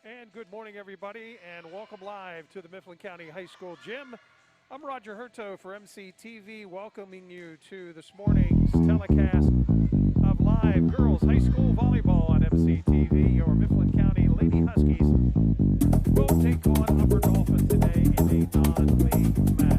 And good morning, everybody, and welcome live to the Mifflin County High School Gym. I'm Roger Hurto for MCTV, welcoming you to this morning's telecast of live girls high school volleyball on MCTV. Your Mifflin County Lady Huskies will take on Upper Dauphin today in a non-league match.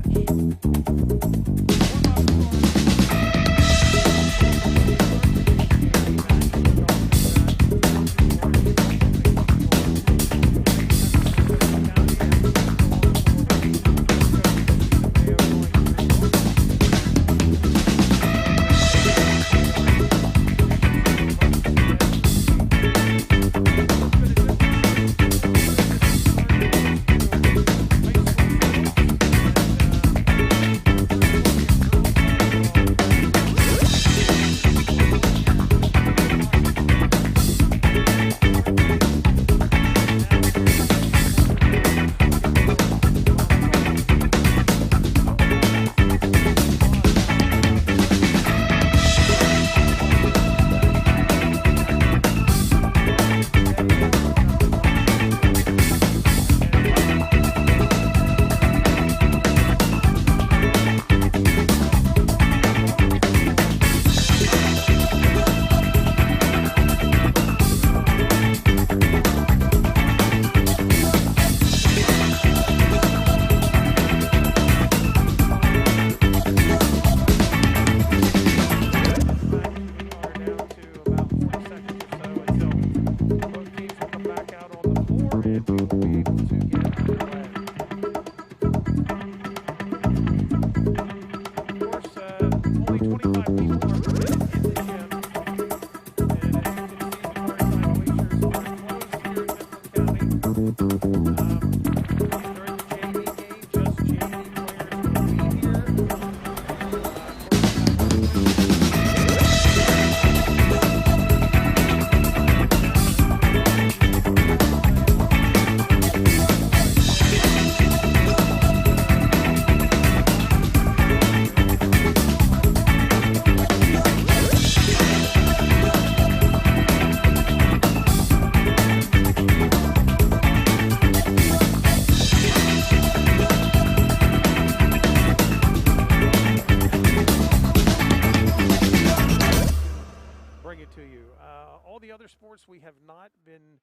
We have not been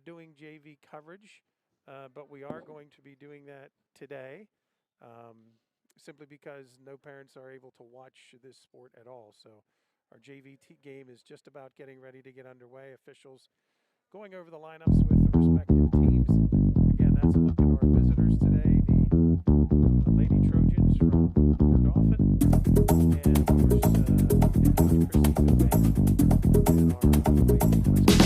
doing JV coverage, but we are going to be doing that today, simply because no parents are able to watch this sport at all. So our JV game is just about getting ready to get underway. Officials going over the lineups with the respective teams. Again, that's a look at our visitors today, the Lady Trojans from Dauphin, and of course, Coach Christine and our Lady Huskies.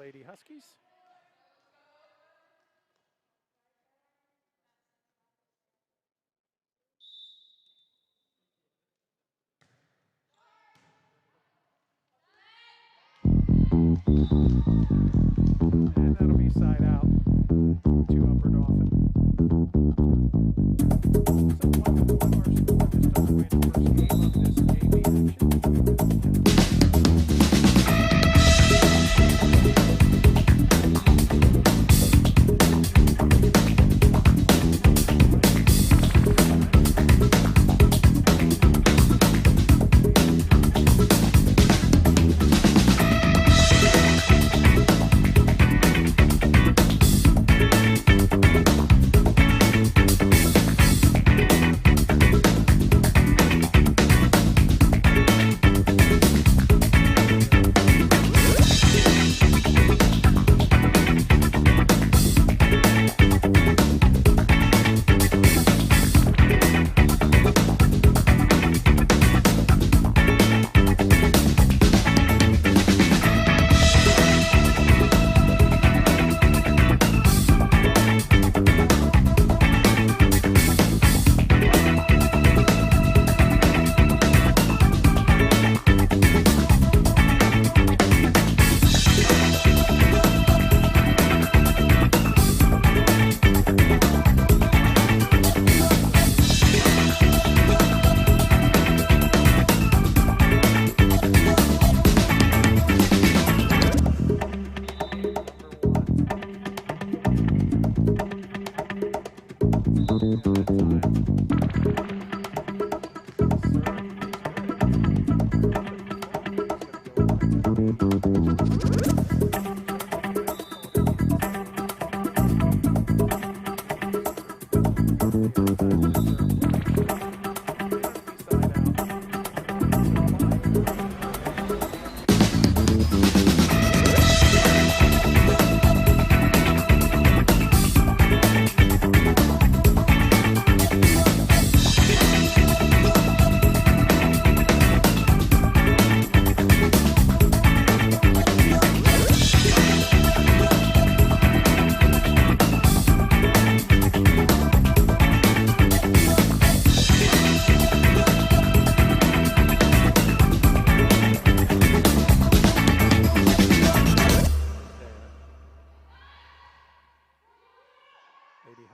Lady Huskies. And that'll be side out to Upper Dauphin.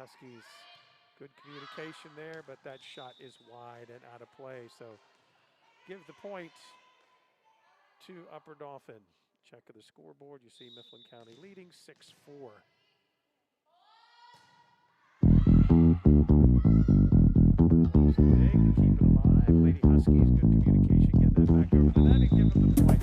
Huskies, good communication there, but that shot is wide and out of play. So give the point to Upper Dauphin. Check of the scoreboard. You see Mifflin County leading 6-4. Big, keep it alive. Lady Huskies, good communication. Get that back over the net and give them the point.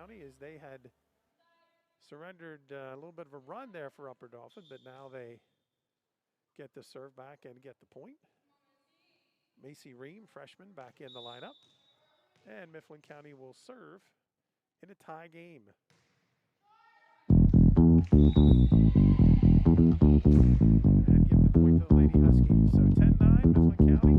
County, as they had surrendered a little bit of a run there for Upper Dauphin, but now they get the serve back and get the point. Macy Ream, freshman, back in the lineup. And Mifflin County will serve in a tie game. And give the point to the Lady Huskies. So 10-9, Mifflin County.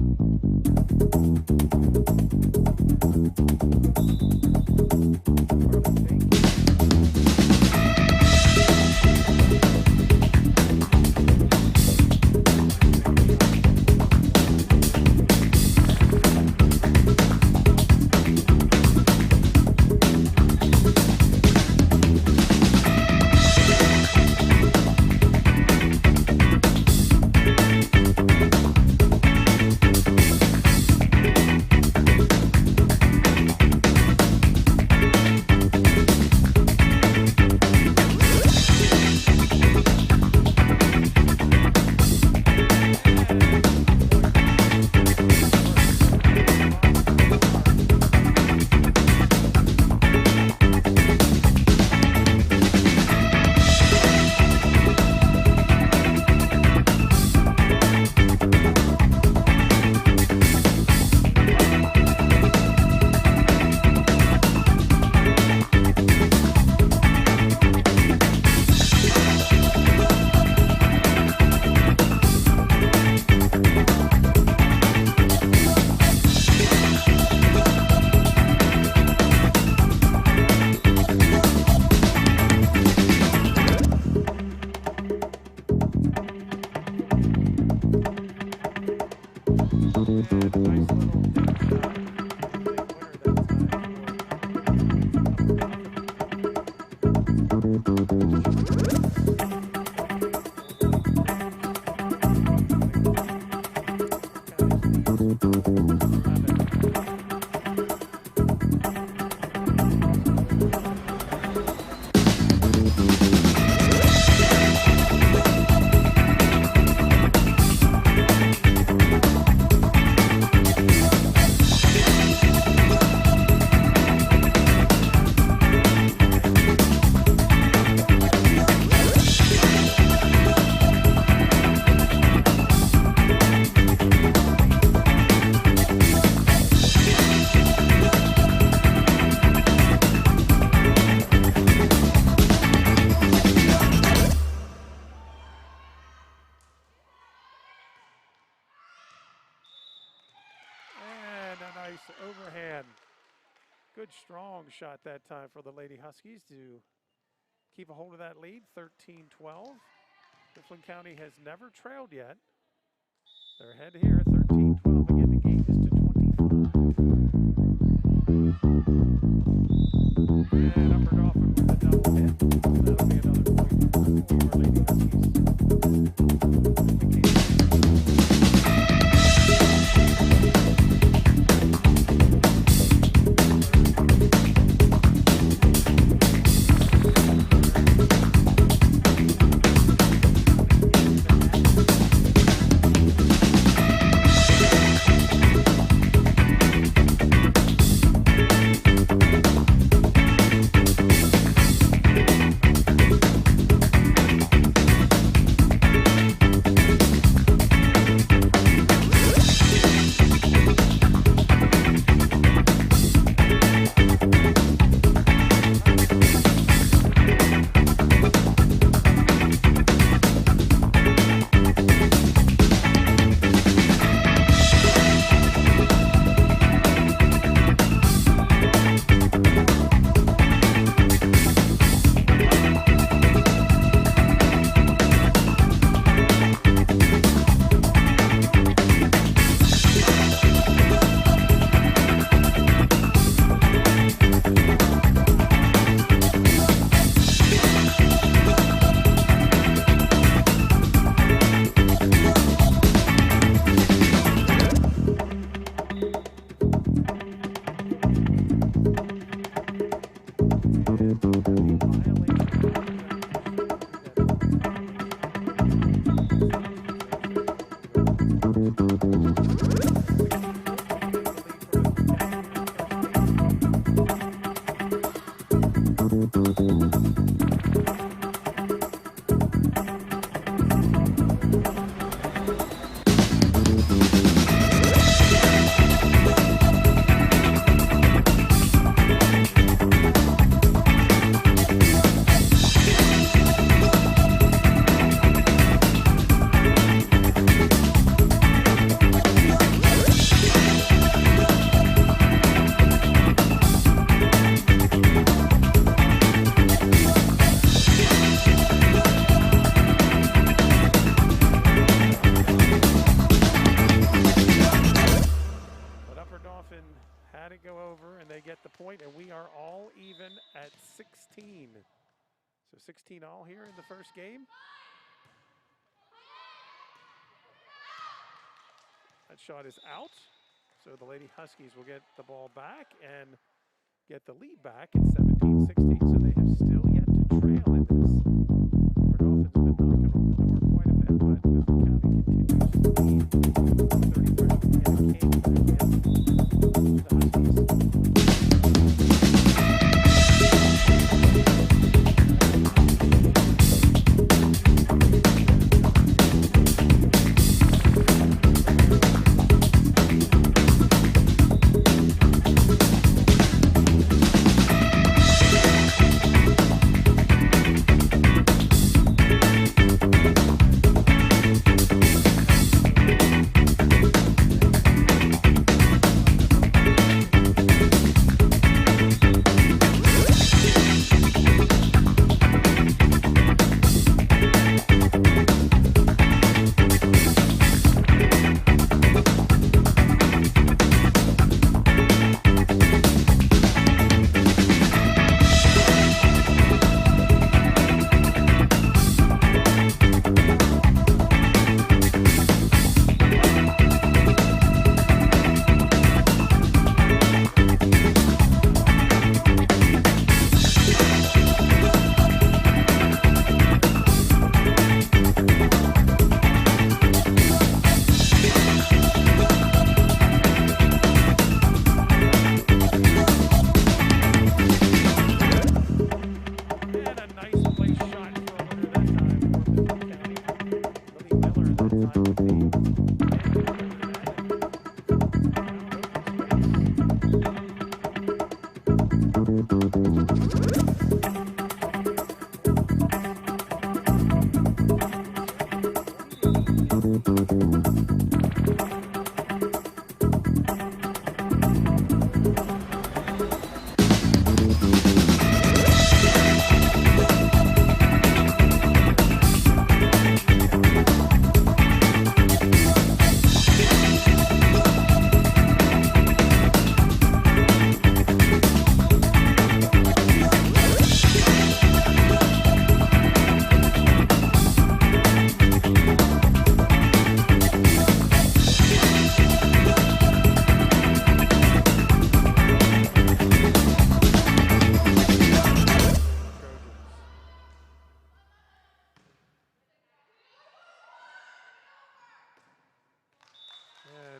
Overhand. Good strong shot that time for the Lady Huskies to keep a hold of that lead, 13-12. Mifflin County has never trailed yet. They're ahead here, 13-12. Again, the game is to 25. And Upper Dauphin with a double hit. That'll be another point for Lady Huskies. Dauphin had it go over, and they get the point, and we are all even at 16. So 16 all here in the first game. That shot is out. So the Lady Huskies will get the ball back and get the lead back at 17-16. So they have still yet to trail in this. For Dauphin's been knocking on the door quite a bit, but Mifflin County continues to lead. 30 freshman Hannah King back in the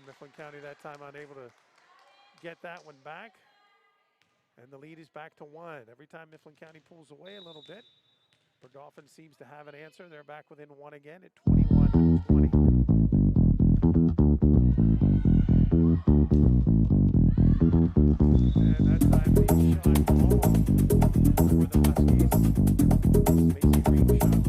Mifflin County that time unable to get that one back. And the lead is back to 1. Every time Mifflin County pulls away a little bit, the Dauphin seems to have an answer. They're back within 1 again at 21-20. And that time the shot ball for the Huskies. Macy Green shot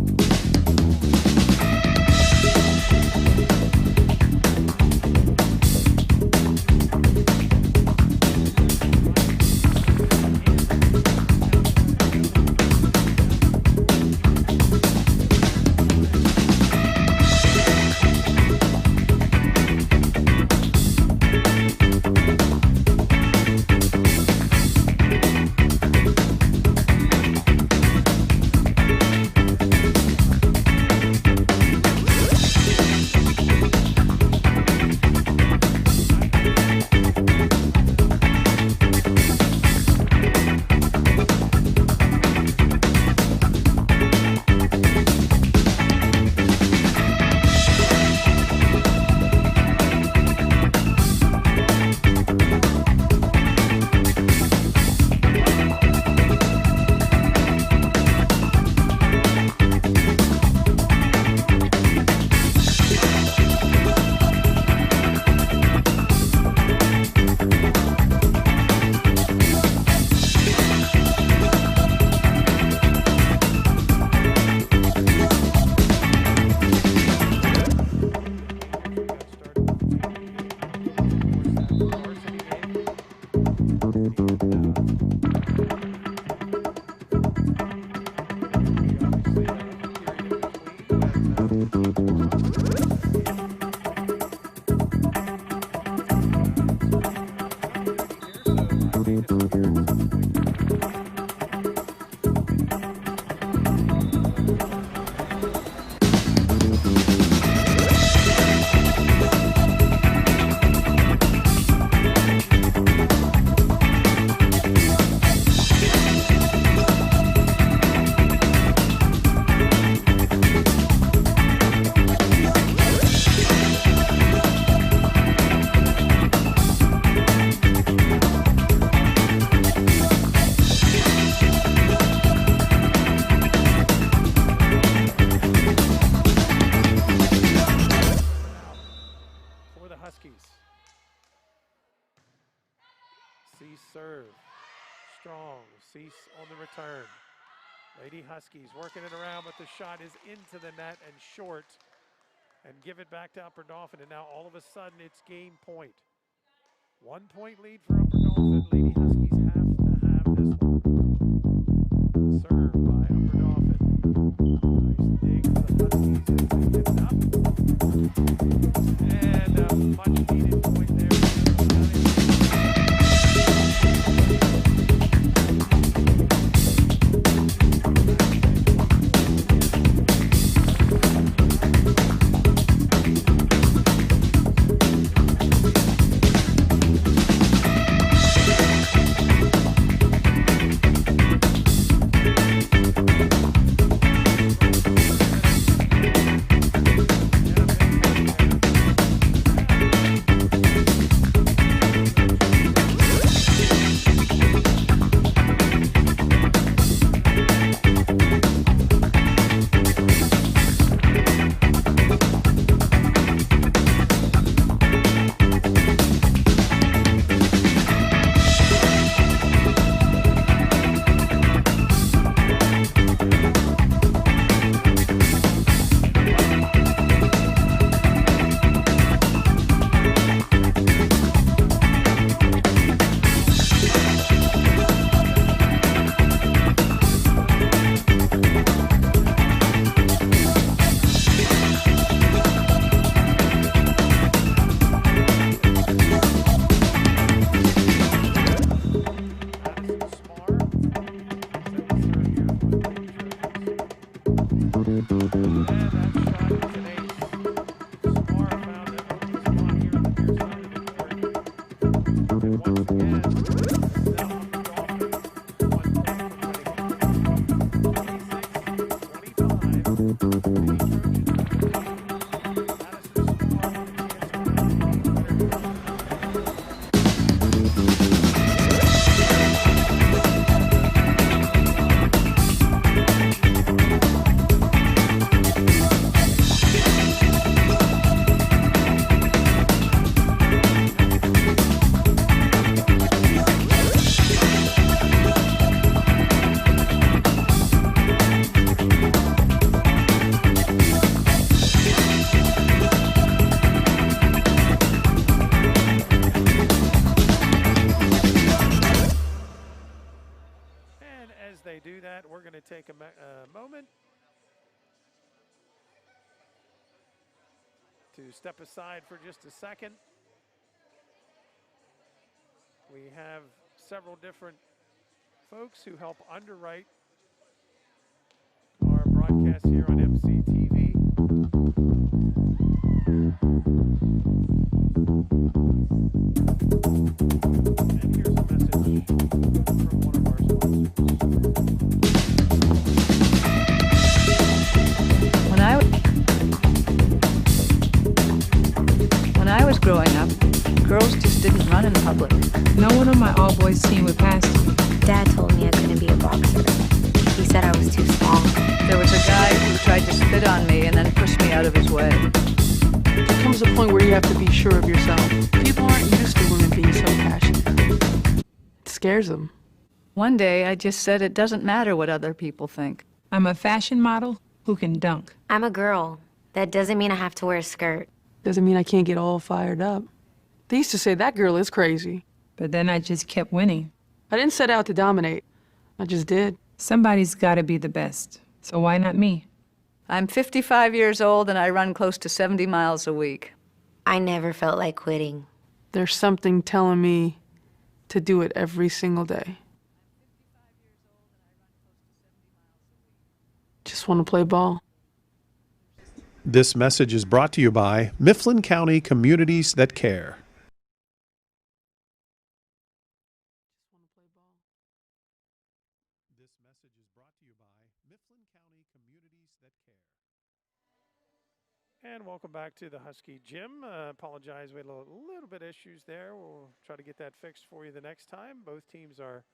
Huskies. Cease serve. Strong. Cease on the return. Lady Huskies working it around, but the shot is into the net and short. And give it back to Upper Dauphin. And now all of a sudden it's game point. 1 point lead for Upper Dauphin. Lady Huskies have to have this one. Serve by Upper Dauphin. Nice dig for the Huskies as they get it up. And a much needed point there. We're going to take a moment to step aside for just a second. We have several different folks who help underwrite our broadcast here on MCTV. And here's a message from one of our sponsors. When I was growing up, girls just didn't run in public. No one on my all-boys team would pass me. Dad told me I couldn't be a boxer. He said I was too small. There was a guy who tried to spit on me and then push me out of his way. There comes a point where you have to be sure of yourself. People aren't used to women being so passionate. It scares them. One day, I just said it doesn't matter what other people think. I'm a fashion model who can dunk. I'm a girl. That doesn't mean I have to wear a skirt. Doesn't mean I can't get all fired up. They used to say that girl is crazy. But then I just kept winning. I didn't set out to dominate. I just did. Somebody's got to be the best. So why not me? I'm 55 years old and I run close to 70 miles a week. I never felt like quitting. There's something telling me to do it every single day. Just want to play ball. This message is brought to you by Mifflin County Communities That Care. This message is brought to you by Mifflin County Communities That Care. And welcome back to the Husky Gym. Apologize, we had a little bit of issues there. We'll try to get that fixed for you the next time. Both teams are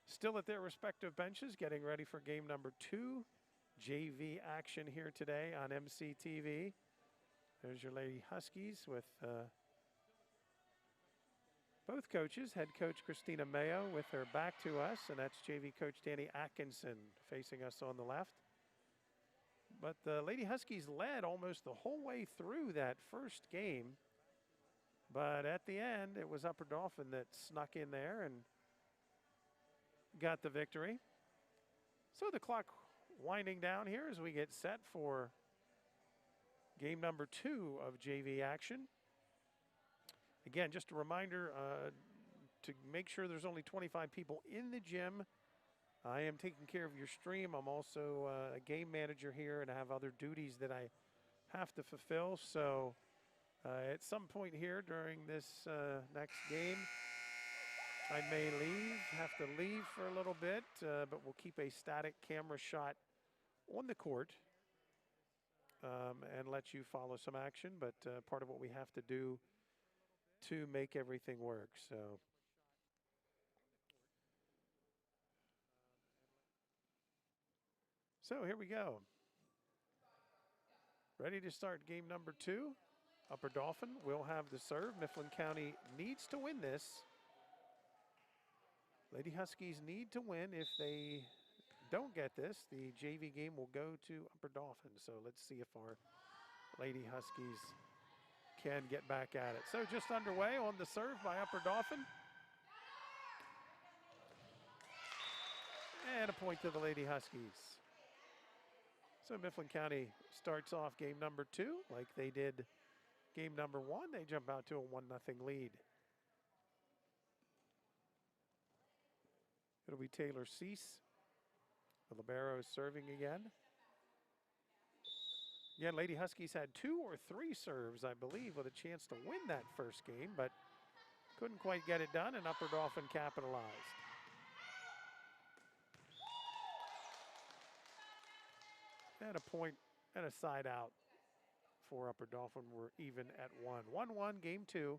still at their respective benches, getting ready for game number 2. JV action here today on MCTV. There's your Lady Huskies with both coaches. Head coach Christina Mayo with her back to us, and that's JV coach Danny Atkinson facing us on the left. But the Lady Huskies led almost the whole way through that first game. But at the end, it was Upper Dauphin that snuck in there and got the victory. So the clock winding down here as we get set for game number 2 of JV action. Again, just a reminder to make sure there's only 25 people in the gym. I am taking care of your stream. I'm also a game manager here and I have other duties that I have to fulfill. So at some point here during this next game, I may have to leave for a little bit, but we'll keep a static camera shot on the court and let you follow some action. But part of what we have to do to make everything work. So here we go. Ready to start game number 2. Upper Dauphin will have the serve. Mifflin County needs to win this. Lady Huskies need to win. If they don't get this, the JV game will go to Upper Dauphin. So let's see if our Lady Huskies can get back at it. So just underway on the serve by Upper Dauphin. And a point to the Lady Huskies. So Mifflin County starts off game number 2 like they did game number 1. They jump out to a 1-0 lead. It'll be Taylor Cease. The libero is serving again. Again, Lady Huskies had 2 or 3 serves, I believe, with a chance to win that first game, but couldn't quite get it done, and Upper Dauphin capitalized. And a point and a side out for Upper Dauphin. We're even at 1. 1-1, game 2.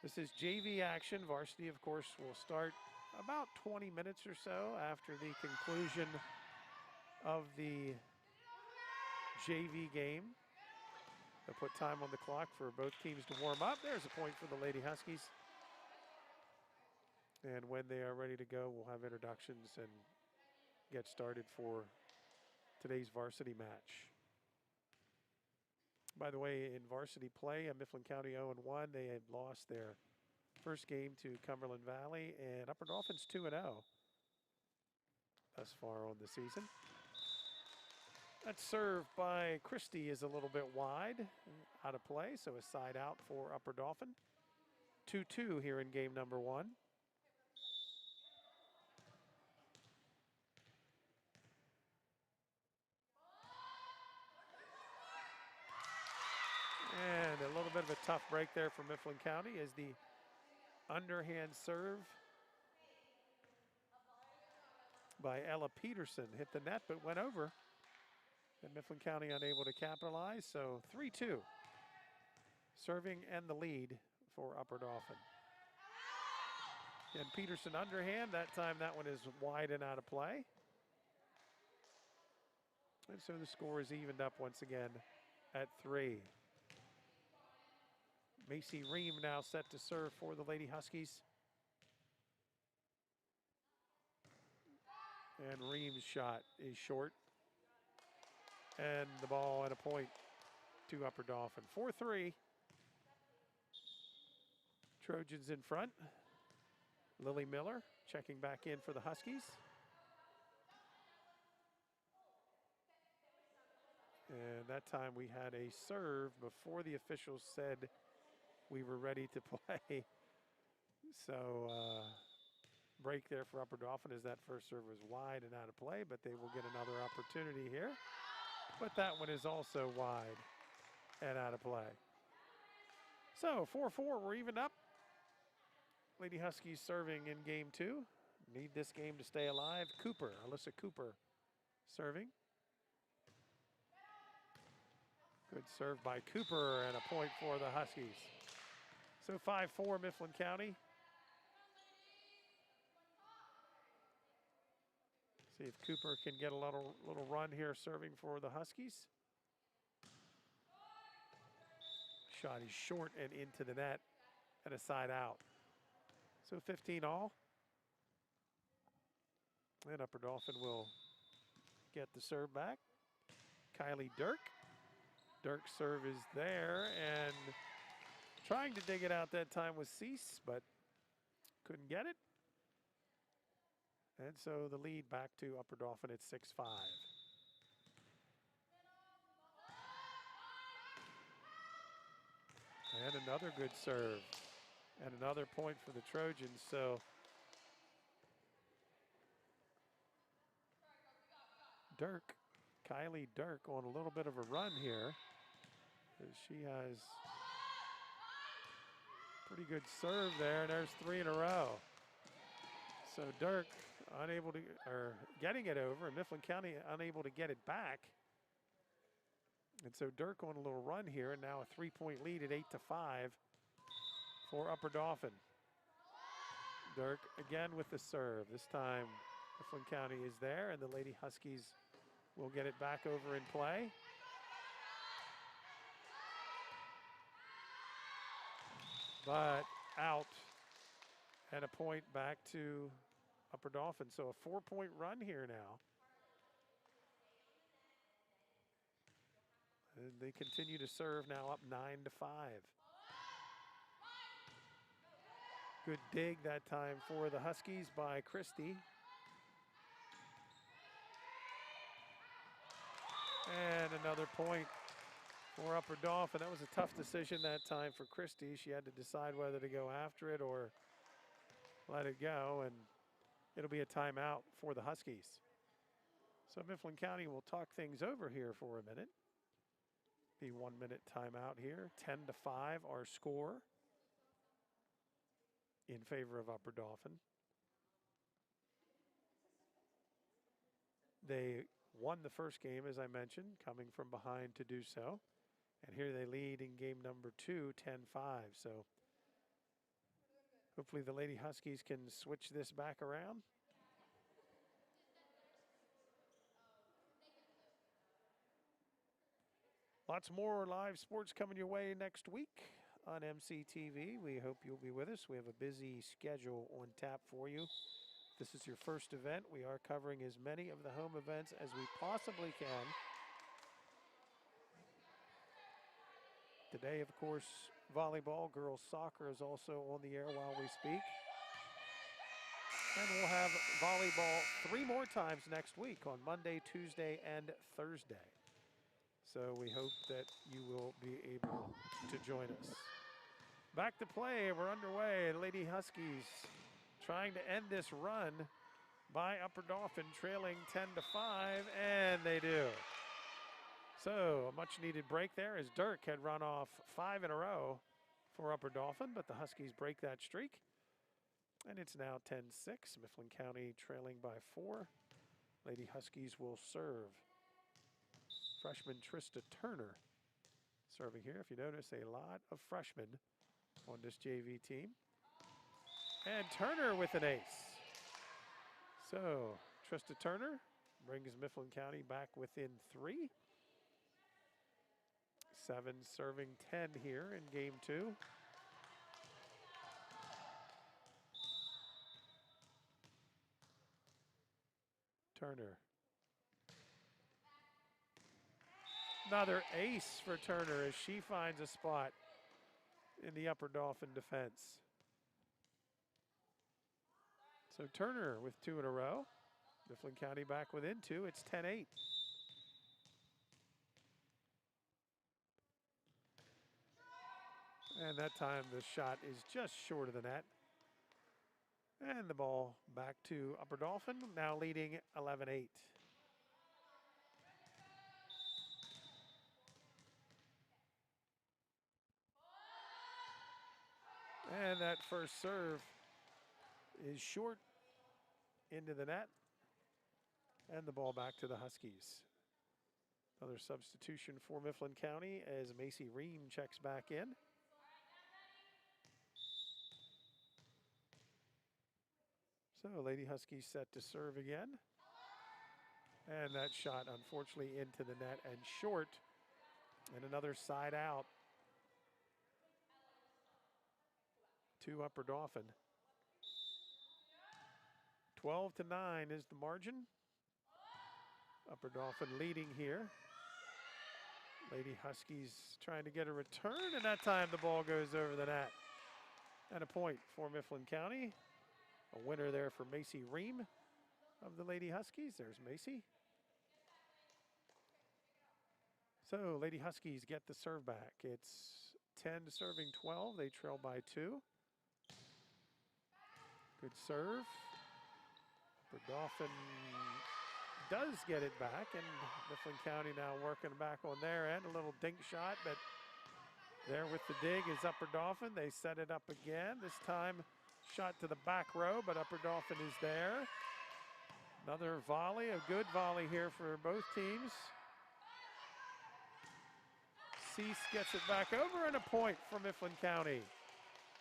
This is JV action. Varsity, of course, will start about 20 minutes or so after the conclusion of the JV game. They'll put time on the clock for both teams to warm up. There's a point for the Lady Huskies. And when they are ready to go, we'll have introductions and get started for today's varsity match. By the way, in varsity play, Mifflin County 0-1. They had lost their first game to Cumberland Valley, and Upper Dauphin's 2-0 thus far on the season. That serve by Christie is a little bit wide, out of play, so a side out for Upper Dauphin. 2-2 here in game number 1. And a little bit of a tough break there for Mifflin County as the underhand serve by Ella Peterson hit the net but went over. And Mifflin County unable to capitalize, so 3-2. Serving and the lead for Upper Dauphin. And Peterson underhand, that time that one is wide and out of play. And so the score is evened up once again at 3. Macy Ream now set to serve for the Lady Huskies. And Ream's shot is short. And the ball at a point to Upper Dauphin. 4-3. Trojans in front. Lily Miller checking back in for the Huskies. And that time we had a serve before the officials said we were ready to play So break there for Upper Dauphin as that first serve was wide and out of play, but they will get another opportunity here. But that one is also wide and out of play. So 4-4, we're even up. Lady Huskies serving in game 2. Need this game to stay alive. Alyssa Cooper serving. Good serve by Cooper and a point for the Huskies. So 5-4 Mifflin County. See if Cooper can get a little run here serving for the Huskies. Shot is short and into the net and a side out. So 15 all. And Upper Dauphin will get the serve back. Kylie Dirk. Dirk's serve is there and trying to dig it out that time was Cease, but couldn't get it. And so the lead back to Upper Dauphin at 6-5. And another good serve. And another point for the Trojans. So Kylie Dirk on a little bit of a run here. She has pretty good serve there, and there's 3 in a row. So Dirk unable to, or getting it over, and Mifflin County unable to get it back. And so Dirk on a little run here, and now a 3-point lead at 8-5 for Upper Dauphin. Dirk again with the serve. This time Mifflin County is there, and the Lady Huskies will get it back over in play. But out, and a point back to Upper Dauphin. So a 4-point run here now. And they continue to serve, now up 9-5. Good dig that time for the Huskies by Christie. And another point for Upper Dauphin. That was a tough decision that time for Christie. She had to decide whether to go after it or let it go, and it'll be a timeout for the Huskies. So Mifflin County will talk things over here for a minute. Be 1-minute timeout here. 10-5 our score in favor of Upper Dauphin. They won the first game, as I mentioned, coming from behind to do so. And here they lead in game number 2, 10-5. So hopefully the Lady Huskies can switch this back around. Lots more live sports coming your way next week on MCTV. We hope you'll be with us. We have a busy schedule on tap for you. If this is your first event, we are covering as many of the home events as we possibly can. Today, of course, volleyball, girls soccer is also on the air while we speak. And we'll have volleyball 3 more times next week on Monday, Tuesday, and Thursday. So we hope that you will be able to join us. Back to play, we're underway. The Lady Huskies trying to end this run by Upper Dauphin, trailing 10-5, and they do. So a much needed break there as Dirk had run off 5 in a row for Upper Dauphin, but the Huskies break that streak. And it's now 10-6, Mifflin County trailing by 4. Lady Huskies will serve. Freshman Trista Turner serving here. If you notice, a lot of freshmen on this JV team. And Turner with an ace. So Trista Turner brings Mifflin County back within 3. 7 serving 10 here in game 2. Turner. Another ace for Turner as she finds a spot in the Upper Dauphin defense. So Turner with 2 in a row. Mifflin County back within 2. It's 10-8. And that time the shot is just short of the net. And the ball back to Upper Dauphin, now leading 11-8. And that first serve is short into the net. And the ball back to the Huskies. Another substitution for Mifflin County as Macy Ream checks back in. So Lady Huskies set to serve again. And that shot unfortunately into the net and short. And another side out to Upper Dauphin. 12-9 is the margin. Upper Dauphin leading here. Lady Huskies trying to get a return, and that time the ball goes over the net. And a point for Mifflin County. A winner there for Macy Ream of the Lady Huskies. There's Macy. So Lady Huskies get the serve back. It's 10 serving 12. They trail by 2. Good serve. Upper Dauphin does get it back, and Mifflin County now working back on their end. A little dink shot, but there with the dig is Upper Dauphin. They set it up again. This time shot to the back row, but Upper Dauphin is there. Another volley, a good volley here for both teams. Cease gets it back over, and a point for Mifflin County.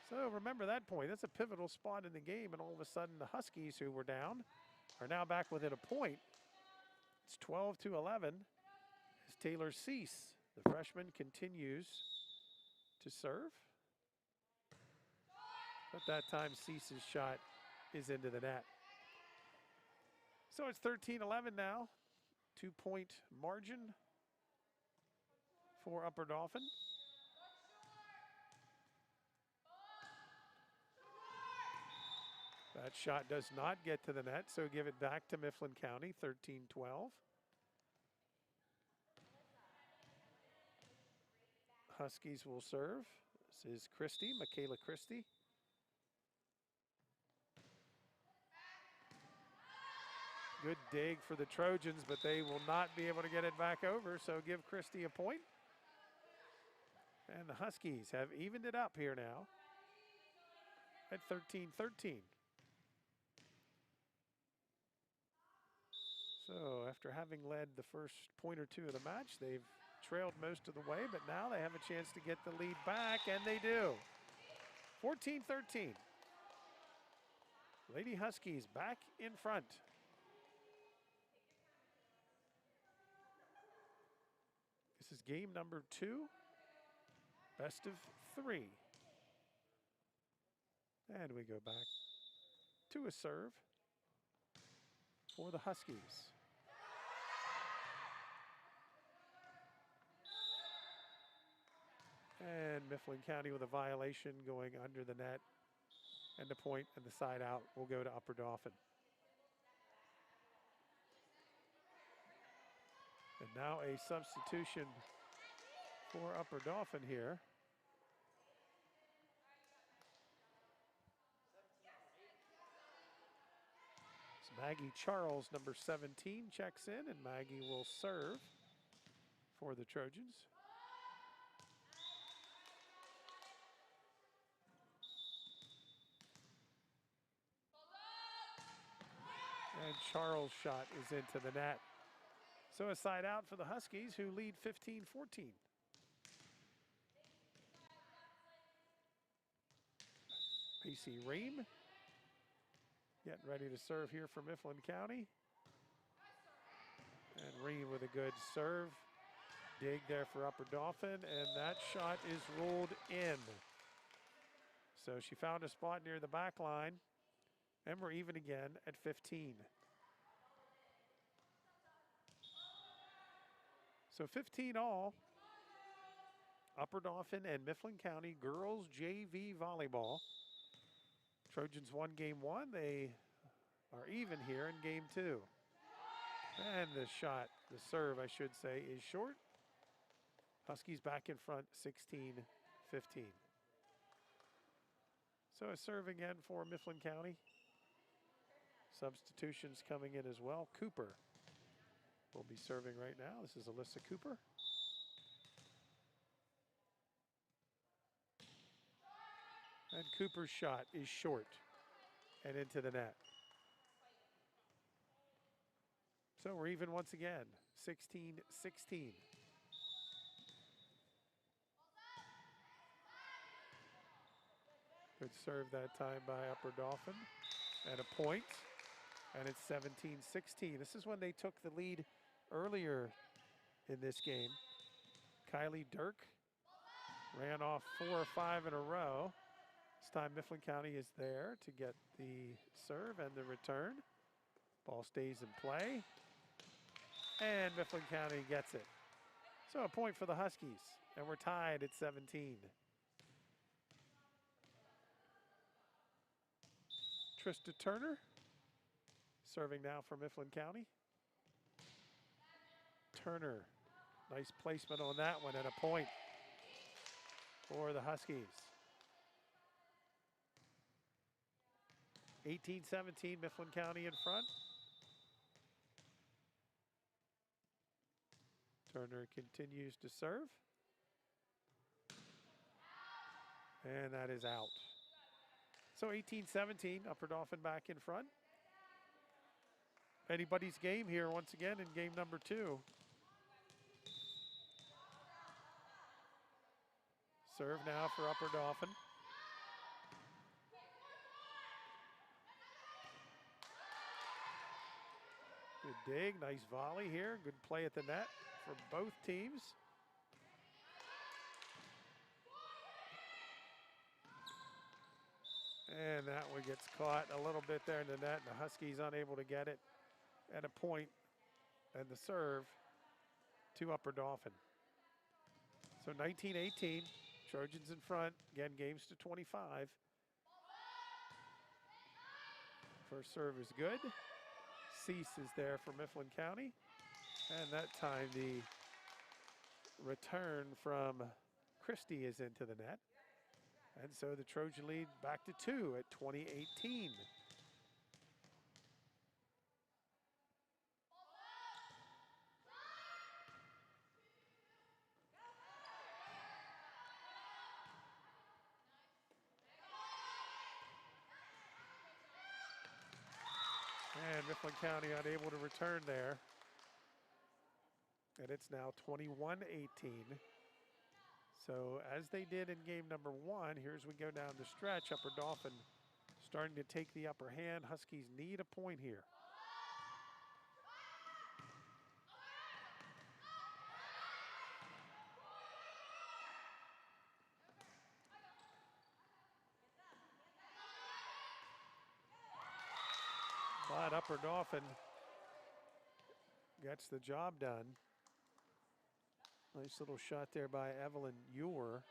So remember that point. That's a pivotal spot in the game, and all of a sudden the Huskies, who were down, are now back within a point. It's 12-11 as Taylor Cease, the freshman, continues to serve. But that time Cease's shot is into the net. So it's 13-11 now. 2-point margin for Upper Dauphin. That shot does not get to the net, so give it back to Mifflin County, 13-12. Huskies will serve. This is Christie, Michaela Christie. Good dig for the Trojans, but they will not be able to get it back over, so give Christie a point. And the Huskies have evened it up here now at 13-13. So after having led the first point or two of the match, they've trailed most of the way, but now they have a chance to get the lead back, and they do. 14-13. Lady Huskies back in front. This is game number 2, best of 3. And we go back to a serve for the Huskies. And Mifflin County with a violation going under the net, and the point and the side out will go to Upper Dauphin. And now a substitution for Upper Dauphin here. It's Maggie Charles, number 17, checks in, and Maggie will serve for the Trojans. And Charles' shot is into the net. So a side out for the Huskies, who lead 15-14. Macy Ream getting ready to serve here for Mifflin County. And Ream with a good serve. Dig there for Upper Dauphin, and that shot is ruled in. So she found a spot near the back line, and we're even again at 15. So 15 all. Upper Dauphin and Mifflin County girls JV volleyball. Trojans won game 1. They are even here in game 2. And the shot, the serve, I should say, is short. Huskies back in front, 16-15. So a serve again for Mifflin County. Substitutions coming in as well. Cooper will be serving right now. This is Alyssa Cooper. And Cooper's shot is short and into the net. So we're even once again, 16-16. Good serve that time by Upper Dauphin. And a point. And it's 17-16. This is when they took the lead earlier in this game. Kylie Dirk ran off 4 or 5 in a row. This time Mifflin County is there to get the serve and the return. Ball stays in play. And Mifflin County gets it. So a point for the Huskies. And we're tied at 17. Trista Turner serving now for Mifflin County. Turner, nice placement on that one and a point for the Huskies. 18-17, Mifflin County in front. Turner continues to serve. And that is out. So 18-17, Upper Dauphin back in front. Anybody's game here once again in game number 2. Serve now for Upper Dauphin. Good dig, nice volley here. Good play at the net for both teams. And that one gets caught a little bit there in the net, and the Huskies unable to get it. And a point and the serve to Upper Dauphin. So 19-18, Trojans in front. Again, games to 25. First serve is good. Cease is there for Mifflin County. And that time the return from Christie is into the net. And so the Trojan lead back to 2 at 20-18. And Mifflin County unable to return there. And it's now 21-18. So as they did in game number 1, here's we go down the stretch. Upper Dauphin starting to take the upper hand. Huskies need a point here. But Upper Dauphin gets the job done. Nice little shot there by Evelyn Ewer.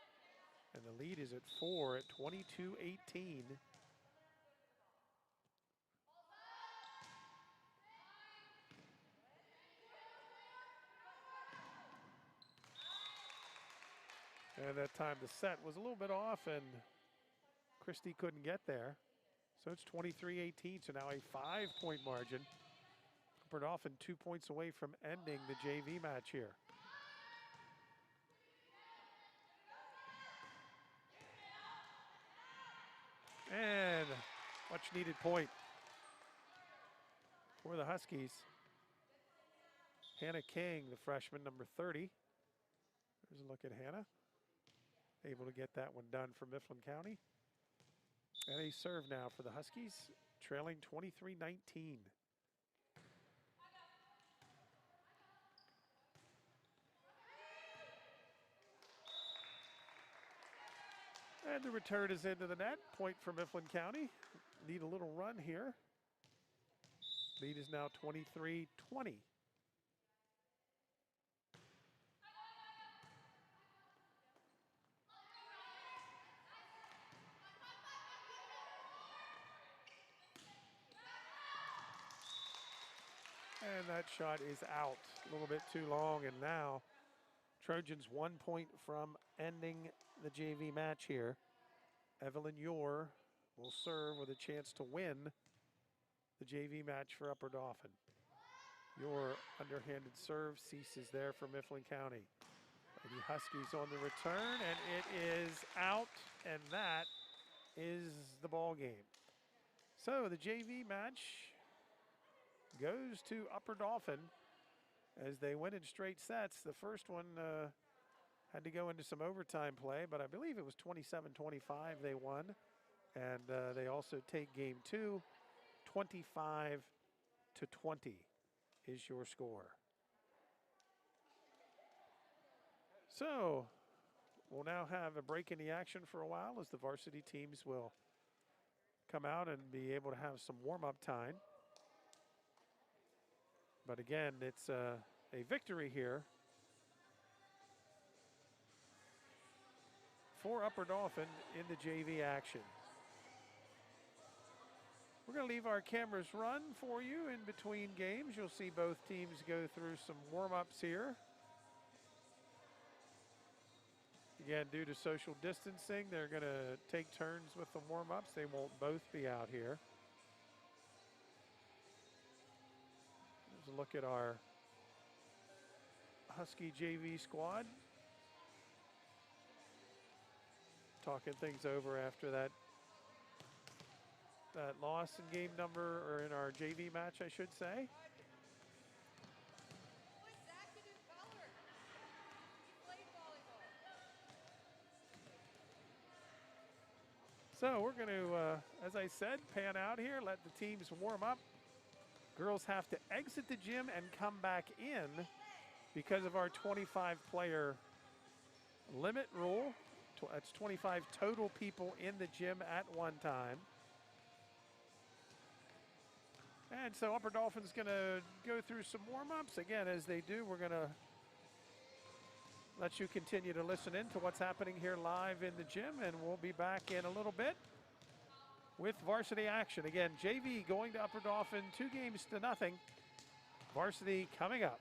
And the lead is at 4 at 22-18. And that time the set was a little bit off and Christie couldn't get there. So it's 23-18, so now a 5-point margin. Upper Dauphin 2 points away from ending the JV match here. And much needed point for the Huskies. Hannah King, the freshman, number 30. There's a look at Hannah. Able to get that one done for Mifflin County. And a serve now for the Huskies, trailing 23-19. And the return is into the net. Point for Mifflin County. Need a little run here. Lead is now 23-20. And that shot is out. A little bit too long, and now Trojans 1 point from ending the JV match here. Evelyn Ewer will serve with a chance to win the JV match for Upper Dauphin. Your underhanded serve ceases there for Mifflin County. Lady Huskies on the return, and it is out, and that is the ball game. So the JV match goes to Upper Dauphin as they win in straight sets. The first one had to go into some overtime play, but I believe it was 27-25 they won. And they also take game 2, 25-20 is your score. So we'll now have a break in the action for a while as the varsity teams will come out and be able to have some warm-up time. But again, it's a victory here for Upper Dauphin in the JV action. We're going to leave our cameras run for you in between games. You'll see both teams go through some warm-ups here. Again, due to social distancing, they're going to take turns with the warm-ups. They won't both be out here. Here's a look at our Husky JV squad. Talking things over after that loss in game number, or in our JV match, I should say. So we're going to, as I said, pan out here, let the teams warm up. Girls have to exit the gym and come back in because of our 25-player limit rule. That's 25 total people in the gym at one time. And so Upper Dauphin's going to go through some warm-ups. Again, as they do, we're going to let you continue to listen in to what's happening here live in the gym, and we'll be back in a little bit with varsity action. Again, JV going to Upper Dauphin 2-0. Varsity coming up.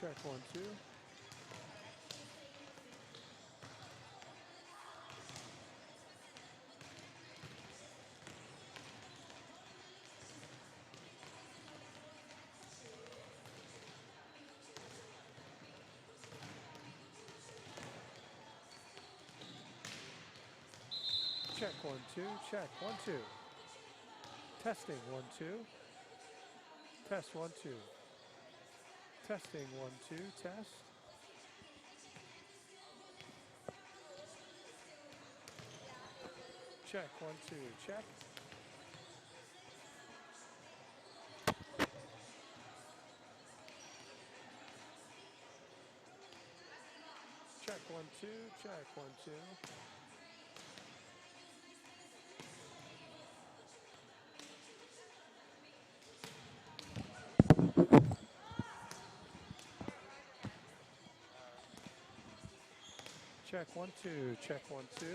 Check 1, 2. Check 1, 2. Check 1, 2. Testing 1, 2. Test 1, 2. Testing 1, 2. Test. Check 1, 2. Check. Check 1, 2. Check 1, 2. Check 1, 2. Check 1, 2.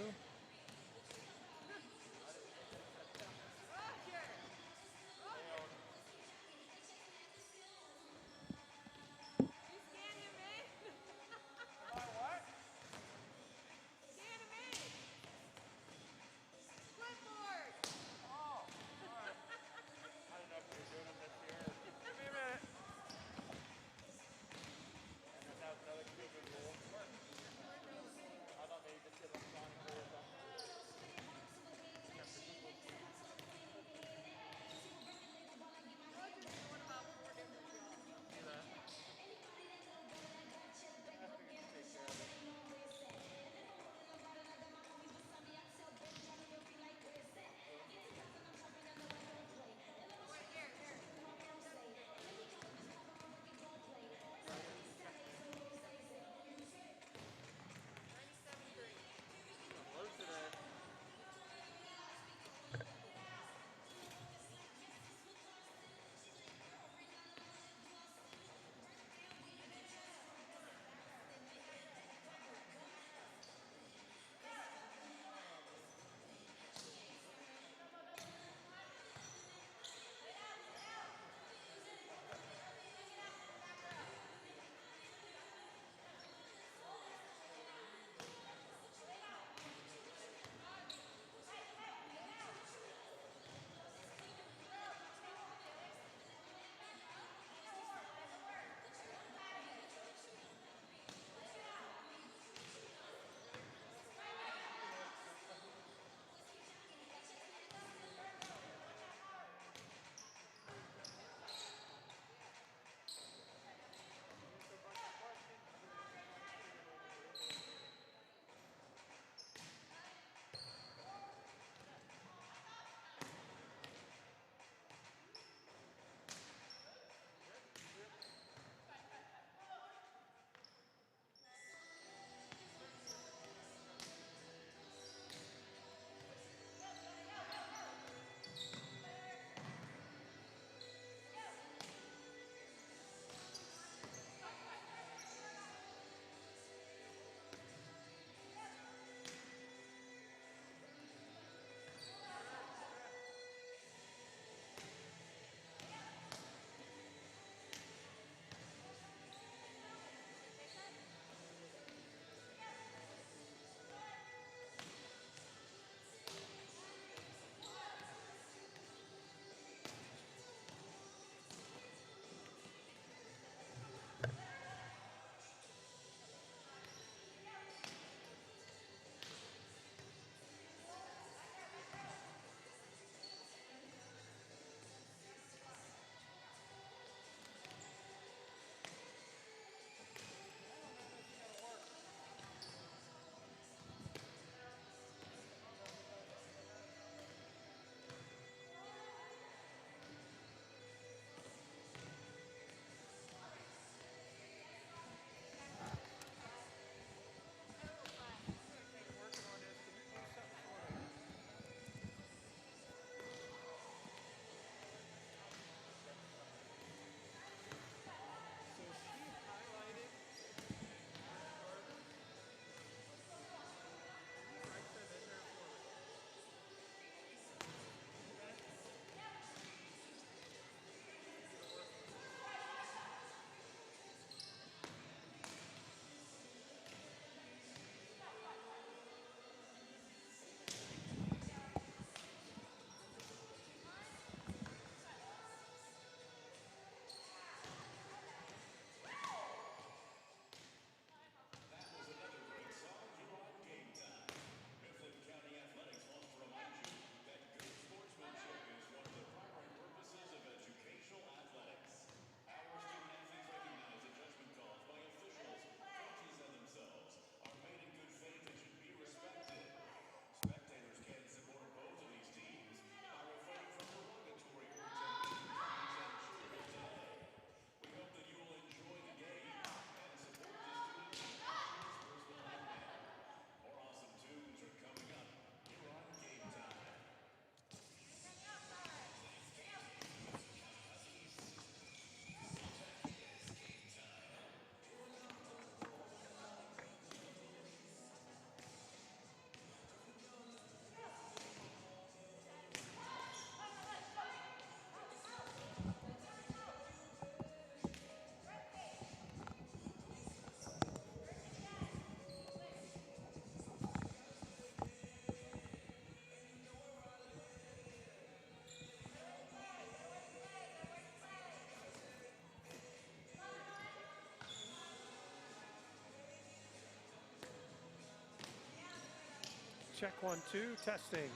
Check 1, 2, testing.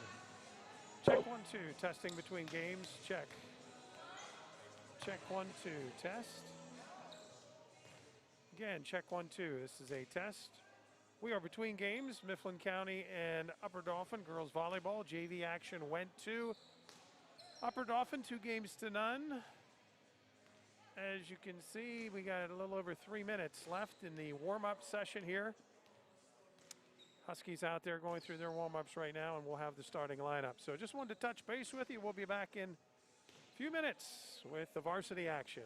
Check 1, 2, testing between games. Check. Check 1, 2, test. Again, check 1, 2. This is a test. We are between games. Mifflin County and Upper Dauphin girls volleyball. JV action went to Upper Dauphin, 2 games to none. As you can see, we got a little over 3 minutes left in the warm-up session here. Huskies out there going through their warm-ups right now, and we'll have the starting lineup. So just wanted to touch base with you. We'll be back in a few minutes with the varsity action.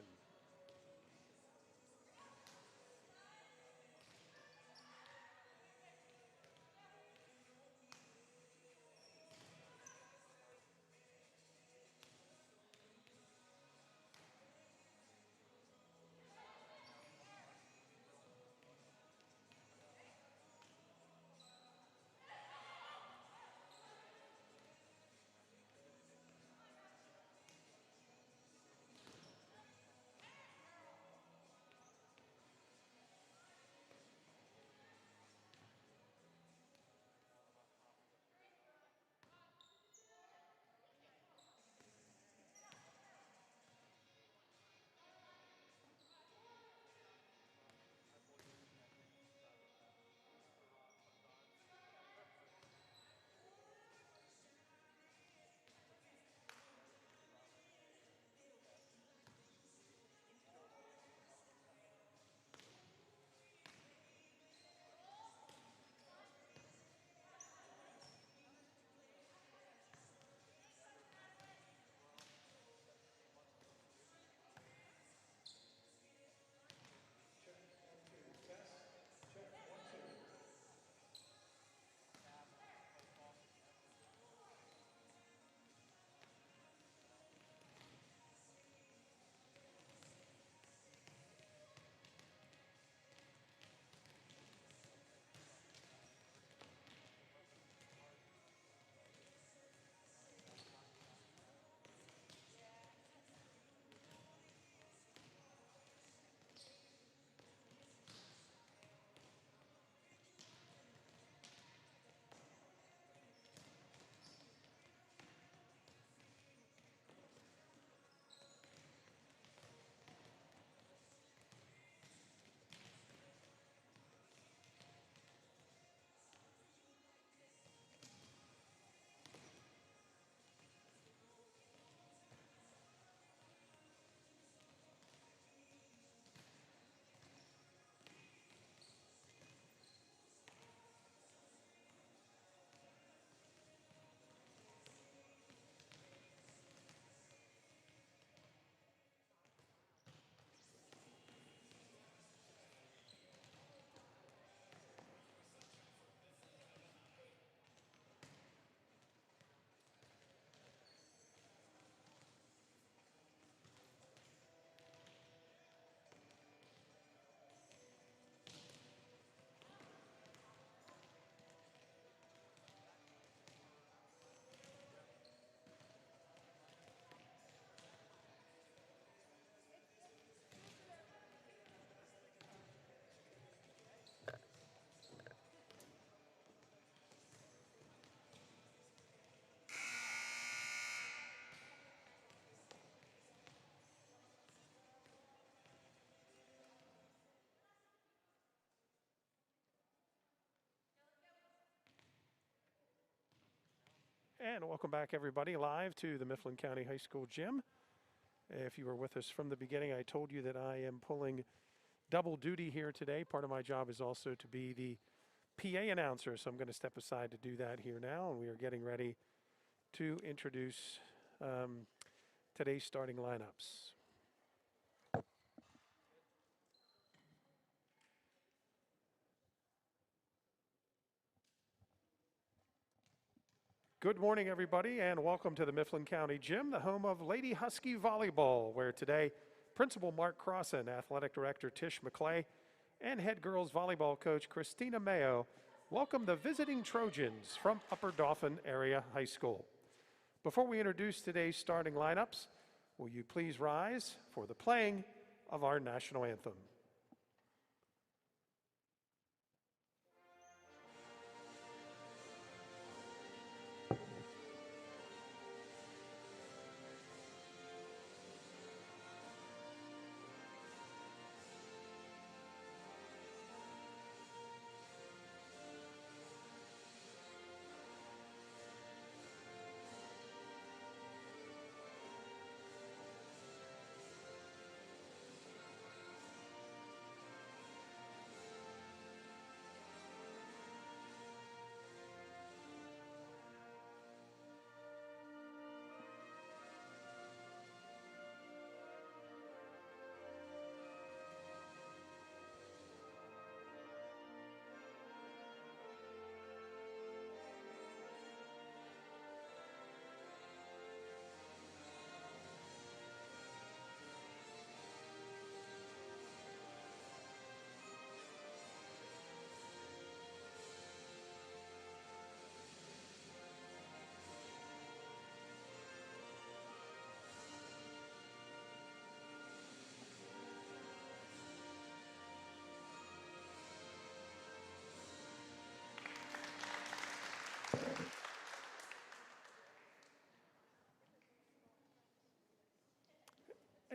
And welcome back, everybody, live to the Mifflin County High School gym. If you were with us from the beginning, I told you that I am pulling double duty here today. Part of my job is also to be the PA announcer, so I'm going to step aside to do that here now, and we are getting ready to introduce today's starting lineups. Good morning, everybody, and welcome to the Mifflin County Gym, the home of Lady Husky Volleyball, where today Principal Mark Crossan, Athletic Director Tish McClay, and Head Girls Volleyball Coach Christina Mayo welcome the visiting Trojans from Upper Dauphin Area High School. Before we introduce today's starting lineups, will you please rise for the playing of our national anthem.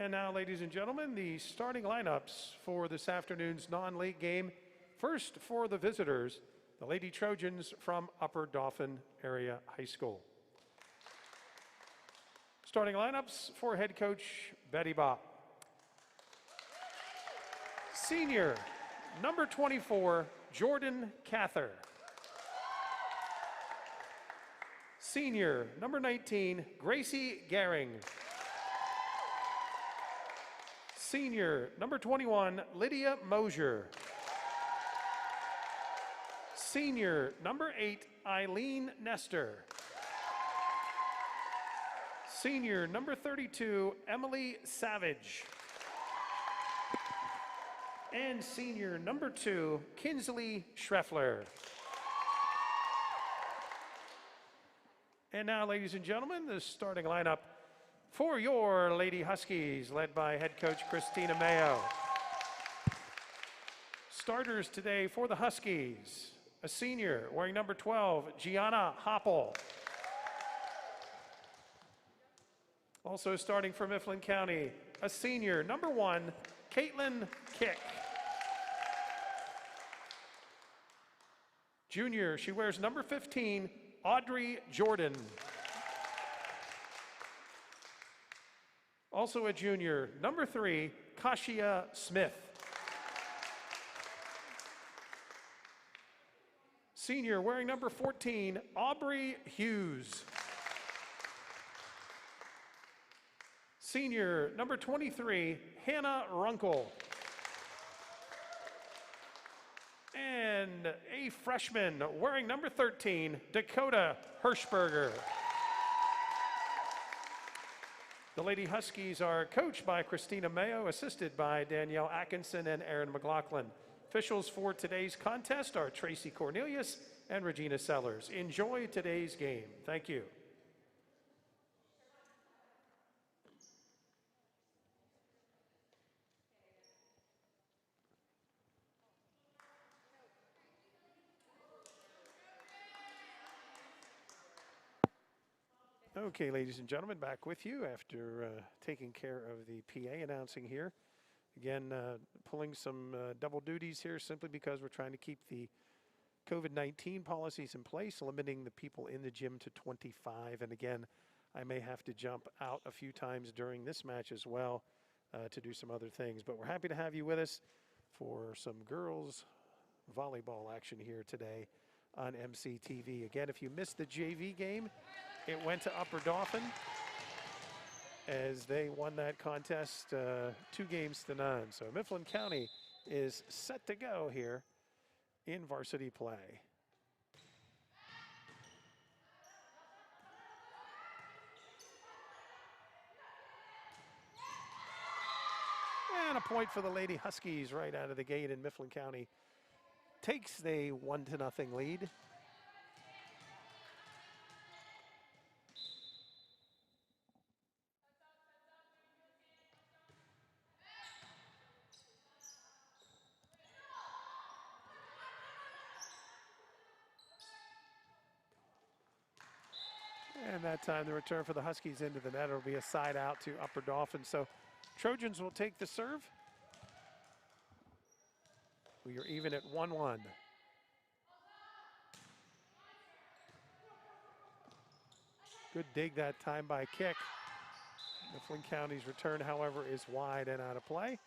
And now, ladies and gentlemen, the starting lineups for this afternoon's non-league game. First, for the visitors, the Lady Trojans from Upper Dauphin Area High School. Starting lineups for head coach Betty Bopp. Senior, number 24, Jordan Cather. Senior, number 19, Gracie Gehring. Senior, number 21, Lydia Mosier. Senior, number 8, Eileen Nestor. Senior, number 32, Emily Savage. And senior, number 2, Kinsley Schreffler. And now, ladies and gentlemen, the starting lineup for your Lady Huskies, led by head coach Christina Mayo. Starters today for the Huskies, a senior wearing number 12, Gianna Hoppel. Also starting for Mifflin County, a senior, number 1, Caitlin Kick. Junior, she wears number 15, Audrey Jordan. Also a junior, number 3, Kashia Smith. Senior, wearing number 14, Aubrey Hughes. Senior, number 23, Hannah Runkle. And a freshman wearing number 13, Dakota Hirschberger. The Lady Huskies are coached by Christina Mayo, assisted by Danielle Atkinson and Aaron McLaughlin. Officials for today's contest are Tracy Cornelius and Regina Sellers. Enjoy today's game. Thank you. Okay, ladies and gentlemen, back with you after taking care of the PA announcing here. Again, pulling some double duties here simply because we're trying to keep the COVID-19 policies in place, limiting the people in the gym to 25. And again, I may have to jump out a few times during this match as well to do some other things. But we're happy to have you with us for some girls volleyball action here today on MCTV. Again, if you missed the JV game, it went to Upper Dauphin as they won that contest 2-0. So Mifflin County is set to go here in varsity play. And a point for the Lady Huskies right out of the gate, in Mifflin County takes the 1-0 lead. And that time the return for the Huskies into the net will be a side out to Upper Dauphin. So Trojans will take the serve. We are even at 1-1. Good dig that time by Kick. Mifflin County's return, however, is wide and out of play.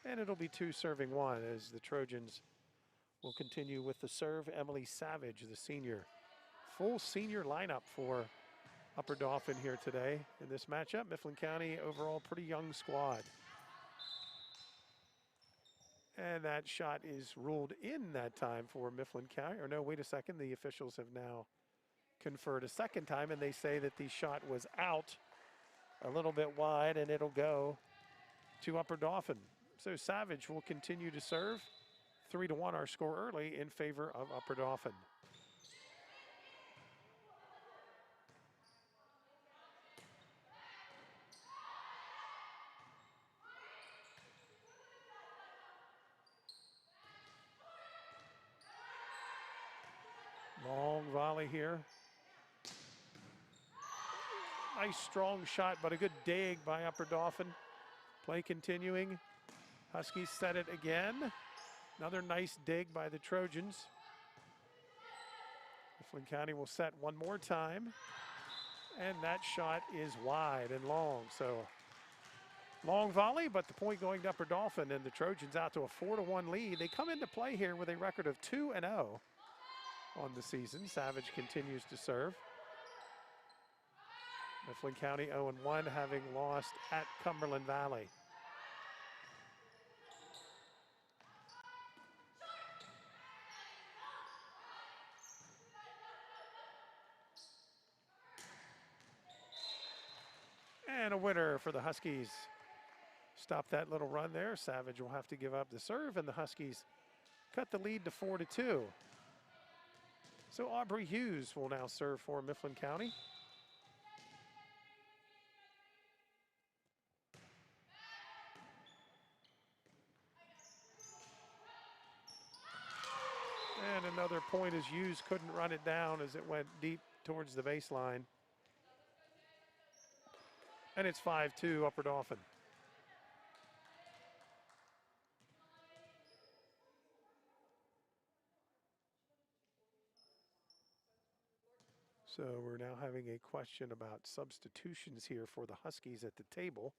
And it'll be 2 serving 1 as the Trojans will continue with the serve. Emily Savage, the senior. Full senior lineup for Upper Dauphin here today in this matchup. Mifflin County overall pretty young squad. And that shot is ruled in that time for Mifflin County. Or no, wait a second. The officials have now conferred a second time, and they say that the shot was out a little bit wide, and it'll go to Upper Dauphin. So Savage will continue to serve. 3-1 our score early in favor of Upper Dauphin. Long volley here. Nice strong shot, but a good dig by Upper Dauphin. Play continuing. Huskies set it again. Another nice dig by the Trojans. Mifflin County will set one more time. And that shot is wide and long. So long volley, but the point going to Upper Dauphin, and the Trojans out to a 4-1 lead. They come into play here with a record of 2-0 on the season. Savage continues to serve. Mifflin County 0-1, having lost at Cumberland Valley. And a winner for the Huskies. Stop that little run there. Savage will have to give up the serve, and the Huskies cut the lead to 4-2. So Aubrey Hughes will now serve for Mifflin County. And another point as Hughes couldn't run it down as it went deep towards the baseline. And it's 5-2 Upper Dauphin. So we're now having a question about substitutions here for the Huskies at the table.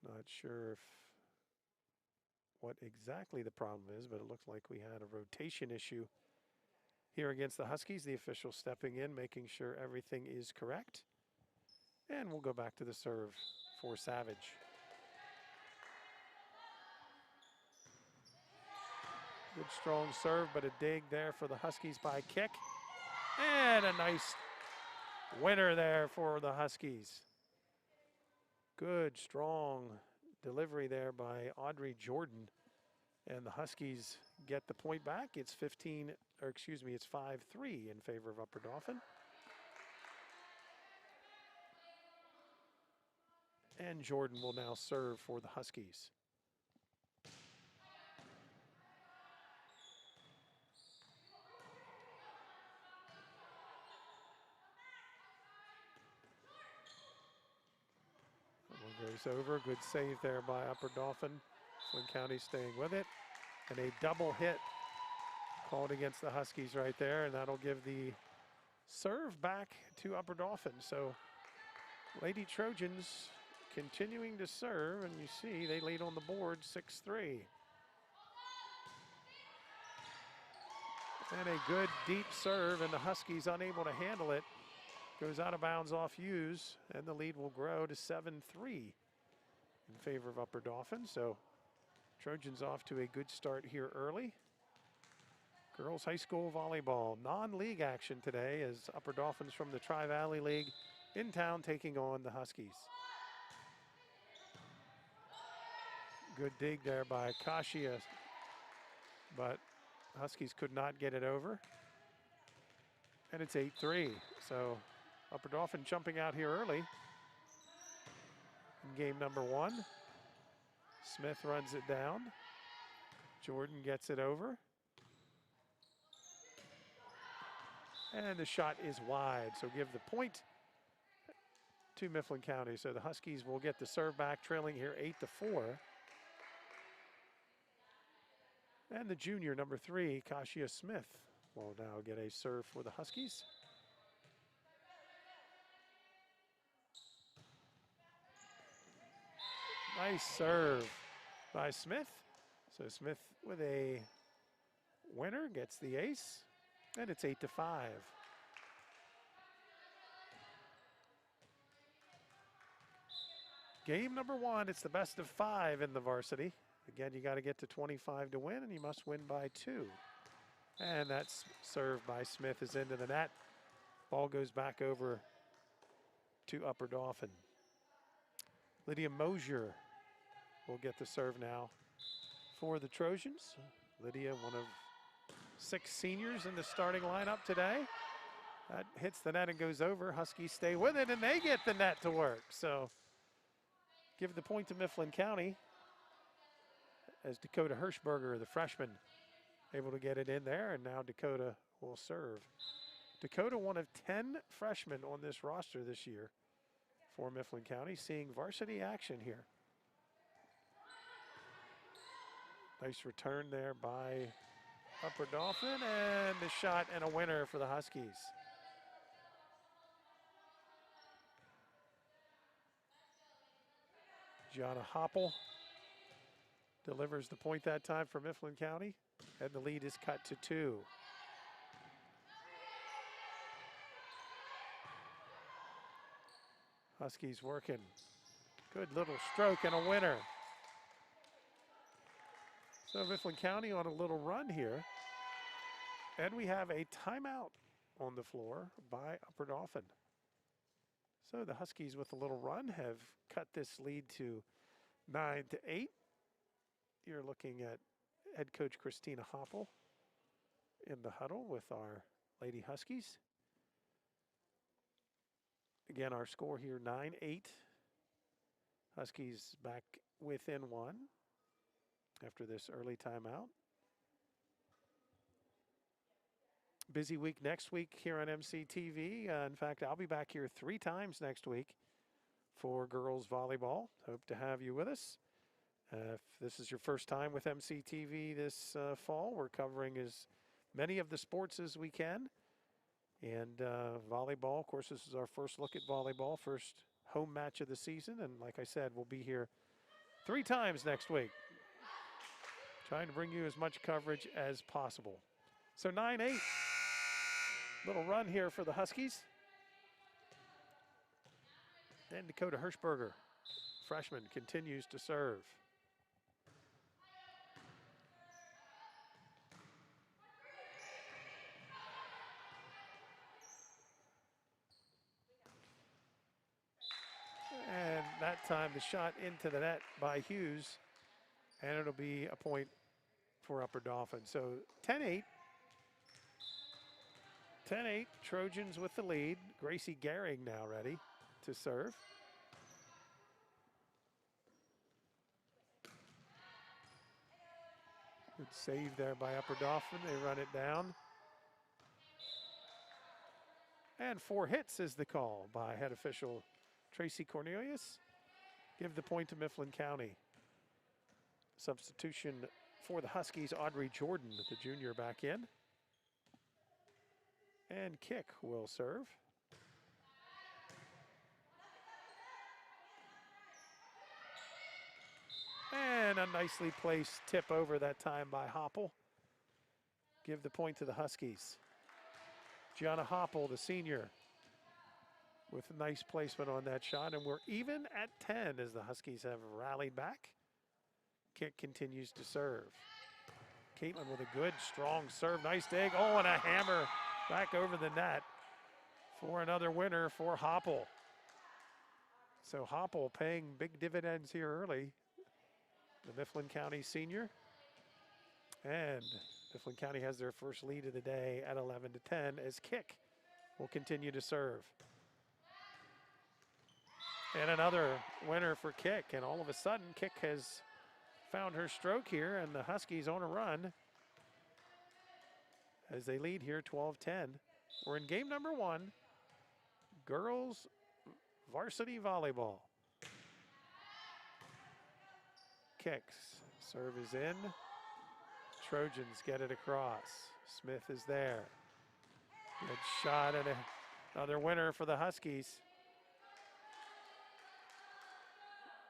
Not sure if what exactly the problem is, but it looks like we had a rotation issue here against the Huskies. The official stepping in, making sure everything is correct. And we'll go back to the serve for Savage. Good strong serve, but a dig there for the Huskies by Kick. And a nice winner there for the Huskies. Good strong delivery there by Audrey Jordan. And the Huskies get the point back. It's 5-3 in favor of Upper Dauphin. And Jordan will now serve for the Huskies. One goes over. Good save there by Upper Dauphin. Flint County staying with it. And a double hit called against the Huskies right there. And that'll give the serve back to Upper Dauphin. So Lady Trojans continuing to serve, and you see they lead on the board 6-3. And a good deep serve, and the Huskies unable to handle it. Goes out of bounds off Hughes, and the lead will grow to 7-3 in favor of Upper Dauphin. So Trojans off to a good start here early. Girls High School Volleyball non-league action today as Upper Dauphins from the Tri-Valley League in town taking on the Huskies. Good dig there by Kashia, but Huskies could not get it over. And it's 8-3, so Upper Dauphin jumping out here early in game number 1. Smith runs it down. Jordan gets it over. And the shot is wide, so give the point to Mifflin County. So the Huskies will get the serve back, trailing here 8-4. And the junior, number 3, Kashia Smith, will now get a serve for the Huskies. Nice serve by Smith. So Smith with a winner, gets the ace, and it's 8-5. Game number 1, it's the best of 5 in the varsity. Again, you got to get to 25 to win, and you must win by 2. And that's served by Smith is into the net. Ball goes back over to Upper Dauphin. Lydia Mosier will get the serve now for the Trojans. Lydia, one of 6 seniors in the starting lineup today. That hits the net and goes over. Huskies stay with it, and they get the net to work. So give the point to Mifflin County as Dakota Hirschberger, the freshman, able to get it in there, and now Dakota will serve. Dakota, one of 10 freshmen on this roster this year for Mifflin County, seeing varsity action here. Nice return there by Upper Dauphin, and the shot and a winner for the Huskies. Gianna Hoppel delivers the point that time for Mifflin County, and the lead is cut to 2. Huskies working. Good little stroke and a winner. So Mifflin County on a little run here. And we have a timeout on the floor by Upper Dauphin. So the Huskies with a little run have cut this lead to 9-8. You're looking at head coach Christina Hoppel in the huddle with our Lady Huskies. Again, our score here, 9-8. Huskies back within 1 after this early timeout. Busy week next week here on MCTV. In fact, I'll be back here 3 times next week for girls volleyball. Hope to have you with us. If this is your first time with MCTV this fall, we're covering as many of the sports as we can. And volleyball, of course, this is our first look at volleyball, first home match of the season. And like I said, we'll be here 3 times next week, trying to bring you as much coverage as possible. So 9-8, little run here for the Huskies. And Dakota Hirschberger, freshman, continues to serve. And that time the shot into the net by Hughes, and it'll be a point for Upper Dauphin. So 10-8. 10-8, Trojans with the lead. Gracie Gehring now ready to serve. Good save there by Upper Dauphin. They run it down. And 4 hits is the call by head official Tracy Cornelius. Give the point to Mifflin County. Substitution for the Huskies, Audrey Jordan, the junior, back in. And Kick will serve. And a nicely placed tip over that time by Hoppel. Give the point to the Huskies. Gianna Hoppel, the senior, with a nice placement on that shot. And we're even at 10 as the Huskies have rallied back. Kick continues to serve. Caitlin with a good, strong serve. Nice dig. Oh, and a hammer back over the net for another winner for Hoppel. So Hoppel paying big dividends here early. The Mifflin County senior. And Mifflin County has their first lead of the day at 11-10 as Kick will continue to serve. And another winner for Kick. And all of a sudden, Kick has found her stroke here, and the Huskies on a run as they lead here 12-10. We're in game number 1, girls varsity volleyball. Kicks, serve is in. Trojans get it across. Smith is there. Good shot and another winner for the Huskies.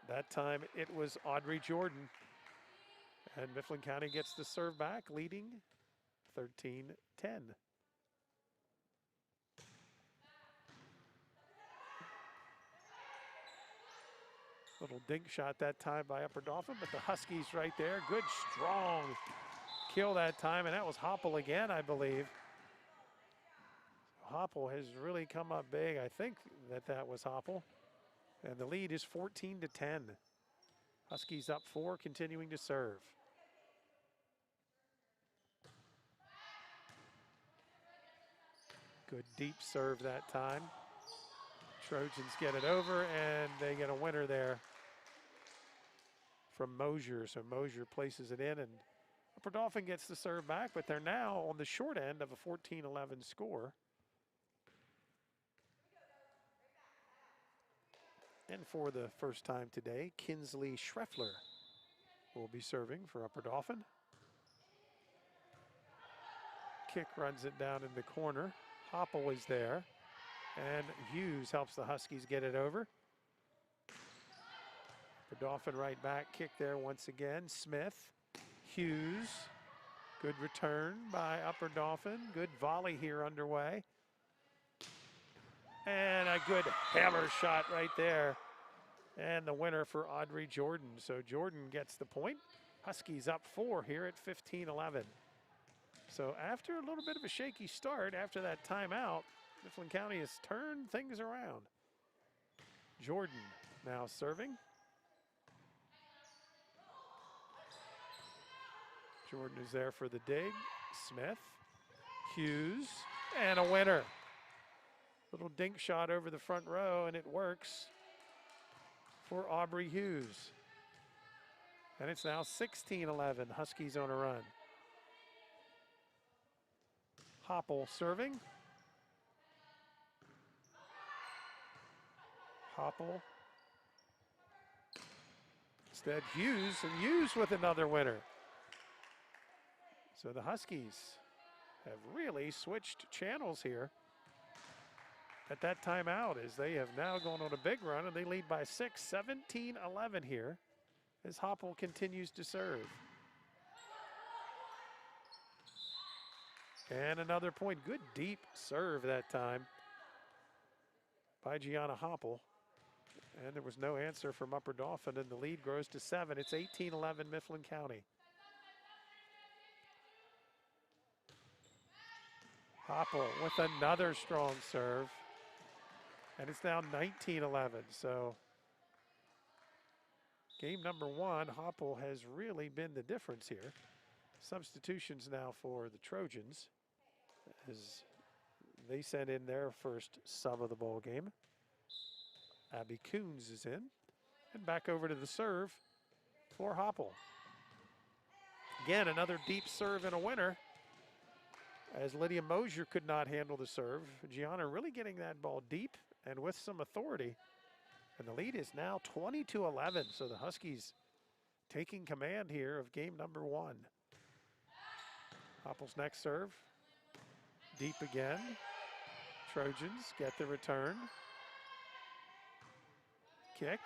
That time it was Audrey Jordan. And Mifflin County gets the serve back, leading 13-10. Little dink shot that time by Upper Dauphin, but the Huskies right there. Good, strong kill that time, and that was Hoppel again, I believe. Hoppel has really come up big. I think that was Hoppel. And the lead is 14-10. Huskies up 4, continuing to serve. Good deep serve that time. Trojans get it over, and they get a winner there from Mosier. So Mosier places it in, and Upper Dauphin gets the serve back, but they're now on the short end of a 14-11 score. And for the first time today, Kinsley Schreffler will be serving for Upper Dauphin. Kick runs it down in the corner. Hopple is there. And Hughes helps the Huskies get it over. Upper Dauphin right back, kick there once again. Smith, Hughes. Good return by Upper Dauphin. Good volley here underway. And a good hammer shot right there. And the winner for Audrey Jordan. So Jordan gets the point. Huskies up 4 here at 15-11. So after a little bit of a shaky start, after that timeout, Mifflin County has turned things around. Jordan now serving. Jordan is there for the dig. Smith, Hughes, and a winner. Little dink shot over the front row, and it works for Aubrey Hughes. And it's now 16-11, Huskies on a run. Hopple serving. Hopple. Instead, Hughes, and Hughes with another winner. So the Huskies have really switched channels here at that timeout, as they have now gone on a big run, and they lead by 6, 17-11 here, as Hopple continues to serve. And another point. Good deep serve that time by Gianna Hopple. And there was no answer from Upper Dauphin, and the lead grows to 7. It's 18-11 Mifflin County. Hopple with another strong serve. And it's now 19-11. So game number 1, Hopple has really been the difference here. Substitutions now for the Trojans, as they sent in their first sub of the ball game. Abby Coons is in. And back over to the serve for Hopple. Again, another deep serve and a winner, as Lydia Mosier could not handle the serve. Gianna really getting that ball deep and with some authority. And the lead is now 20-11. So the Huskies taking command here of game number 1. Hopple's next serve. Deep again. Trojans get the return. Kick.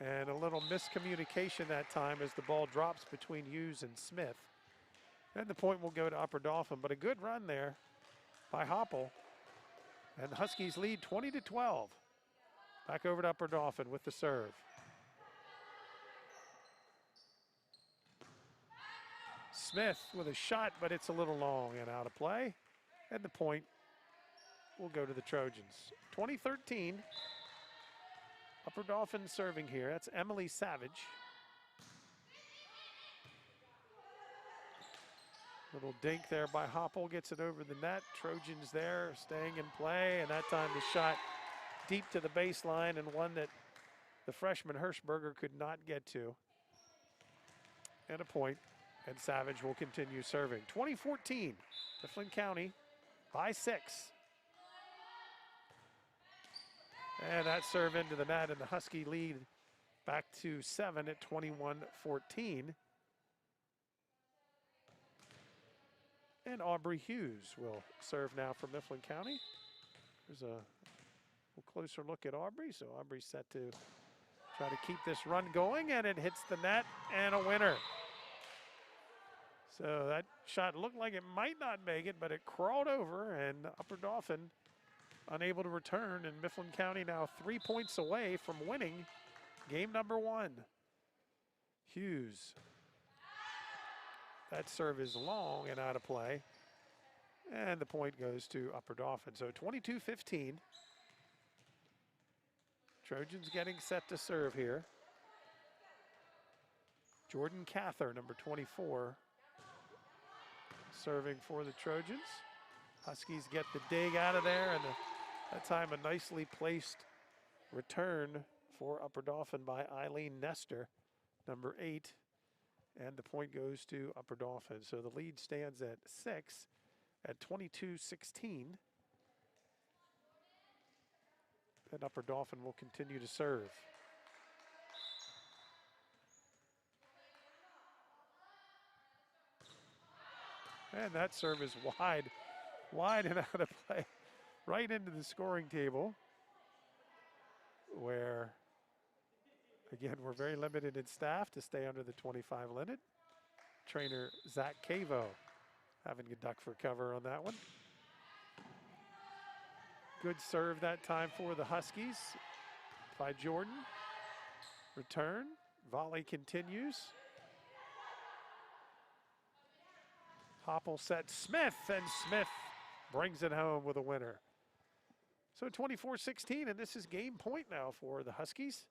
And a little miscommunication that time as the ball drops between Hughes and Smith. And the point will go to Upper Dauphin, but a good run there by Hopple. And the Huskies lead 20-12. Back over to Upper Dauphin with the serve. Smith with a shot, but it's a little long and out of play. And the point will go to the Trojans. 2013. Upper Dauphin serving here. That's Emily Savage. Little dink there by Hopple, gets it over the net. Trojans there staying in play, and that time the shot deep to the baseline, and one that the freshman Hirschberger could not get to. And a point, and Savage will continue serving. 2014, Mifflin County by 6. And that serve into the net, and the Husky lead back to 7 at 21-14. And Aubrey Hughes will serve now for Mifflin County. There's a little closer look at Aubrey. So Aubrey's set to try to keep this run going, and it hits the net, and a winner. So that shot looked like it might not make it, but it crawled over, and Upper Dauphin unable to return, and Mifflin County now 3 points away from winning game number 1. Hughes. That serve is long and out of play. And the point goes to Upper Dauphin. So 22-15. Trojans getting set to serve here. Jordan Cather, number 24, serving for the Trojans. Huskies get the dig out of there, and that time a nicely placed return for Upper Dauphin by Eileen Nestor, number 8. And the point goes to Upper Dauphin. So the lead stands at 6 at 22-16. And Upper Dauphin will continue to serve. And that serve is wide and out of play, right into the scoring table, where, again, we're very limited in staff to stay under the 25 limit. Trainer Zach Cavo having a duck for cover on that one. Good serve that time for the Huskies by Jordan. Return, volley continues. Hopple set Smith, and Smith brings it home with a winner. So 24-16, and this is game point now for the Huskies.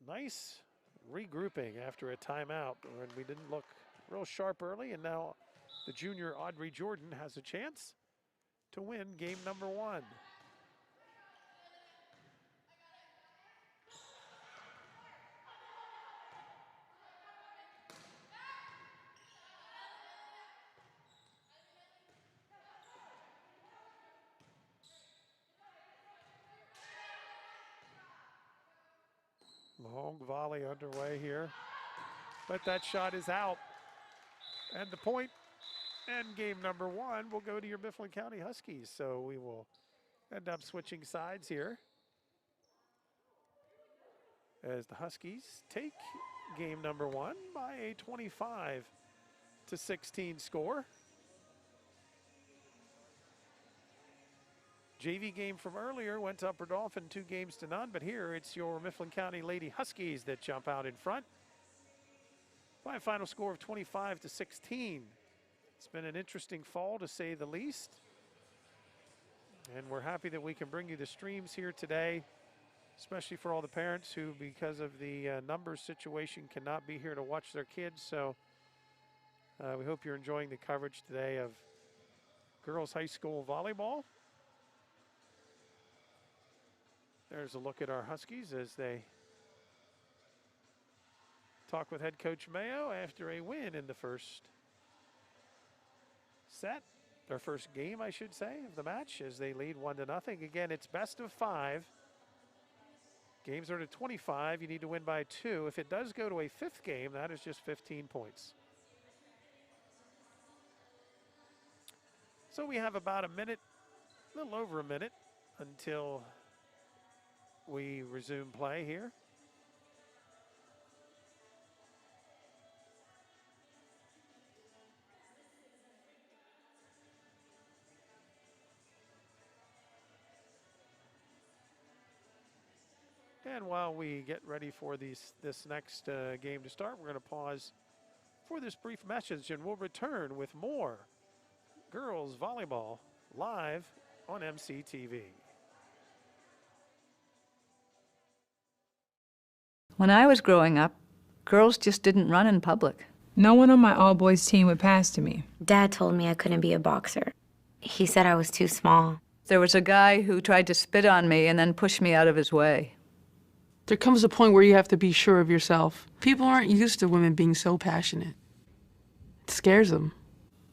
Nice regrouping after a timeout when we didn't look real sharp early, and now the junior Audrey Jordan has a chance to win game number 1. Long volley underway here, but that shot is out. And the point and game number 1 will go to your Mifflin County Huskies. So we will end up switching sides here as the Huskies take game number 1 by a 25-16 score. JV game from earlier went to Upper Dauphin 2-0, but here it's your Mifflin County Lady Huskies that jump out in front by a final score of 25-16. It's been an interesting fall, to say the least, and we're happy that we can bring you the streams here today, especially for all the parents who, because of the numbers situation, cannot be here to watch their kids. So we hope you're enjoying the coverage today of girls high school volleyball. There's a look at our Huskies as they talk with head coach Mayo after a win in the first set, their first game, I should say, of the match, as they lead 1-0. Again, it's best of 5. Games are to 25. You need to win by 2. If it does go to a 5th game, that is just 15 points. So we have about a minute, a little over a minute, until we resume play here. And while we get ready for this next game to start, we're going to pause for this brief message, and we'll return with more girls volleyball live on MCTV. When I was growing up, girls just didn't run in public. No one on my all-boys team would pass to me. Dad told me I couldn't be a boxer. He said I was too small. There was a guy who tried to spit on me and then push me out of his way. There comes a point where you have to be sure of yourself. People aren't used to women being so passionate. It scares them.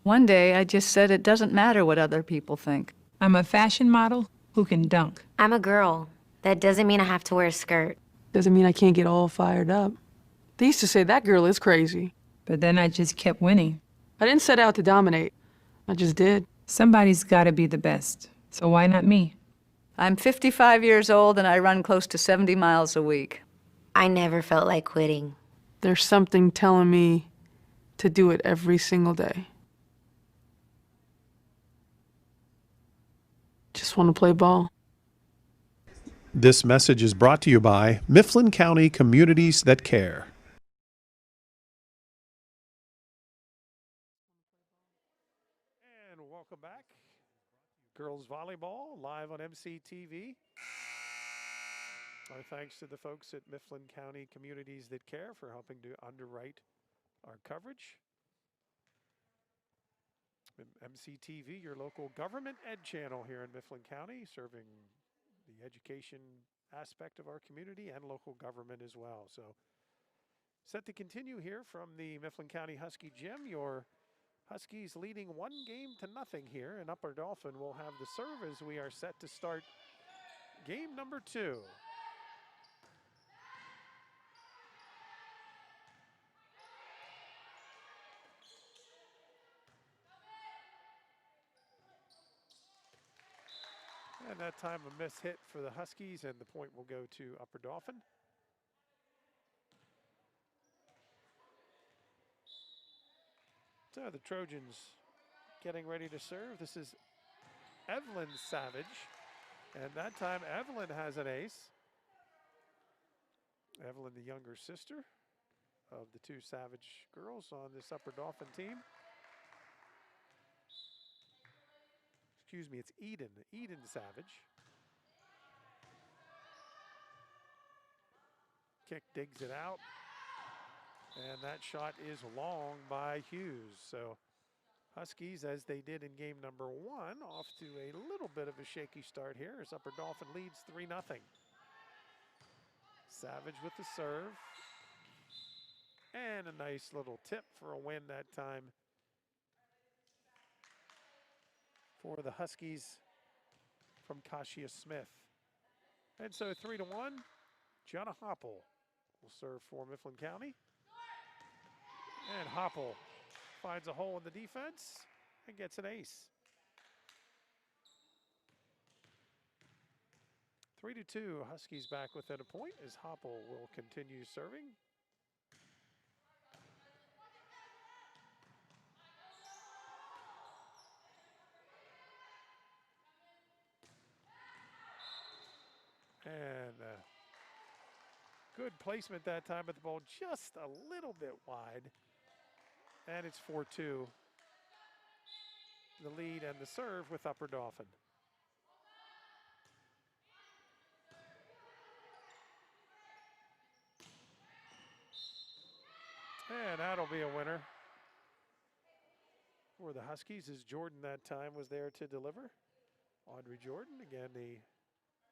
One day, I just said it doesn't matter what other people think. I'm a fashion model who can dunk. I'm a girl. That doesn't mean I have to wear a skirt. Doesn't mean I can't get all fired up. They used to say that girl is crazy. But then I just kept winning. I didn't set out to dominate. I just did. Somebody's got to be the best. So why not me? I'm 55 years old and I run close to 70 miles a week. I never felt like quitting. There's something telling me to do it every single day. Just want to play ball. This message is brought to you by Mifflin County Communities That Care. And welcome back. Girls volleyball live on MCTV. Our thanks to the folks at Mifflin County Communities That Care for helping to underwrite our coverage. MCTV, your local government ed channel here in Mifflin County, serving the education aspect of our community and local government as well. So set to continue here from the Mifflin County Husky Gym. Your Huskies leading 1-0 here, and Upper Dauphin will have the serve as we are set to start game number 2. And that time a miss hit for the Huskies, and the point will go to Upper Dauphin. So the Trojans getting ready to serve. This is Evelyn Savage, and that time Evelyn has an ace. Evelyn, the younger sister of the 2 Savage girls on this Upper Dauphin team. Excuse me, it's Eden Savage. Kick digs it out, and that shot is long by Hughes. So Huskies, as they did in game number 1, off to a little bit of a shaky start here as Upper Dauphin leads 3-0. Savage with the serve. And a nice little tip for a win that time for the Huskies from Kashia Smith. And so 3-1, Gianna Hoppel will serve for Mifflin County. And Hoppel finds a hole in the defense and gets an ace. 3-2, Huskies back within a point as Hoppel will continue serving. And good placement that time, but the ball just a little bit wide. And it's 4-2. The lead and the serve with Upper Dauphin. And that'll be a winner for the Huskies as Jordan that time was there to deliver. Audrey Jordan, again the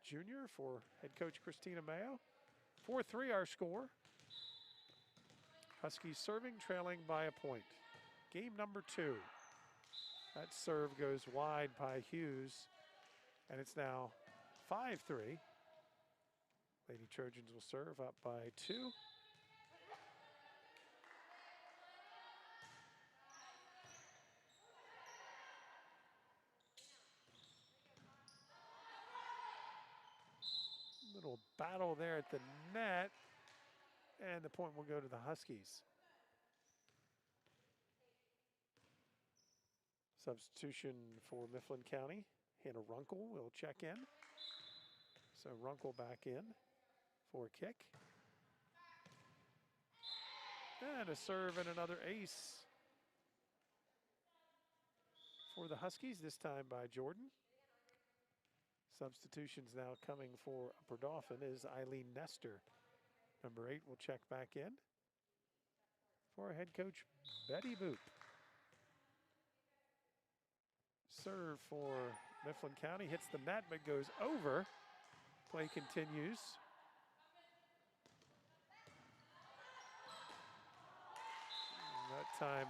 junior for head coach Christina Mayo. 4-3 our score. Huskies serving, trailing by a point. Game number 2. That serve goes wide by Hughes, and it's now 5-3. Lady Trojans will serve up by 2. Little battle there at the net, and the point will go to the Huskies. Substitution for Mifflin County. Hannah Runkle will check in. So Runkle back in for a kick. And a serve and another ace for the Huskies, this time by Jordan. Substitutions now coming for Upper Dauphin is Eileen Nestor. Number 8 will check back in for head coach Betty Boop. Serve for Mifflin County, hits the net but goes over. Play continues. And that time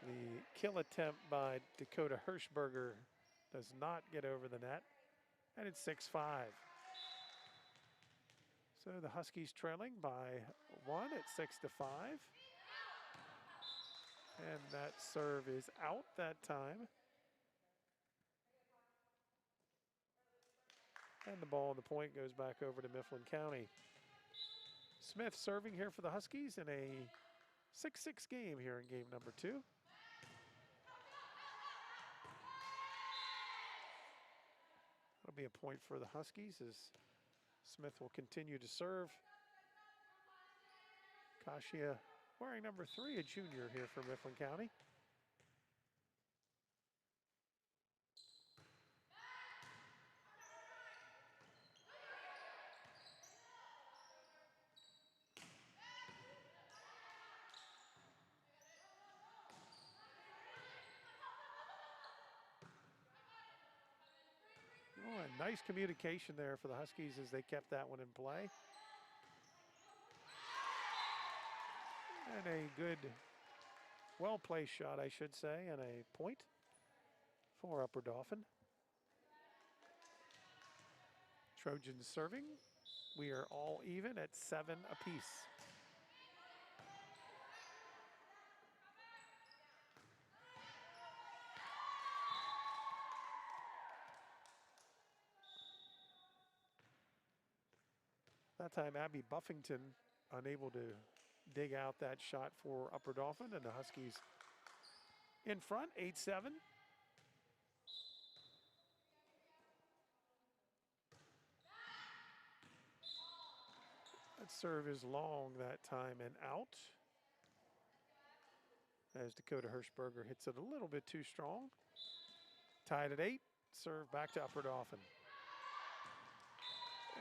the kill attempt by Dakota Hirschberger does not get over the net. And it's 6-5. So the Huskies trailing by 1 at 6-5. And that serve is out that time. And the ball on the point goes back over to Mifflin County. Smith serving here for the Huskies in a 6-6 game here in game number 2. That'll be a point for the Huskies as Smith will continue to serve. Kashia wearing number 3, a junior here for Mifflin County. Oh, and nice communication there for the Huskies as they kept that one in play. And a good, well-placed shot, I should say, and a point for Upper Dauphin. Trojans serving. We are all even at 7 apiece. That time, Abby Buffington unable to dig out that shot for Upper Dauphin, and the Huskies in front, 8-7. That serve is long that time and out. As Dakota Hirschberger hits it a little bit too strong. Tied at 8, serve back to Upper Dauphin.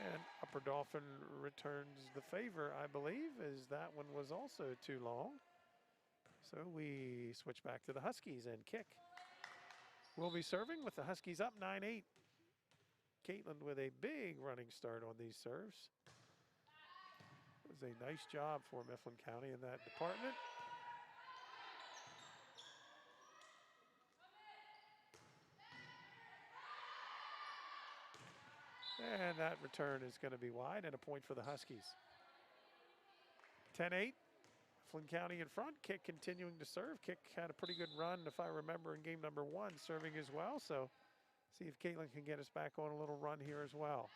And Upper Dauphin returns the favor, I believe, as that one was also too long. So we switch back to the Huskies and kick. We'll be serving with the Huskies up 9-8. Caitlin with a big running start on these serves. It was a nice job for Mifflin County in that department. And that return is going to be wide and a point for the Huskies. 10-8. Flynn County in front. Kick continuing to serve. Kick had a pretty good run, if I remember, in game number 1, serving as well. So see if Caitlin can get us back on a little run here as well.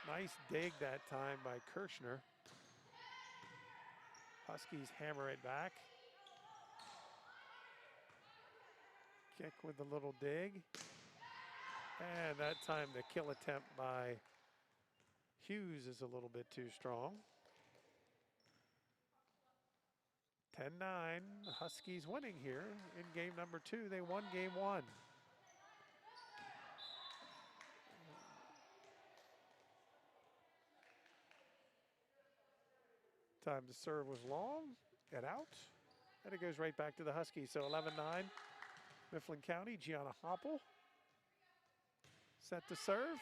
Nice dig that time by Kirshner. Huskies hammer it back. Kick with a little dig. And that time the kill attempt by Hughes is a little bit too strong. 10-9, the Huskies winning here in game number 2. They won game 1. Time to serve was long and out. And it goes right back to the Huskies. So 11-9, Mifflin County, Gianna Hoppel set to serve.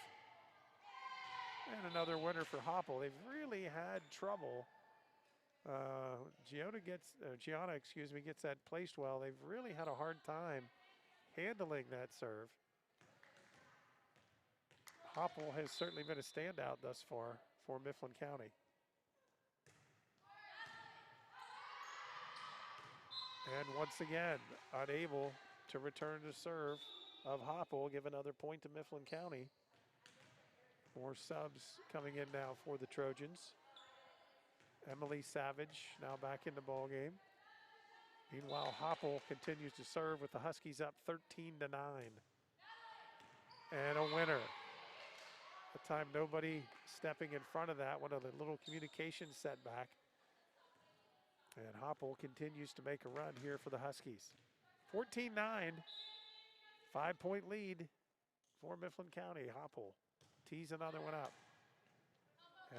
And another winner for Hoppel. They've really had trouble. Gianna gets that placed well. They've really had a hard time handling that serve. Hoppel has certainly been a standout thus far for Mifflin County. And once again, unable to return the serve of Hoppel, give another point to Mifflin County. More subs coming in now for the Trojans. Emily Savage now back in the ball game. Meanwhile, Hoppel continues to serve with the Huskies up 13-9. And a winner. The time nobody stepping in front of that, one of the little communication setback. And Hoppel continues to make a run here for the Huskies. 14-9, 5-point lead for Mifflin County. Hoppel tees another one up.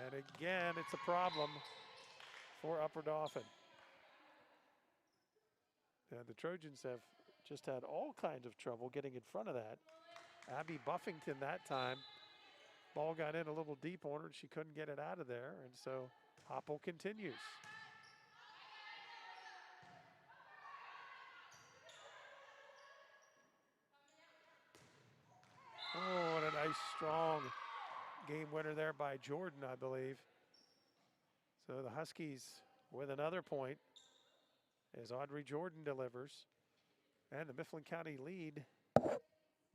And again, it's a problem for Upper Dauphin. And the Trojans have just had all kinds of trouble getting in front of that. Abby Buffington that time, ball got in a little deep on her and she couldn't get it out of there. And so Hoppel continues. Oh, what a nice strong game winner there by Jordan, I believe. So the Huskies with another point as Audrey Jordan delivers. And the Mifflin County lead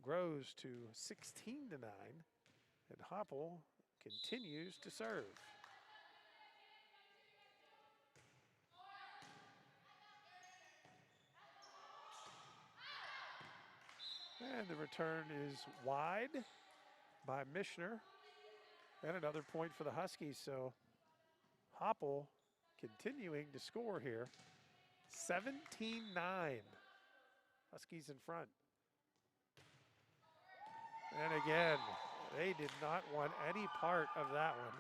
grows to 16-9. And Hoppel continues to serve. And the return is wide by Michener. And another point for the Huskies. So Hoppel continuing to score here. 17-9. Huskies in front. And again, they did not want any part of that one.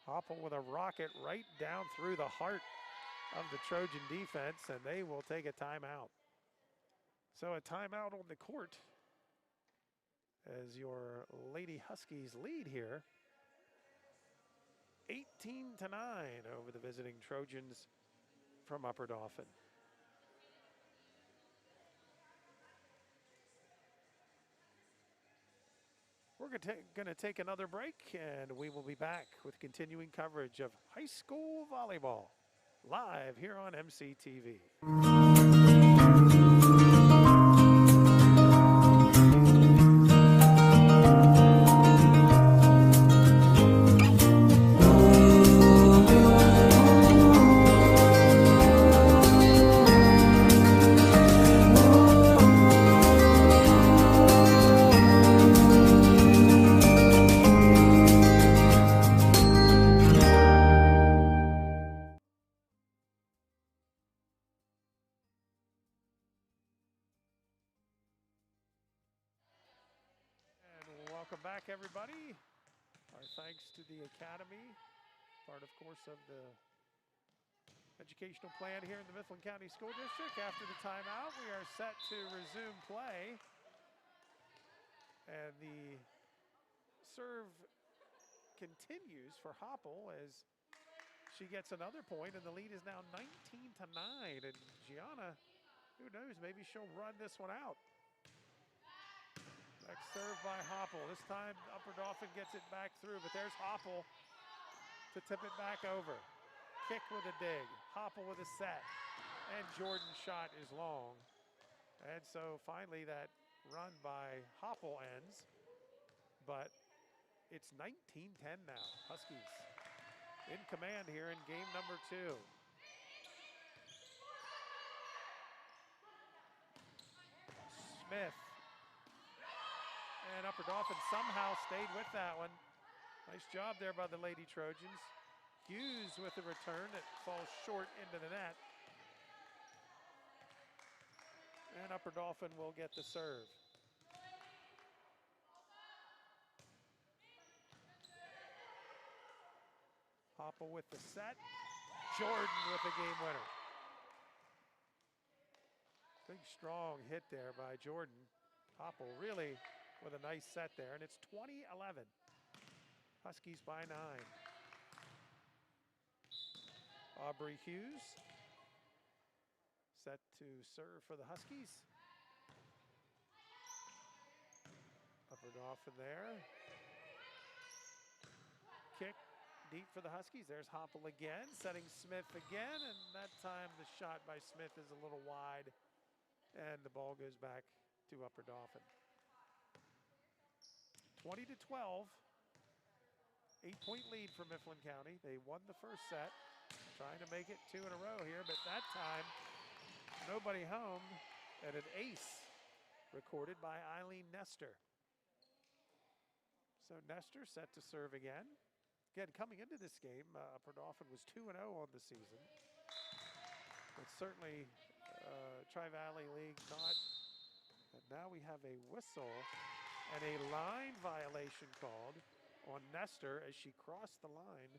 Hoppel with a rocket right down through the heart of the Trojan defense, and they will take a timeout. So a timeout on the court as your Lady Huskies lead here. 18-9 over the visiting Trojans from Upper Dauphin. We're going to take another break, and we will be back with continuing coverage of high school volleyball live here on MCTV. Welcome back, everybody. Our thanks to the Academy, part, of course, of the educational plan here in the Mifflin County School District. After the timeout, we are set to resume play. And the serve continues for Hoppel as she gets another point, and the lead is now 19-9. And Gianna, who knows, maybe she'll run this one out. Next serve by Hoppel. This time Upper Dauphin gets it back through, but there's Hoppel to tip it back over. Kick with a dig. Hoppel with a set. And Jordan's shot is long. And so finally that run by Hoppel ends. But it's 19-10 now. Huskies in command here in game number 2. Smith. And Upper Dauphin somehow stayed with that one. Nice job there by the Lady Trojans. Hughes with the return that falls short into the net. And Upper Dauphin will get the serve. Hoppel with the set. Jordan with the game winner. Big strong hit there by Jordan. Hoppel really with a nice set there, and it's 20-11. Huskies by 9. Aubrey Hughes set to serve for the Huskies. Upper Dauphin there. Kick deep for the Huskies. There's Hoppel again, setting Smith again, and that time the shot by Smith is a little wide, and the ball goes back to Upper Dauphin. 20-12, 8-point lead for Mifflin County. They won the first set, trying to make it 2 in a row here, but that time, nobody home, and an ace recorded by Eileen Nestor. So Nestor set to serve again. Again, coming into this game, Upper Dauphin was 2-0 on the season. But certainly, Tri-Valley League not. And now we have a whistle and a line violation called on Nestor as she crossed the line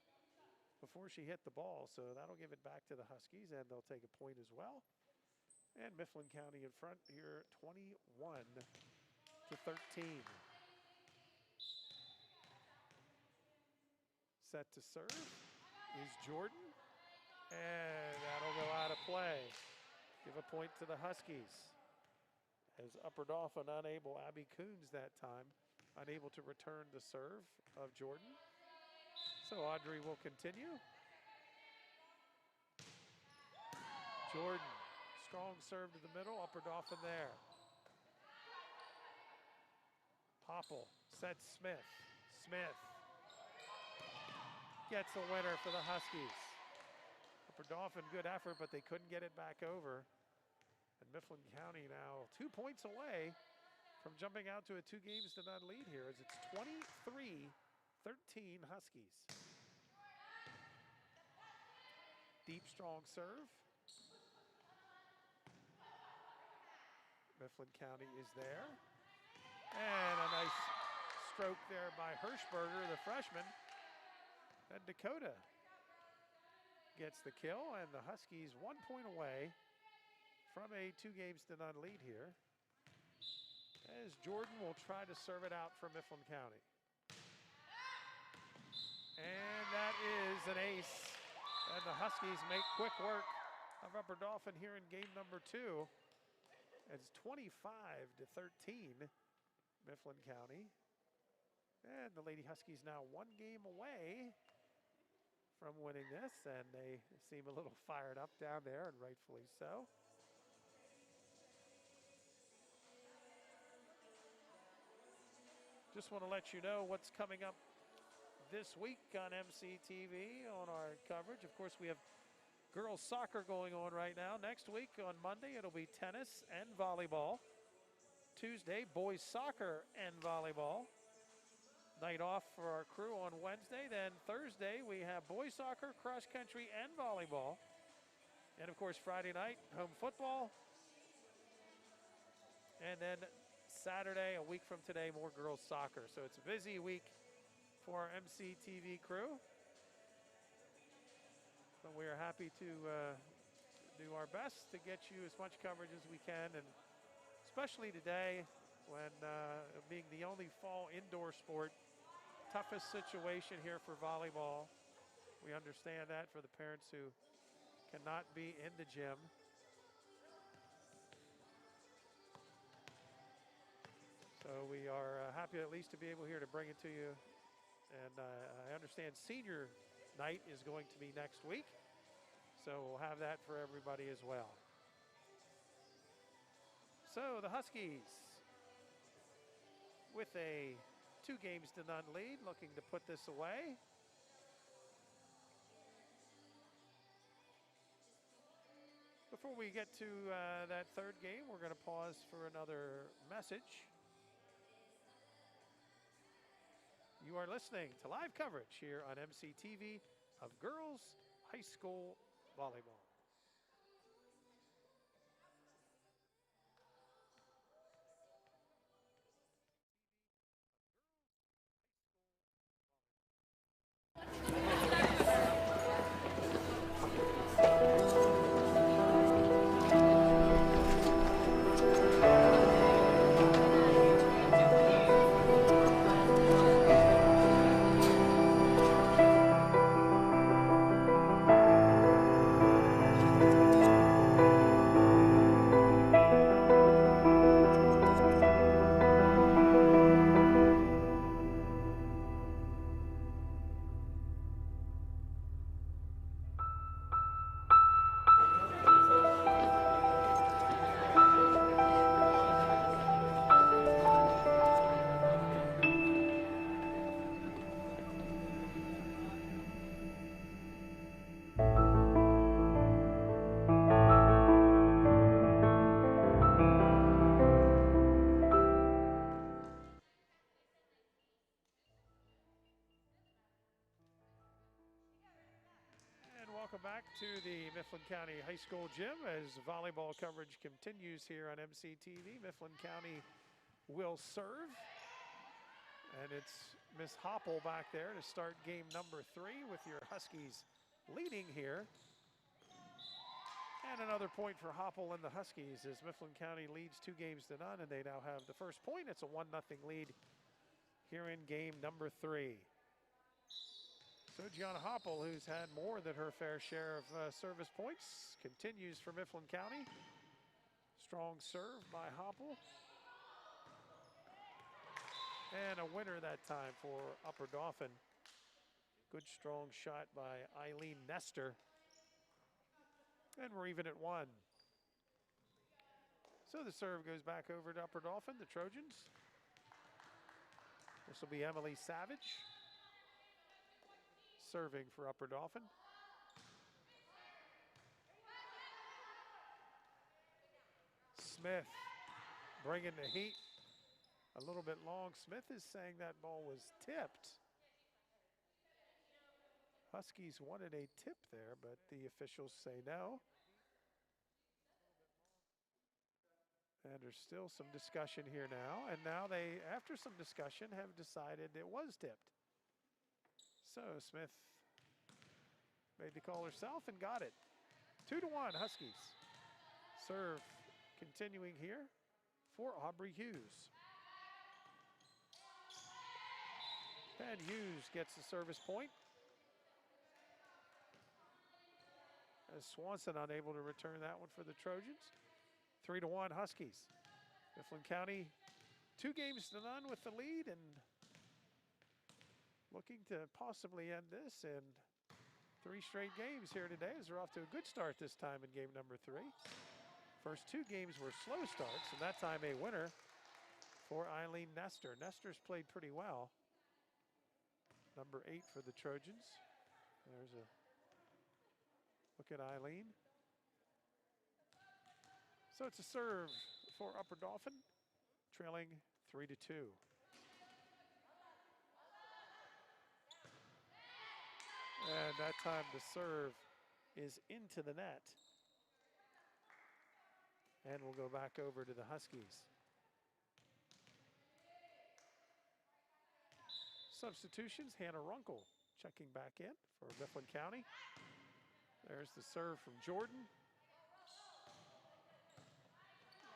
before she hit the ball. So that'll give it back to the Huskies, and they'll take a point as well. And Mifflin County in front here, 21-13. Set to serve is Jordan, and that'll go out of play. Give a point to the Huskies. As Upper Dauphin unable, Abby Coons that time, unable to return the serve of Jordan. So Audrey will continue. Jordan, strong serve to the middle, Upper Dauphin there. Hoppel sets Smith. Smith gets a winner for the Huskies. Upper Dauphin, good effort, but they couldn't get it back over. And Mifflin County now 2 points away from jumping out to a 2-0 lead here as it's 23-13 Huskies. Deep, strong serve. Mifflin County is there. And a nice stroke there by Hirschberger, the freshman. And Dakota gets the kill, and the Huskies 1 point away from a 2-0 lead here, as Jordan will try to serve it out for Mifflin County. And that is an ace, and the Huskies make quick work of Upper Dauphin here in game number 2. It's 25-13, Mifflin County. And the Lady Huskies now 1 game away from winning this, and they seem a little fired up down there, and rightfully so. Just want to let you know what's coming up this week on MCTV on our coverage. Of course, we have girls soccer going on right now. Next week on Monday, it'll be tennis and volleyball. Tuesday, boys soccer and volleyball. Night off for our crew on Wednesday. Then Thursday, we have boys soccer, cross country, and volleyball. And of course, Friday night, home football. And then Saturday, a week from today, more girls soccer. So it's a busy week for our MCTV crew. But we are happy to do our best to get you as much coverage as we can, and especially today when being the only fall indoor sport, toughest situation here for volleyball. We understand that for the parents who cannot be in the gym. So we are happy at least to be able here to bring it to you. And I understand senior night is going to be next week. So we'll have that for everybody as well. So the Huskies with a 2-0 lead, looking to put this away. Before we get to that third game, we're going to pause for another message. You are listening to live coverage here on MCTV of girls high school volleyball. Welcome back to the Mifflin County High School gym as volleyball coverage continues here on MCTV. Mifflin County will serve, and it's Miss Hopple back there to start game number 3 with your Huskies leading here. And another point for Hopple and the Huskies as Mifflin County leads 2-0, and they now have the first point. It's a 1-0 lead here in game number 3. So Gianna Hopple, who's had more than her fair share of service points, continues for Mifflin County. Strong serve by Hopple. And a winner that time for Upper Dauphin. Good strong shot by Eileen Nestor. And we're even at 1. So the serve goes back over to Upper Dauphin, the Trojans. This will be Emily Savage serving for Upper Dauphin. Smith bringing the heat a little bit long. Smith is saying that ball was tipped. Huskies wanted a tip there, but the officials say no. And there's still some discussion here now. And now they, after some discussion, have decided it was tipped. So Smith made the call herself and got it. 2-1 Huskies. Serve continuing here for Aubrey Hughes. And Hughes gets the service point. As Swanson unable to return that one for the Trojans. 3-1 Huskies. Mifflin County 2-0 with the lead, and looking to possibly end this in 3 straight games here today, as they're off to a good start this time in game number 3. First 2 games were slow starts, and that time a winner for Eileen Nestor. Nestor's played pretty well. Number 8 for the Trojans. There's a look at Eileen. So it's a serve for Upper Dauphin, trailing 3-2. And that time the serve is into the net. And we'll go back over to the Huskies. Substitutions, Hannah Runkle checking back in for Mifflin County. There's the serve from Jordan.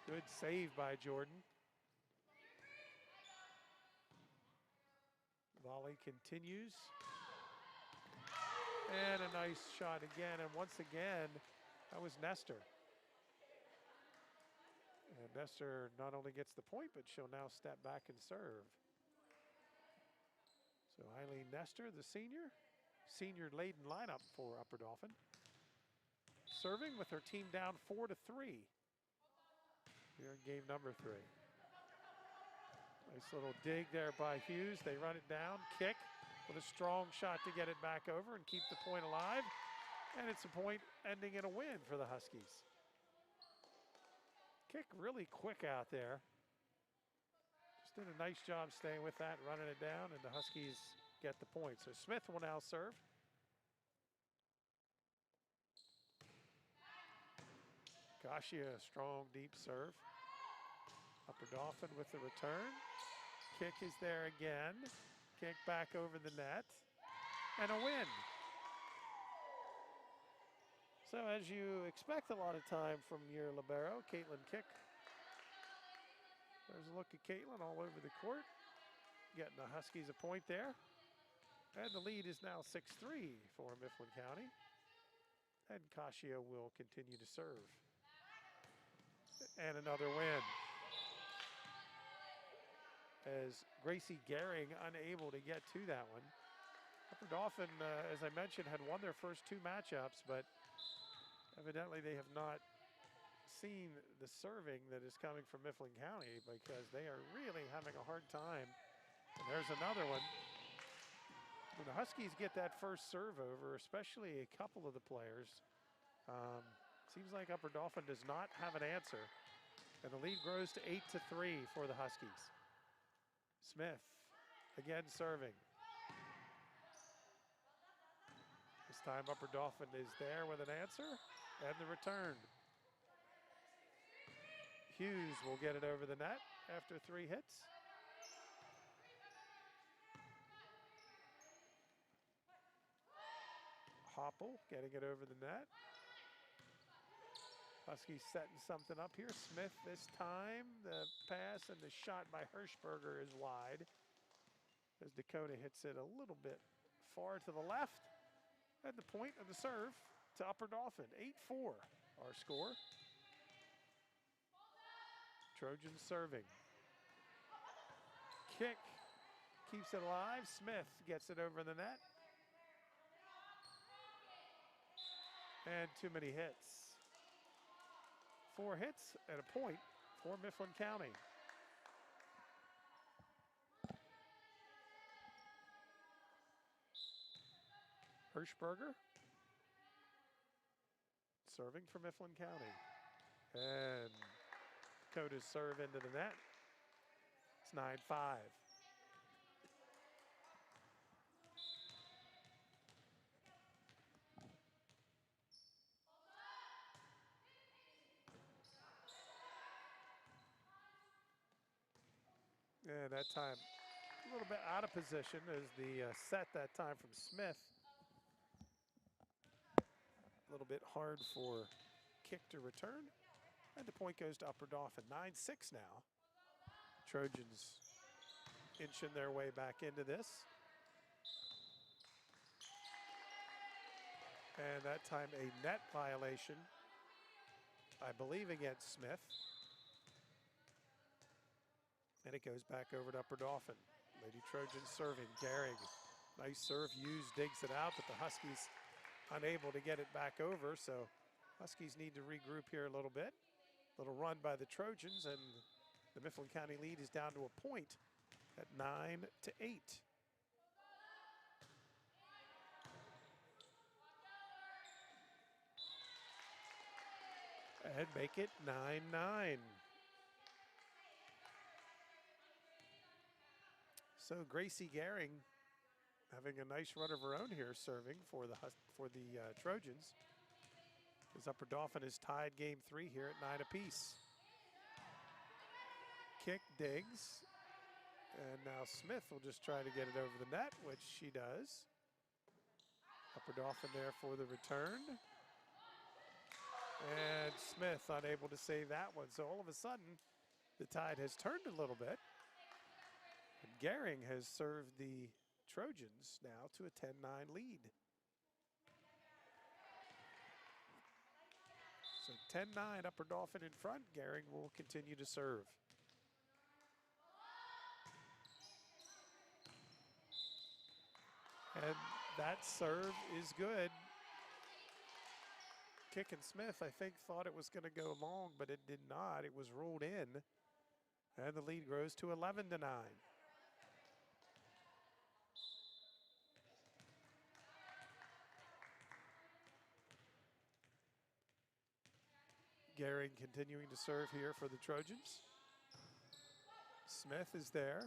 Good save by Jordan. Volley continues. And a nice shot again, and once again, that was Nestor. And Nestor not only gets the point, but she'll now step back and serve. So Eileen Nestor, the senior laden lineup for Upper Dauphin. Serving with her team down 4-3 here in game number 3. Nice little dig there by Hughes. They run it down, kick with a strong shot to get it back over and keep the point alive. And it's a point ending in a win for the Huskies. Kick really quick out there. Just did a nice job staying with that, running it down, and the Huskies get the point. So Smith will now serve. Gashia, a strong, deep serve. Upper Dauphin with the return. Kick is there again. Kick back over the net. And a win. So as you expect a lot of time from your libero, Caitlin Kick. There's a look at Caitlin all over the court. Getting the Huskies a point there. And the lead is now 6-3 for Mifflin County. And Kashia will continue to serve. And another win. As Gracie Gehring unable to get to that one. Upper Dauphin, as I mentioned, had won their first 2 matchups, but evidently they have not seen the serving that is coming from Mifflin County, because they are really having a hard time. And there's another one. When the Huskies get that first serve over, especially a couple of the players, seems like Upper Dauphin does not have an answer. And the lead grows to 8-3 for the Huskies. Smith again serving. This time Upper Dauphin is there with an answer and the return. Hughes will get it over the net after 3 hits. Hoppel getting it over the net. Huskies setting something up here. Smith this time. The pass and the shot by Hirschberger is wide, as Dakota hits it a little bit far to the left. And the point of the serve to Upper Dauphin. 8-4 our score. Trojans serving. Kick keeps it alive. Smith gets it over the net. And too many hits. 4 hits and a point for Mifflin County. Hirschberger serving for Mifflin County. And Dakota's serve into the net. It's 9-5. And that time, a little bit out of position as the set that time from Smith. A little bit hard for Kick to return. And the point goes to Upper Dauphin. 9-6 now. Trojans inching their way back into this. And that time a net violation, I believe, against Smith. And it goes back over to Upper Dauphin. Lady Trojans serving. Gehring Nice serve. Hughes digs it out, but the Huskies unable to get it back over. So Huskies need to regroup here a little bit. Little run by the Trojans, and the Mifflin County lead is down to a point at 9-8. And make it 9-9. So Gracie Gehring having a nice run of her own here, serving for the Trojans. As Upper Dauphin has tied game 3 here at 9 apiece. Kick digs, and now Smith will just try to get it over the net, which she does. Upper Dauphin there for the return. And Smith unable to save that one. So all of a sudden, the tide has turned a little bit. And Gehring has served the Trojans now to a 10-9 lead. So 10-9, Upper Dauphin in front. Gehring will continue to serve. And that serve is good. Kick and Smith, I think, thought it was going to go long, but it did not. It was ruled in. And the lead grows to 11-9. Gehring continuing to serve here for the Trojans. Smith is there.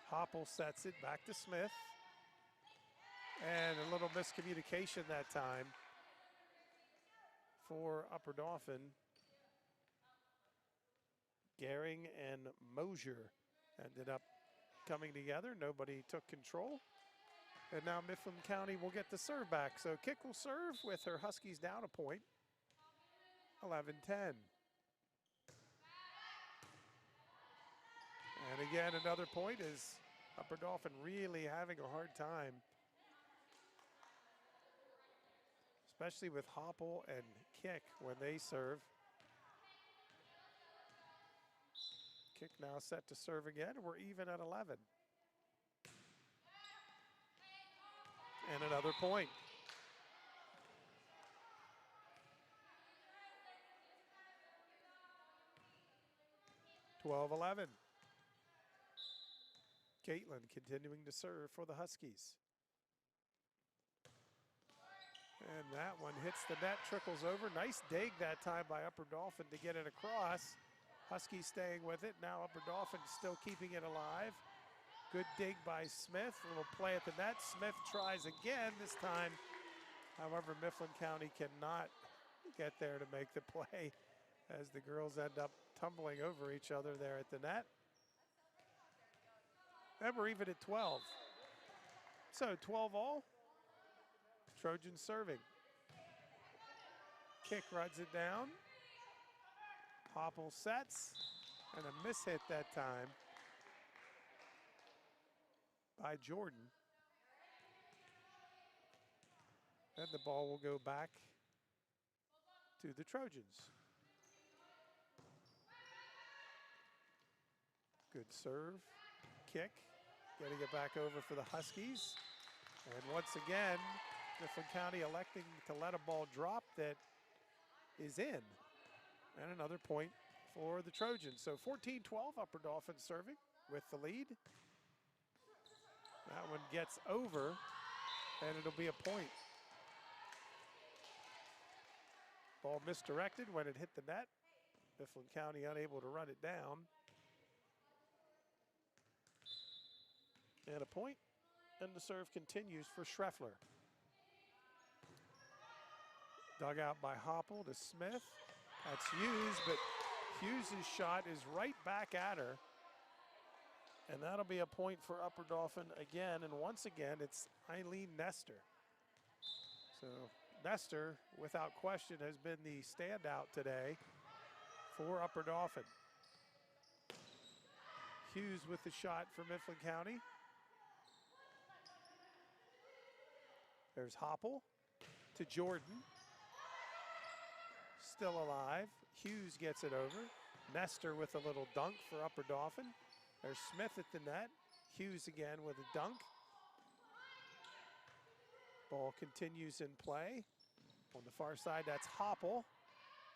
Hopple sets it back to Smith. And a little miscommunication that time for Upper Dauphin. Gehring and Mosier ended up coming together. Nobody took control. And now Mifflin County will get the serve back. So Kick will serve with her Huskies down a point. 11-10. And again, another point is Upper Dauphin really having a hard time, especially with Hopple and Kick when they serve. Kick now set to serve again. We're even at 11. And another point. (12-11). Caitlin continuing to serve for the Huskies. And that one hits the net, trickles over. Nice dig that time by Upper Dauphin to get it across. Huskies staying with it. Now Upper Dauphin still keeping it alive. Good dig by Smith. A little play at the net. Smith tries again this time. However, Mifflin County cannot get there to make the play as the girls end up tumbling over each other there at the net. And we're even at 12. So 12 all. Trojans serving. Kick runs it down. Hopple sets. And a miss hit that time by Jordan. And the ball will go back to the Trojans. Good serve, kick, getting it back over for the Huskies. And once again, Mifflin County electing to let a ball drop that is in. And another point for the Trojans. So 14-12, Upper Dauphin serving with the lead. That one gets over, and it'll be a point. Ball misdirected when it hit the net. Mifflin County unable to run it down. And a point, and the serve continues for Schreffler. Dug out by Hopple to Smith. That's Hughes, but Hughes' shot is right back at her. And that'll be a point for Upper Dauphin again. And once again, it's Eileen Nestor. So Nestor, without question, has been the standout today for Upper Dauphin. Hughes with the shot for Mifflin County. There's Hopple to Jordan. Still alive. Hughes gets it over. Nestor with a little dunk for Upper Dauphin. There's Smith at the net. Hughes again with a dunk. Ball continues in play. On the far side, that's Hopple.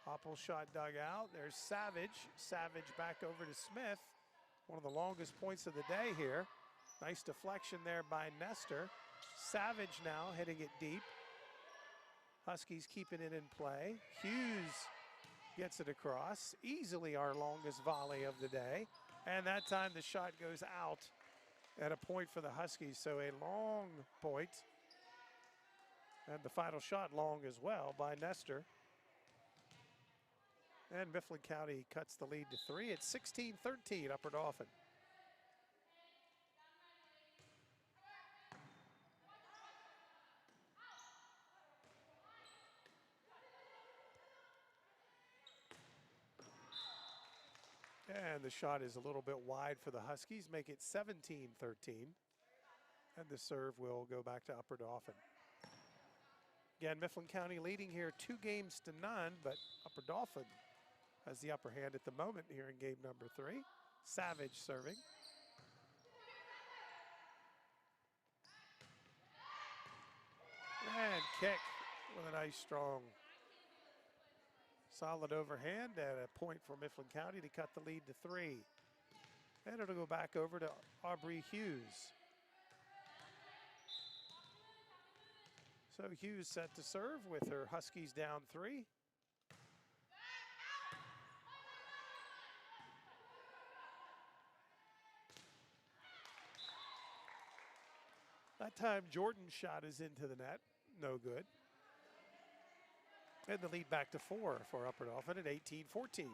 Hopple shot dug out. There's Savage. Savage back over to Smith. One of the longest points of the day here. Nice deflection there by Nestor. Savage now hitting it deep. Huskies keeping it in play. Hughes gets it across. Easily our longest volley of the day. And that time the shot goes out at a point for the Huskies. So a long point. And the final shot long as well by Nestor. And Mifflin County cuts the lead to 3. It's 16-13 Upper Dauphin. And the shot is a little bit wide for the Huskies, make it 17-13. And the serve will go back to Upper Dauphin. Again, Mifflin County leading here 2-0, but Upper Dauphin has the upper hand at the moment here in game number 3. Savage serving. And kick with a nice strong solid overhand and a point for Mifflin County to cut the lead to 3. And it'll go back over to Aubrey Hughes. So Hughes set to serve with her Huskies down 3. That time Jordan's shot is into the net, no good. And the lead back to 4 for Upper Dauphin at 18-14.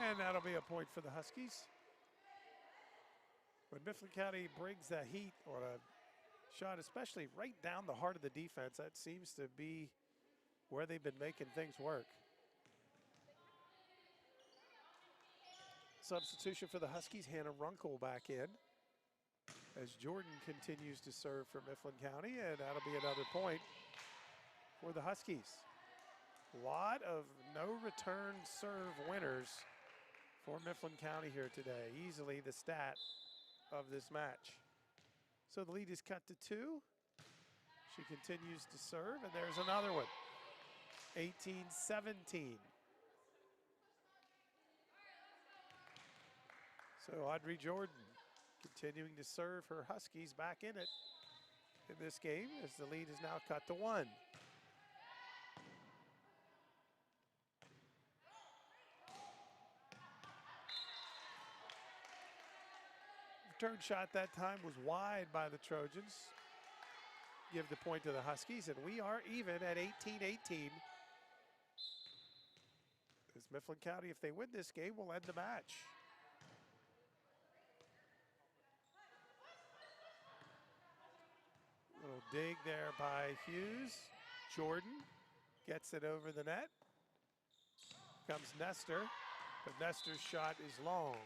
And that'll be a point for the Huskies. When Mifflin County brings the heat on a shot, especially right down the heart of the defense, that seems to be where they've been making things work. Substitution for the Huskies, Hannah Runkle back in as Jordan continues to serve for Mifflin County, and that'll be another point for the Huskies. A lot of no return serve winners for Mifflin County here today. Easily the stat of this match. So the lead is cut to 2. She continues to serve, and there's another one. 18-17. So Audrey Jordan continuing to serve her Huskies back in it in this game as the lead is now cut to 1. Return shot that time was wide by the Trojans. Give the point to the Huskies, and we are even at 18-18. As Mifflin County, if they win this game, will end the match. Little dig there by Hughes. Jordan gets it over the net. Comes Nestor, but Nestor's shot is long.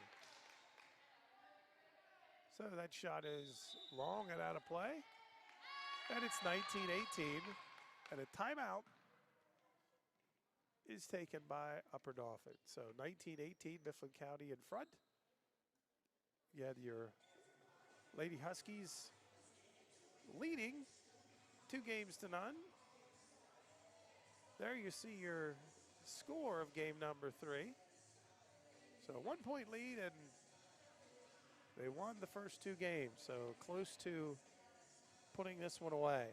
So that shot is long and out of play. And it's 19-18. And a timeout is taken by Upper Dauphin. So 19-18, Mifflin County in front. You had your Lady Huskies leading 2-0. There you see your score of game number 3. So 1-point lead, and they won the first 2 games, so close to putting this one away.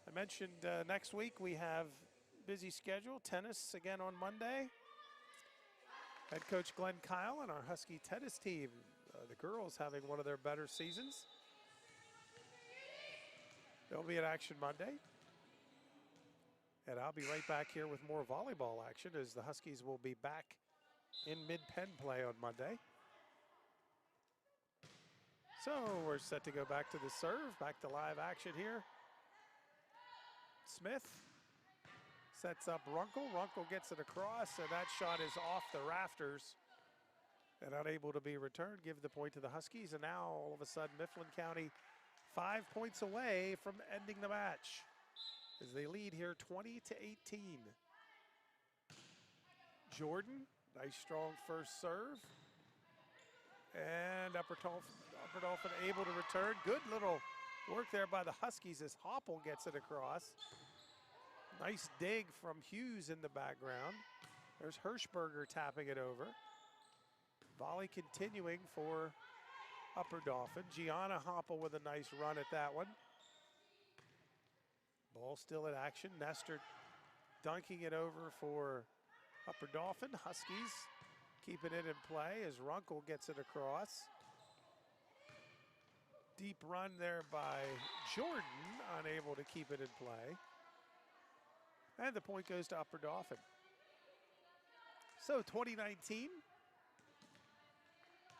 I mentioned next week we have busy schedule. Tennis again on Monday. Head coach Glenn Kyle and our Husky tennis team, the girls having one of their better seasons. They'll be in action Monday. And I'll be right back here with more volleyball action as the Huskies will be back in mid-pen play on Monday. So we're set to go back to the serve, back to live action here. Smith sets up Runkle. Runkle gets it across, and that shot is off the rafters and unable to be returned, give the point to the Huskies. And now all of a sudden Mifflin County 5 points away from ending the match as they lead here 20-18. Jordan, nice strong first serve. And Upper Dauphin able to return. Good little work there by the Huskies as Hopple gets it across. Nice dig from Hughes in the background. There's Hirschberger tapping it over. Volley continuing for Upper Dauphin. Gianna Hopple with a nice run at that one. Ball still in action. Nestor dunking it over for Upper Dauphin. Huskies keeping it in play as Runkle gets it across. Deep run there by Jordan, unable to keep it in play. And the point goes to Upper Dauphin. So 2019,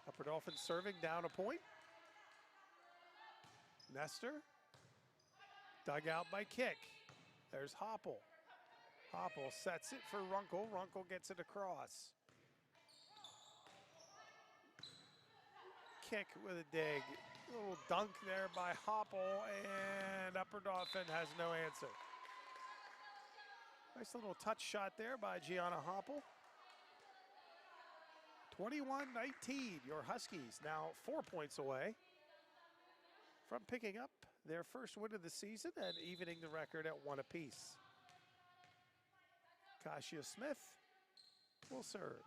Upper Dauphin serving down a point. Nestor, dug out by Kick. There's Hopple. Hopple sets it for Runkle. Runkle gets it across. Kick with a dig. A little dunk there by Hopple, and Upper Dauphin has no answer. Nice little touch shot there by Gianna Hopple. 21-19, your Huskies now 4 points away from picking up their first win of the season and evening the record at 1 apiece. Kasia Smith will serve.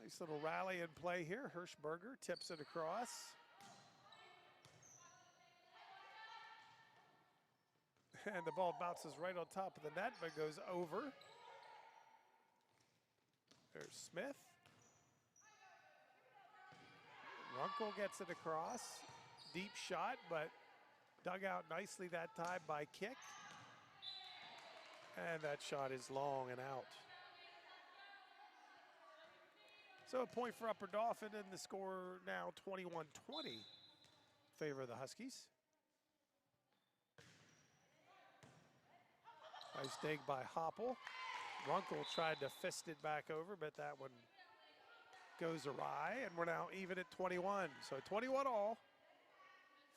Nice little rally in play here. Hirschberger tips it across. And the ball bounces right on top of the net, but goes over. There's Smith. Runkle gets it across. Deep shot, but dug out nicely that time by Kick. And that shot is long and out. So a point for Upper Dauphin, and the score now 21-20 in favor of the Huskies. Nice dig by Hopple. Runkle tried to fist it back over, but that one goes awry, and we're now even at 21. So 21 all.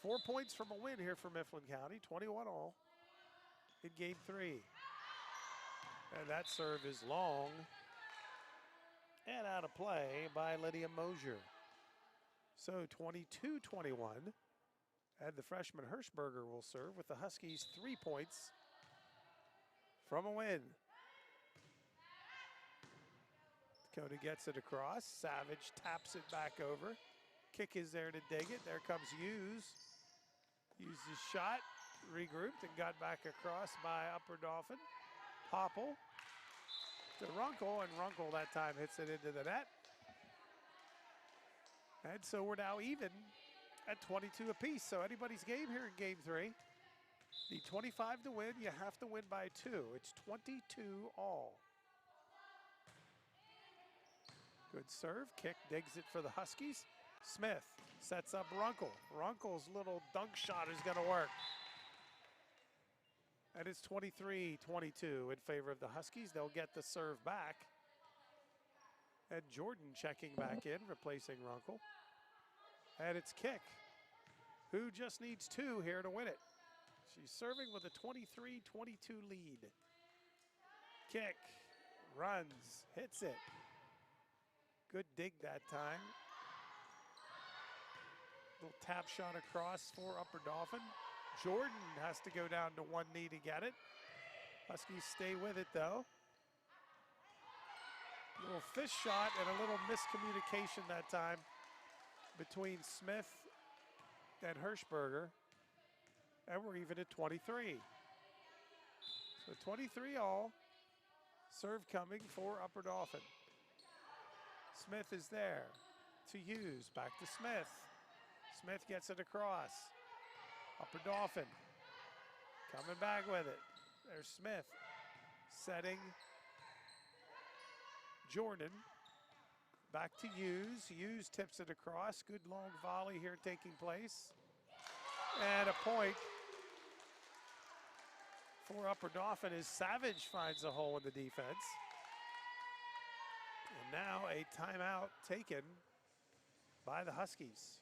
4 points from a win here for Mifflin County, 21 all in game 3. And that serve is long and out of play by Lydia Mosier. So 22-21, and the freshman Hirschberger will serve with the Huskies 3 points from a win. Dakota gets it across. Savage taps it back over. Kick is there to dig it. There comes Hughes. Used his shot, regrouped, and got back across by Upper Dauphin. Hopple to Runkle, and Runkle that time hits it into the net. And so we're now even at 22 apiece. So anybody's game here in game 3. Need 25 to win. You have to win by 2. It's 22 all. Good serve. Kick digs it for the Huskies. Smith sets up Runkle. Runkle's little dunk shot is going to work. And it's 23-22 in favor of the Huskies. They'll get the serve back. And Jordan checking back in, replacing Runkle. And it's Kick, who just needs 2 here to win it. She's serving with a 23-22 lead. Kick, runs, hits it. Good dig that time. Little tap shot across for Upper Dauphin. Jordan has to go down to one knee to get it. Huskies stay with it though. Little fish shot and a little miscommunication that time between Smith and Hirschberger. And we're even at 23. So 23 all. Serve coming for Upper Dauphin. Smith is there to Hughes. Back to Smith. Smith gets it across. Upper Dauphin coming back with it. There's Smith setting Jordan. Back to Hughes. Hughes tips it across. Good long volley here taking place. And a point for Upper Dauphin as Savage finds a hole in the defense. And now a timeout taken by the Huskies.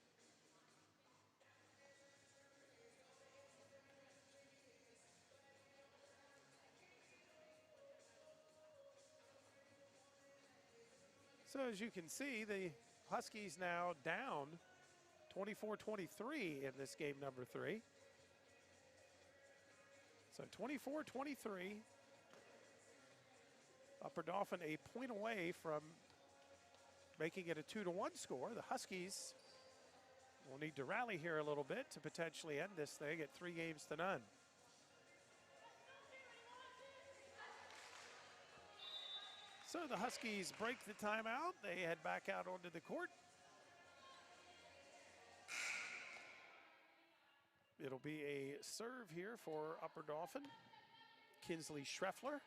So as you can see, the Huskies now down 24-23 in this game number 3. So 24-23. Upper Dauphin a point away from making it a 2-1 score. The Huskies will need to rally here a little bit to potentially end this thing at 3-0. So the Huskies break the timeout. They head back out onto the court. It'll be a serve here for Upper Dauphin. Kinsley Schreffler.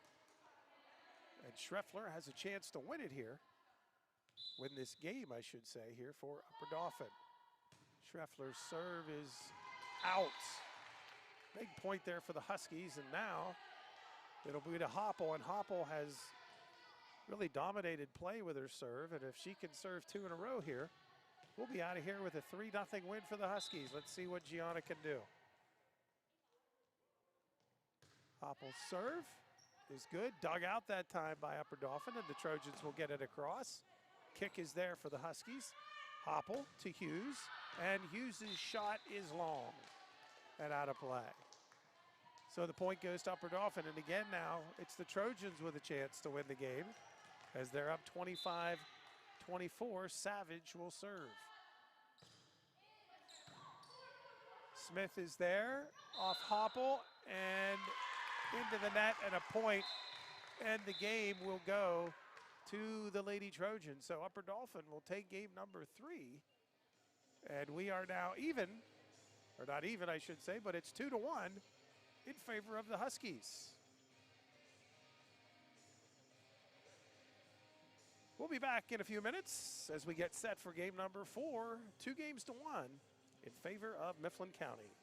And Schreffler has a chance to win it here. Win this game, I should say, here for Upper Dauphin. Schreffler's serve is out. Big point there for the Huskies, and now it'll be to Hoppel, and Hoppel has really dominated play with her serve, and if she can serve 2 in a row here, we'll be out of here with a 3-0 win for the Huskies. Let's see what Gianna can do. Hoppel's serve is good. Dug out that time by Upper Dauphin, and the Trojans will get it across. Kick is there for the Huskies. Hoppel to Hughes, and Hughes' shot is long and out of play. So the point goes to Upper Dauphin, and again now it's the Trojans with a chance to win the game as they're up 25-24. Savage will serve. Smith is there, off Hoppel, and into the net, and a point, and the game will go to the Lady Trojans. So Upper Dauphin will take game number 3, and we are now even, or not even I should say, but it's 2-1 in favor of the Huskies. We'll be back in a few minutes as we get set for game number 4, 2-1 in favor of Mifflin County.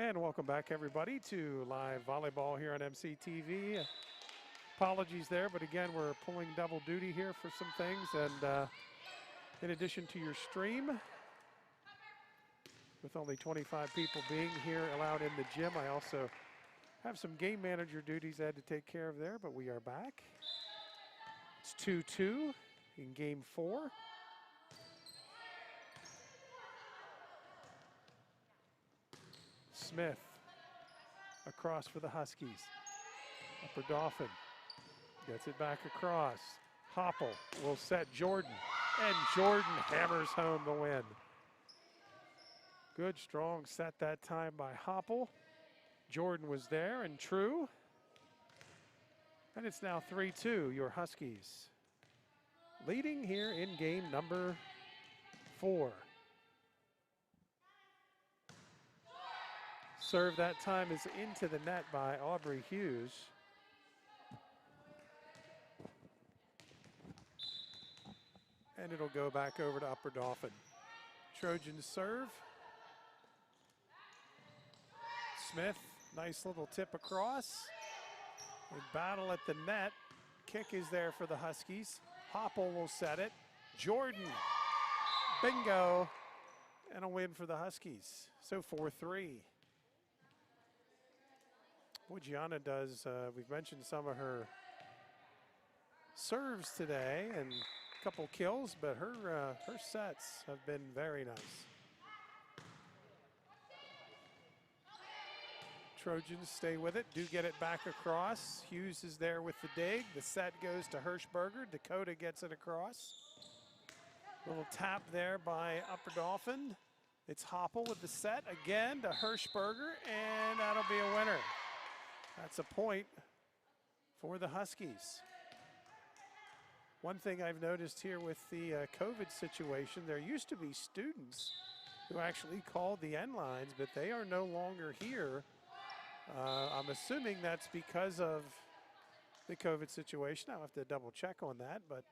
And welcome back, everybody, to live volleyball here on MCTV. Apologies there, but again, we're pulling double duty here for some things. And in addition to your stream, with only 25 people being here allowed in the gym, I also have some game manager duties I had to take care of there, but we are back. It's 2-2 in game 4. Smith across for the Huskies. Upper Dauphin gets it back across. Hopple will set Jordan, and Jordan hammers home the win. Good, strong set that time by Hopple. Jordan was there and true. And it's now 3-2, your Huskies leading here in game number 4. Serve that time is into the net by Aubrey Hughes. And it'll go back over to Upper Dauphin. Trojans serve. Smith, nice little tip across. They battle at the net. Kick is there for the Huskies. Hopple will set it. Jordan, bingo, and a win for the Huskies. So 4-3. Boy, Gianna does, we've mentioned some of her serves today and a couple kills, but her sets have been very nice. Trojans stay with it, do get it back across. Hughes is there with the dig. The set goes to Hirschberger. Dakota gets it across. Little tap there by Upper Dauphin. It's Hopple with the set again to Hirschberger, and that'll be a winner. That's a point for the Huskies. One thing I've noticed here with the COVID situation, there used to be students who actually called the end lines, but they are no longer here. I'm assuming that's because of the COVID situation. I'll have to double check on that, but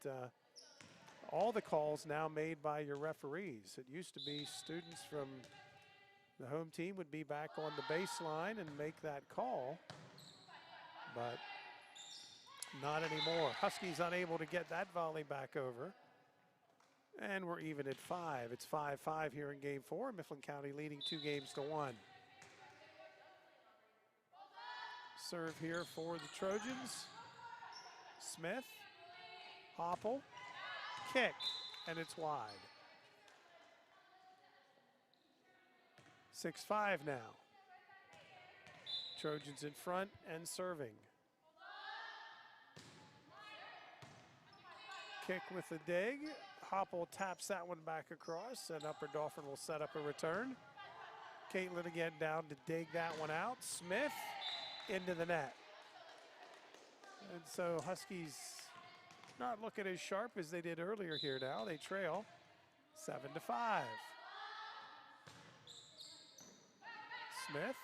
all the calls now made by your referees. It used to be students from the home team would be back on the baseline and make that call, but not anymore. Huskies unable to get that volley back over. And we're even at 5. It's 5-5 here in game 4. Mifflin County leading 2-1. Serve here for the Trojans. Smith, Hopple, kick, and it's wide. 6-5 now. Trojans in front and serving. Kick with the dig. Hopple taps that one back across, and Upper Dauphin will set up a return. Caitlin again down to dig that one out. Smith into the net. And so Huskies not looking as sharp as they did earlier here now. They trail 7-5. Smith,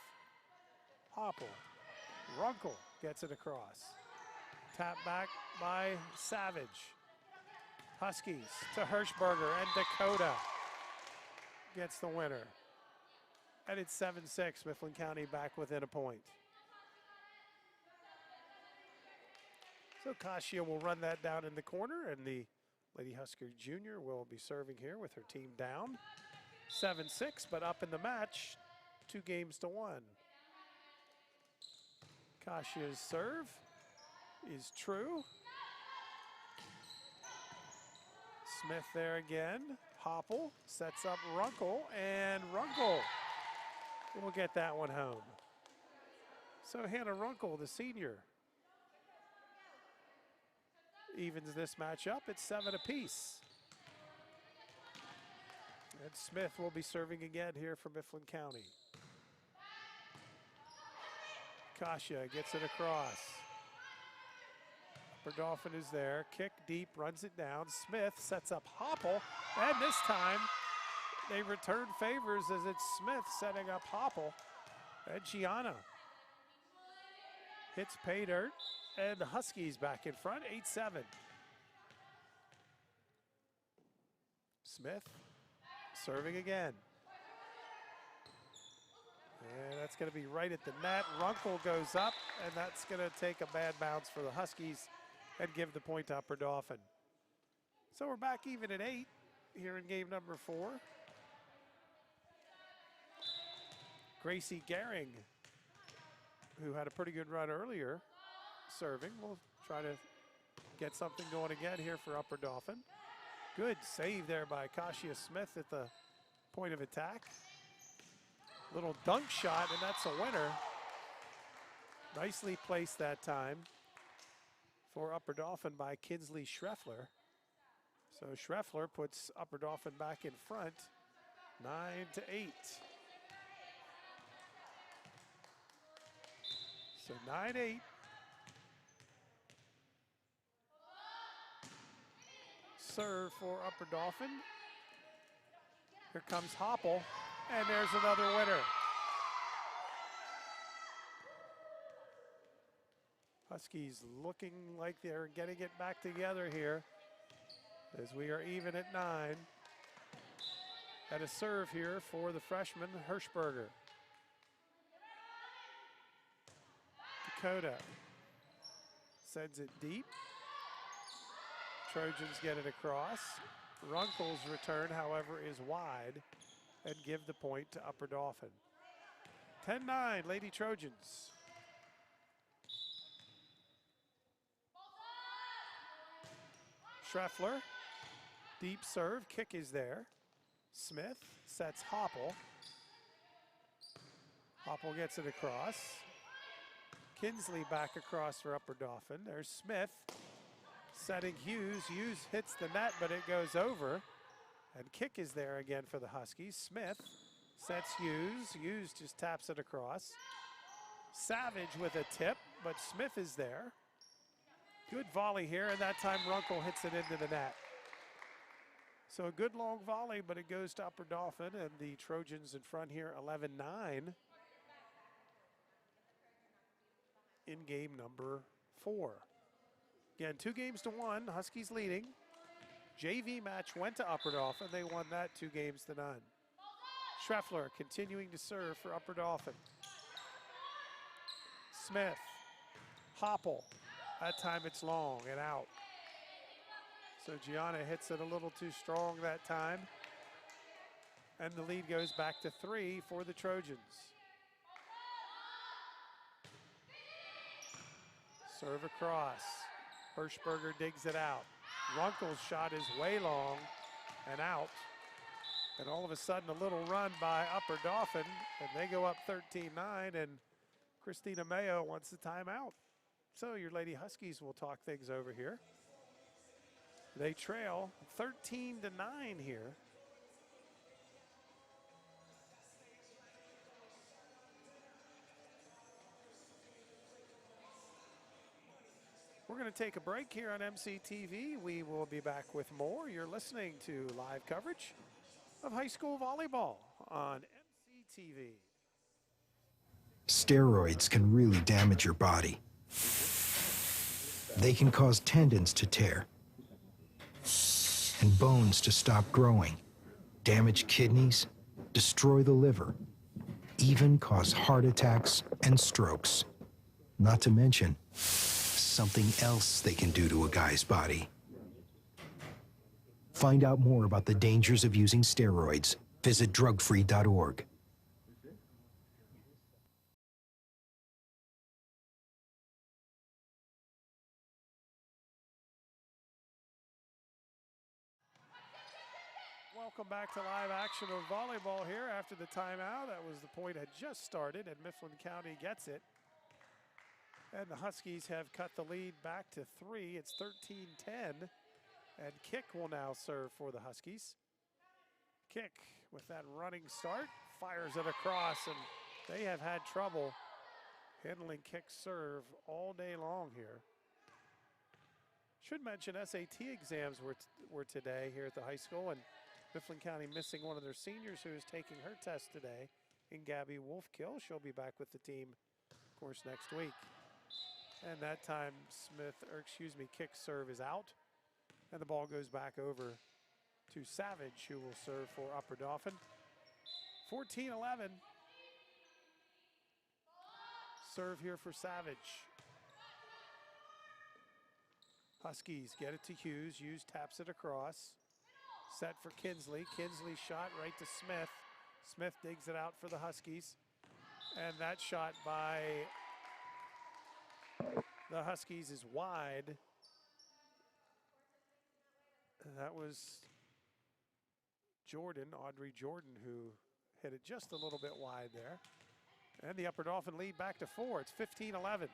Hopple, Runkle gets it across. Tap back by Savage. Huskies to Hirschberger, and Dakota gets the winner. And it's 7-6, Mifflin County back within a point. So Kasia will run that down in the corner, and the Lady Husker Junior will be serving here with her team down. 7-6, but up in the match, 2-1. Kasia's serve is true. Smith there again. Hopple sets up Runkle, and Runkle will get that one home. So Hannah Runkle, the senior, evens this match up. It's 7 apiece. And Smith will be serving again here for Mifflin County. Kasia gets it across. Upper Dauphin is there. Kick deep, runs it down. Smith sets up Hopple, and this time they return favors as it's Smith setting up Hopple. And Gianna hits pay dirt, and the Huskies back in front, 8-7. Smith serving again. And that's going to be right at the net. Runkle goes up, and that's going to take a bad bounce for the Huskies and give the point to Upper Dauphin. So we're back even at 8 here in game number 4. Gracie Gehring, who had a pretty good run earlier, serving. We'll try to get something going again here for Upper Dauphin. Good save there by Kashia Smith at the point of attack. Little dunk shot, and that's a winner. Nicely placed that time for Upper Dauphin by Kinsley Schreffler. So Schreffler puts Upper Dauphin back in front, 9-8. So 9-8. Serve for Upper Dauphin. Here comes Hopple, and there's another winner. Huskies looking like they're getting it back together here as we are even at 9. And a serve here for the freshman Hirschberger. Dakota sends it deep. Trojans get it across. Runkle's return, however, is wide and give the point to Upper Dauphin. 10-9, Lady Trojans. Schreffler, deep serve, kick is there. Smith sets Hopple. Hopple gets it across. Kinsley back across for Upper Dauphin. There's Smith setting Hughes. Hughes hits the net, but it goes over. And kick is there again for the Huskies. Smith sets Hughes. Hughes just taps it across. Savage with a tip, but Smith is there. Good volley here, and that time Runkle hits it into the net. So a good long volley, but it goes to Upper Dauphin, and the Trojans in front here, 11-9 in game number 4. Again, 2-1, Huskies leading. JV match went to Upper Dauphin. They won that 2-9. Schreffler continuing to serve for Upper Dauphin. Smith, Hopple. That time it's long and out. So Gianna hits it a little too strong that time. And the lead goes back to 3 for the Trojans. Serve across. Hirschberger digs it out. Runkle's shot is way long and out. And all of a sudden a little run by Upper Dauphin, and they go up 13-9, and Christina Mayo wants the timeout. So your Lady Huskies will talk things over here. They trail 13-9 here. We're going to take a break here on MCTV. We will be back with more. You're listening to live coverage of high school volleyball on MCTV. Steroids can really damage your body. They can cause tendons to tear and bones to stop growing, damage kidneys, destroy the liver, even cause heart attacks and strokes. Not to mention something else they can do to a guy's body. Find out more about the dangers of using steroids. Visit drugfree.org. Welcome back to live action of volleyball here after the timeout. That was the point had just started, and Mifflin County gets it. And the Huskies have cut the lead back to 3. It's 13-10. And Kick will now serve for the Huskies. Kick with that running start, fires it across, and they have had trouble handling Kick's serve all day long here. Should mention SAT exams were today here at the high school, and Mifflin County missing one of their seniors who is taking her test today in Gabby Wolfkill. She'll be back with the team, of course, next week. And that time Kick's serve is out. And the ball goes back over to Savage, who will serve for Upper Dauphin. 14-11. Serve here for Savage. Huskies get it to Hughes. Hughes taps it across. Set for Kinsley. Kinsley shot right to Smith. Smith digs it out for the Huskies. And that shot by the Huskies is wide. That was Jordan, Audrey Jordan, who hit it just a little bit wide there. And the Upper Dauphin lead back to 4. It's 15-11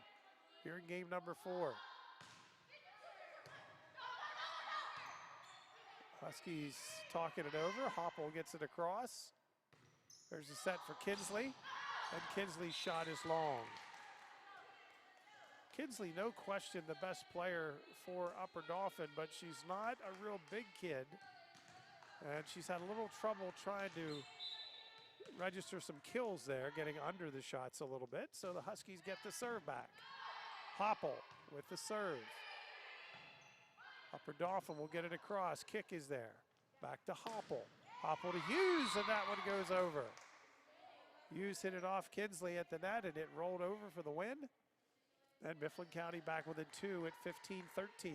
here in game number 4. Huskies talking it over. Hopple gets it across. There's a set for Kinsley. And Kinsley's shot is long. Kinsley, no question, the best player for Upper Dauphin, but she's not a real big kid. And she's had a little trouble trying to register some kills there, getting under the shots a little bit. So the Huskies get the serve back. Hopple with the serve. Upper Dauphin will get it across. Kick is there. Back to Hopple. Hopple to Hughes, and that one goes over. Hughes hit it off Kinsley at the net, and it rolled over for the win. And Mifflin County back within 2 at 15-13.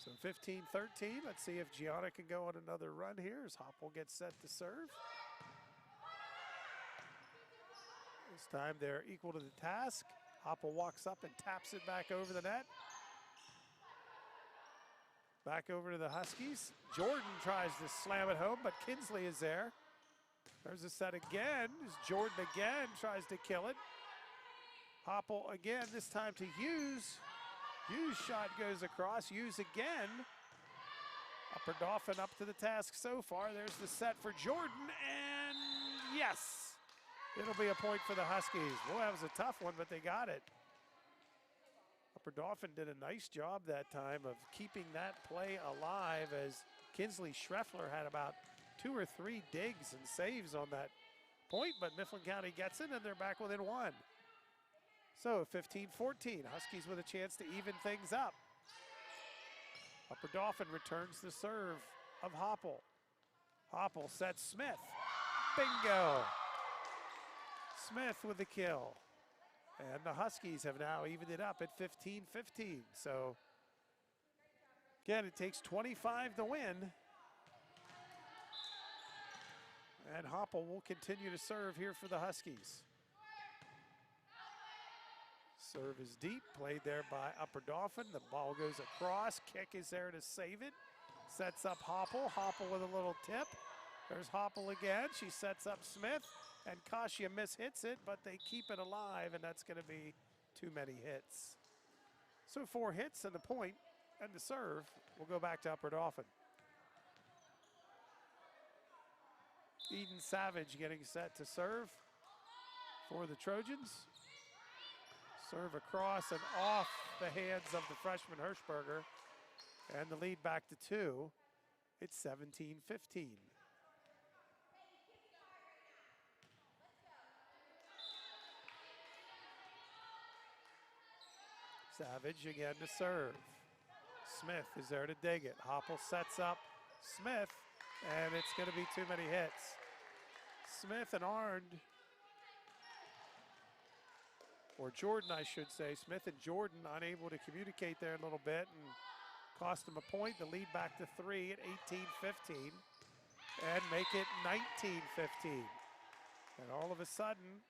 So 15-13. Let's see if Gianna can go on another run here as Hopple gets set to serve. This time they're equal to the task. Hopple walks up and taps it back over the net. Back over to the Huskies. Jordan tries to slam it home, but Kinsley is there. There's a set again. Jordan again tries to kill it. Hopple again, this time to Hughes. Hughes' shot goes across. Hughes again. Upper Dauphin up to the task so far. There's the set for Jordan, and yes! It'll be a point for the Huskies. Boy, that was a tough one, but they got it. Upper Dauphin did a nice job that time of keeping that play alive as Kinsley Schreffler had about 2 or 3 digs and saves on that point, but Mifflin County gets it, and they're back within 1. So 15-14, Huskies with a chance to even things up. Upper Dauphin returns the serve of Hopple. Hopple sets Smith. Bingo! Smith with the kill. And the Huskies have now evened it up at 15-15. So again, it takes 25 to win. And Hopple will continue to serve here for the Huskies. Serve is deep, played there by Upper Dauphin. The ball goes across, kick is there to save it. Sets up Hopple, Hopple with a little tip. There's Hopple again, she sets up Smith, and Kasia mishits it, but they keep it alive, and that's gonna be too many hits. So 4 hits and the point, and the serve will go back to Upper Dauphin. Eden Savage getting set to serve for the Trojans. Serve across and off the hands of the freshman Hirschberger. And the lead back to 2. It's 17-15. Savage again to serve. Smith is there to dig it. Hopple sets up Smith, and it's going to be too many hits. Smith and Arndt, or Jordan, I should say. Smith and Jordan unable to communicate there a little bit and cost them a point. The lead back to 3 at 18-15 and make it 19-15. And all of a sudden,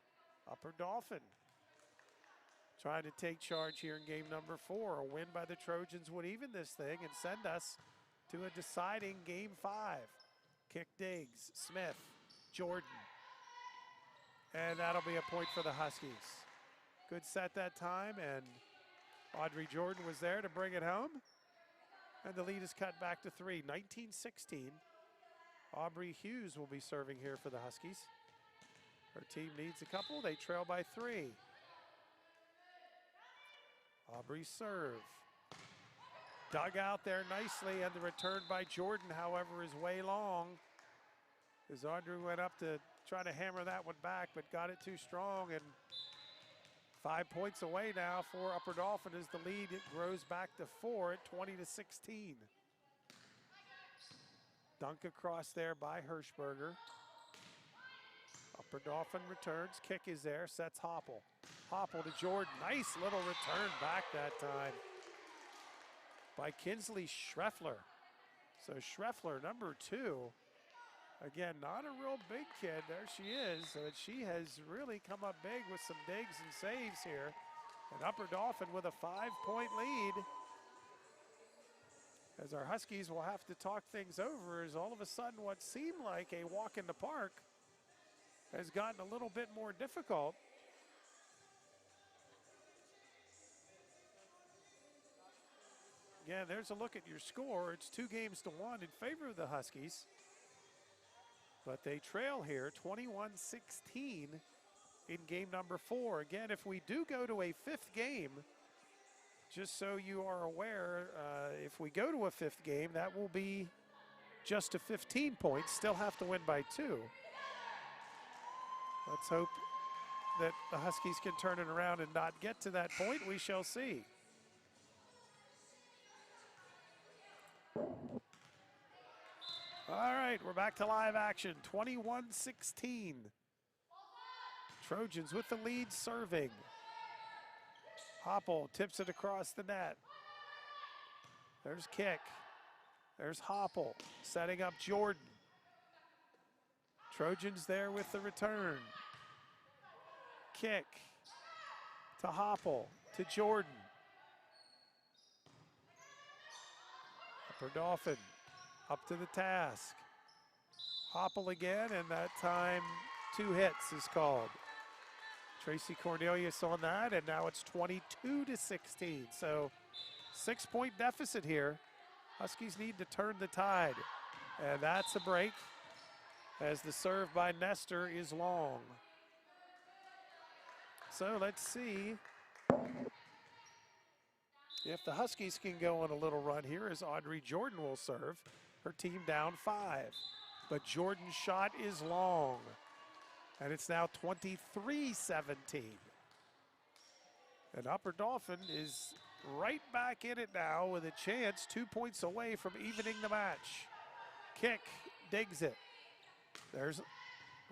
Upper Dauphin trying to take charge here in game number 4. A win by the Trojans would even this thing and send us to a deciding game 5. Kick digs, Smith, Jordan. And that'll be a point for the Huskies. Good set that time, and Audrey Jordan was there to bring it home. And the lead is cut back to 3, 19-16. Aubrey Hughes will be serving here for the Huskies. Her team needs a couple. They trail by 3. Aubrey's serve. Dug out there nicely, and the return by Jordan, however, is way long. As Audrey went up to try to hammer that one back, but got it too strong, and 5 points away now for Upper Dauphin as the lead grows back to 4 at 20-16. Dunk across there by Hirschberger. Upper Dauphin returns. Kick is there. Sets Hopple. Hopple to Jordan. Nice little return back that time by Kinsley Schreffler. So Schreffler, number 2. Again, not a real big kid. There she is. But she has really come up big with some digs and saves here. And Upper Dauphin with a 5-point lead. As our Huskies will have to talk things over, as all of a sudden what seemed like a walk in the park has gotten a little bit more difficult. Again, there's a look at your score. It's 2-1 in favor of the Huskies. But they trail here 21-16 in game number 4. Again, if we do go to a 5th game, just so you are aware, if we go to a 5th game, that will be just to 15 points. Still have to win by 2. Let's hope that the Huskies can turn it around and not get to that point. We shall see. All right, we're back to live action. 21-16. Trojans with the lead serving. Hopple tips it across the net. There's Kick. There's Hopple setting up Jordan. Trojans there with the return. Kick to Hopple to Jordan. Upper Dauphin up to the task. Hopple again, and that time 2 hits is called. Tracy Cornelius on that, and now it's 22-16. So 6-point deficit here. Huskies need to turn the tide. And that's a break as the serve by Nestor is long. So let's see if the Huskies can go on a little run here as Audrey Jordan will serve. Her team down 5. But Jordan's shot is long. And it's now 23-17. And Upper Dauphin is right back in it now with a chance 2 points away from evening the match. Kick, digs it. There's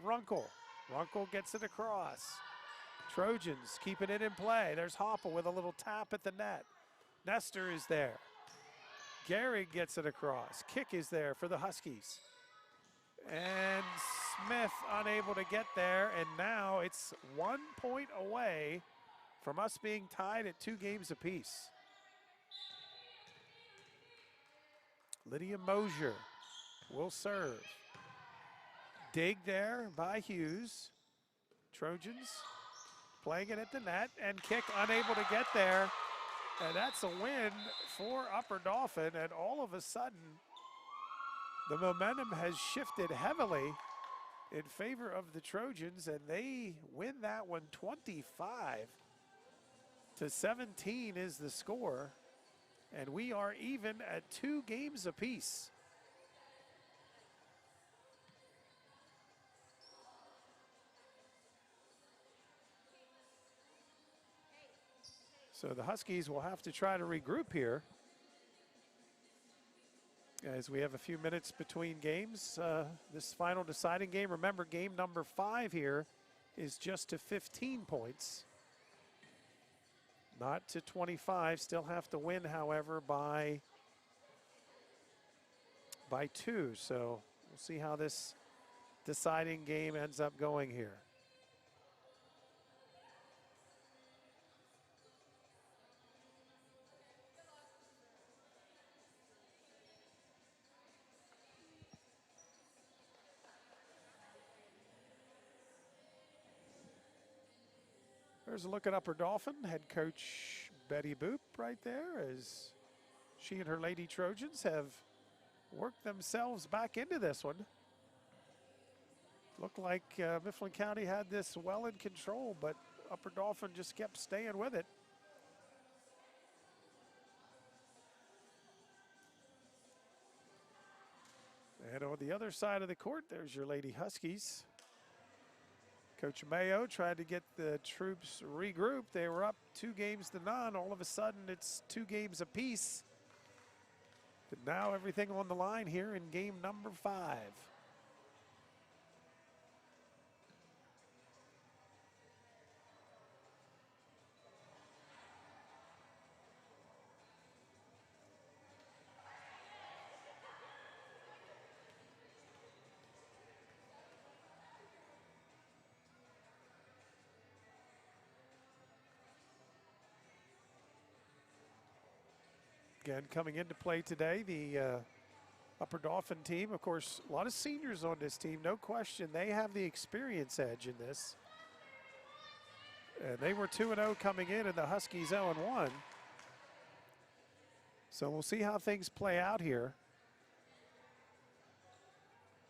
Runkle. Runkle gets it across. Trojans keeping it in play. There's Hopple with a little tap at the net. Nestor is there. Gehrig gets it across. Kick is there for the Huskies. And Smith unable to get there, and now it's 1 point away from us being tied at 2 games apiece. Lydia Mosier will serve. Dig there by Hughes. Trojans playing it at the net, and Kick unable to get there. And that's a win for Upper Dauphin, and all of a sudden, the momentum has shifted heavily in favor of the Trojans, and they win that one 25-17 is the score. And we are even at 2 games apiece. So the Huskies will have to try to regroup here as we have a few minutes between games. This final deciding game, remember game number 5 here is just to 15 points, not to 25. Still have to win, however, by 2. So we'll see how this deciding game ends up going here. There's a look at Upper Dauphin, head coach Betty Boop right there, as she and her Lady Trojans have worked themselves back into this one. Looked like Mifflin County had this well in control, but Upper Dauphin just kept staying with it. And on the other side of the court, there's your Lady Huskies. Coach Mayo tried to get the troops regrouped. They were up 2-0. All of a sudden, it's 2 games apiece. But now everything on the line here in game number 5. Again, coming into play today, the Upper Dauphin team. Of course, a lot of seniors on this team, no question. They have the experience edge in this. And they were 2-0 coming in, and the Huskies 0-1. So we'll see how things play out here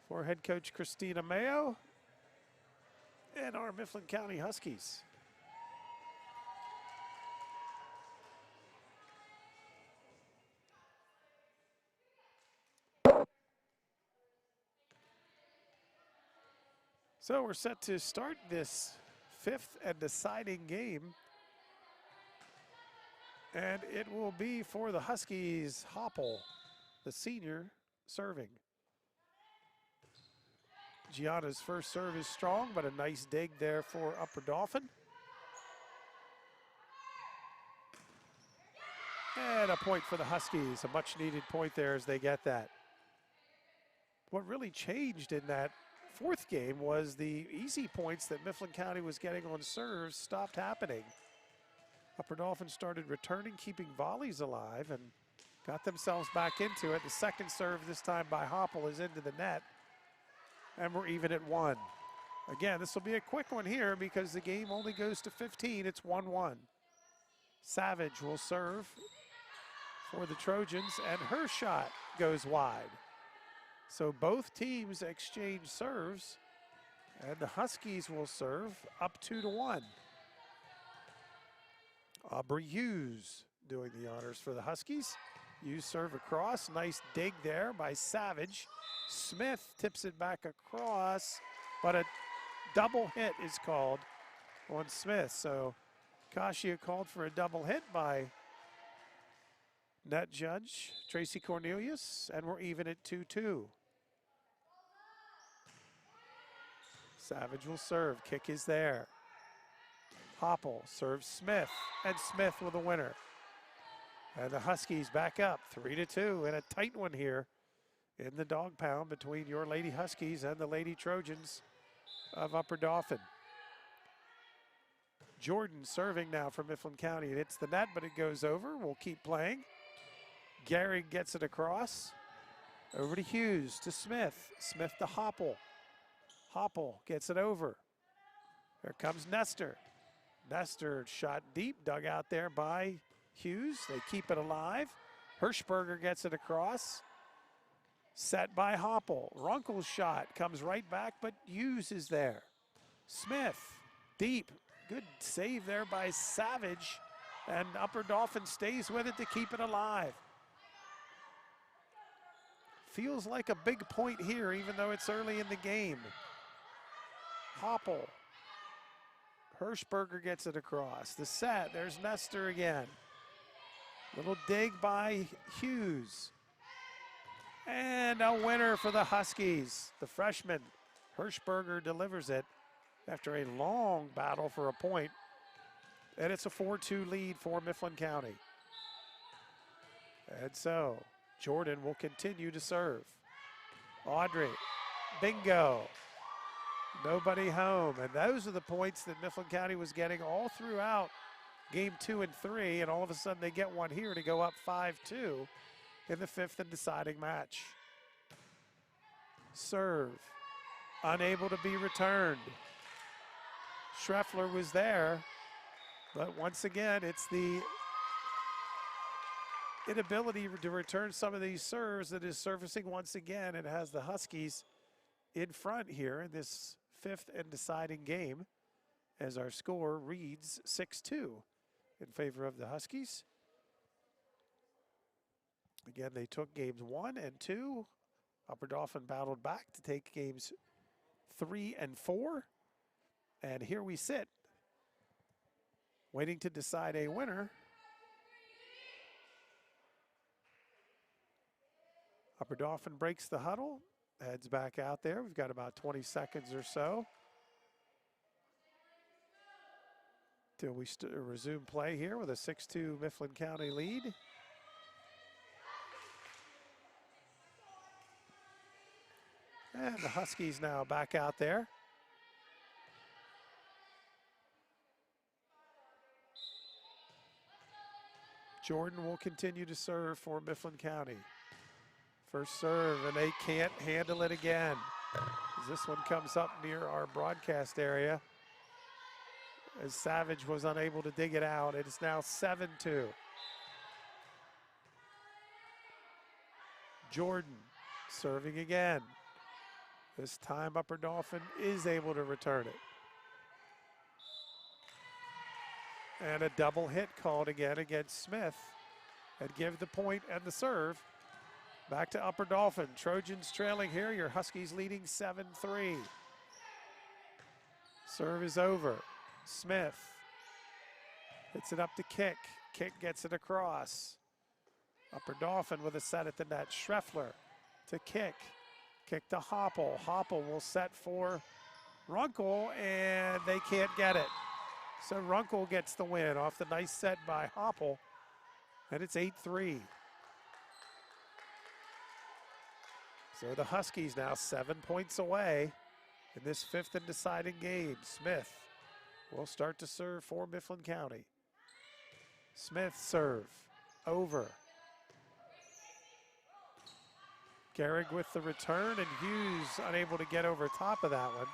for head coach Christina Mayo and our Mifflin County Huskies. So we're set to start this fifth and deciding game. And it will be for the Huskies, Hopple, the senior, serving. Gianna's first serve is strong, but a nice dig there for Upper Dauphin. And a point for the Huskies, a much needed point there as they get that. What really changed in that fourth game was the easy points that Mifflin County was getting on serves stopped happening. Upper Dauphin started returning, keeping volleys alive, and got themselves back into it. The second serve this time by Hopple is into the net, and we're even at 1. Again, this will be a quick one here because the game only goes to 15. It's 1-1. Savage will serve for the Trojans, and her shot goes wide. So both teams exchange serves, and the Huskies will serve up 2-1. Aubrey Hughes doing the honors for the Huskies. Hughes serve across, nice dig there by Savage. Smith tips it back across, but a double hit is called on Smith. So Kasia called for a double hit by net judge Tracy Cornelius, and we're even at 2-2. Savage will serve, kick is there. Hopple serves Smith, and Smith with a winner. And the Huskies back up 3-2 in a tight one here in the dog pound between your Lady Huskies and the Lady Trojans of Upper Dauphin. Jordan serving now for Mifflin County. It hits the net, but it goes over. We'll keep playing. Gehrig gets it across. Over to Hughes, to Smith. Smith to Hopple. Hopple gets it over. There comes Nestor. Nestor shot deep, dug out there by Hughes. They keep it alive. Hirschberger gets it across. Set by Hopple. Runkle's shot comes right back, but Hughes is there. Smith, deep. Good save there by Savage. And Upper Dauphin stays with it to keep it alive. Feels like a big point here, even though it's early in the game. Hopple. Hirschberger gets it across. The set, there's Nestor again. Little dig by Hughes. And a winner for the Huskies. The freshman, Hirschberger, delivers it after a long battle for a point. And it's a 4-2 lead for Mifflin County. And so, Jordan will continue to serve. Audrey, bingo. Nobody home, and those are the points that Mifflin County was getting all throughout game 2 and 3, and all of a sudden they get one here to go up 5-2 in the fifth and deciding match. Serve, unable to be returned. Schreffler was there, but once again, it's the inability to return some of these serves that is surfacing once again, and has the Huskies in front here in this fifth and deciding game as our score reads 6-2 in favor of the Huskies. Again, they took games 1 and 2. Upper Dauphin battled back to take games 3 and 4. And here we sit, waiting to decide a winner. Upper Dauphin breaks the huddle. Heads back out there. We've got about 20 seconds or so till we resume play here with a 6-2 Mifflin County lead. And the Huskies now back out there. Jordan will continue to serve for Mifflin County. First serve, and they can't handle it again. As this one comes up near our broadcast area, as Savage was unable to dig it out. It is now 7-2. Jordan serving again. This time Upper Dauphin is able to return it. And a double hit called again against Smith, and give the point and the serve back to Upper Dauphin. Trojans trailing here, your Huskies leading 7-3. Serve is over. Smith hits it up to Kick. Kick gets it across. Upper Dauphin with a set at the net. Schreffler to Kick. Kick to Hopple. Hopple will set for Runkle, and they can't get it. So Runkle gets the win off the nice set by Hopple, and it's 8-3. So the Huskies now 7 points away in this fifth and deciding game. Smith will start to serve for Mifflin County. Smith serve over. Gehrig with the return, and Hughes unable to get over top of that one.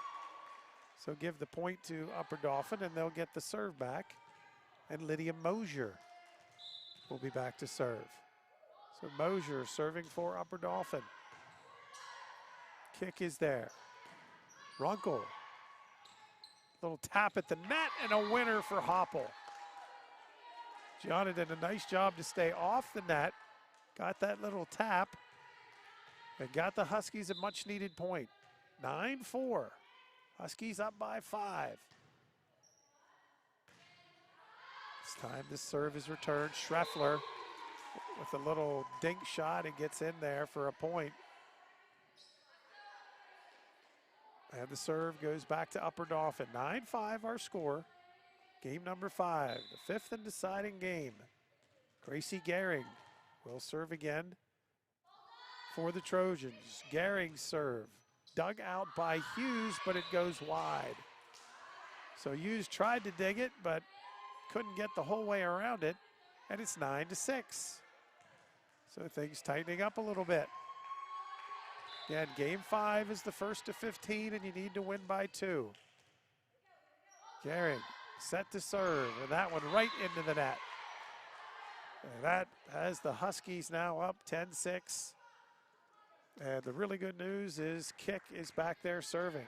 So give the point to Upper Dauphin, and they'll get the serve back. And Lydia Mosier will be back to serve. So Mosier serving for Upper Dauphin. Kick is there. Runkle. Little tap at the net, and a winner for Hopple. Gianna did a nice job to stay off the net. Got that little tap, and got the Huskies a much needed point. 9-4. Huskies up by 5. This time the serve is returned. Schreffler with a little dink shot and gets in there for a point. And the serve goes back to Upper Dauphin. 9-5 our score. Game number 5, the fifth and deciding game. Gracie Gehrig will serve again for the Trojans. Gehrig serve. Dug out by Hughes, but it goes wide. So Hughes tried to dig it, but couldn't get the whole way around it. And it's 9-6. So things tightening up a little bit. Again, game 5 is the first to 15, and you need to win by 2. Gehrig set to serve, and that one right into the net. And that has the Huskies now up 10-6. And the really good news is Kick is back there serving.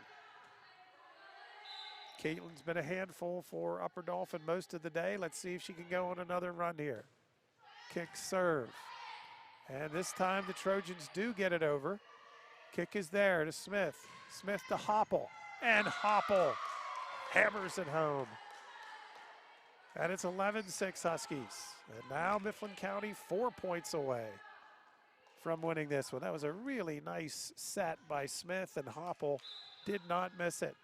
Caitlin's been a handful for Upper Dauphin most of the day. Let's see if she can go on another run here. Kick serve. And this time the Trojans do get it over. Kick is there to Smith. Smith to Hopple. And Hopple hammers it home. And it's 11-6 Huskies. And now Mifflin County 4 points away from winning this one. That was a really nice set by Smith, and Hopple did not miss it.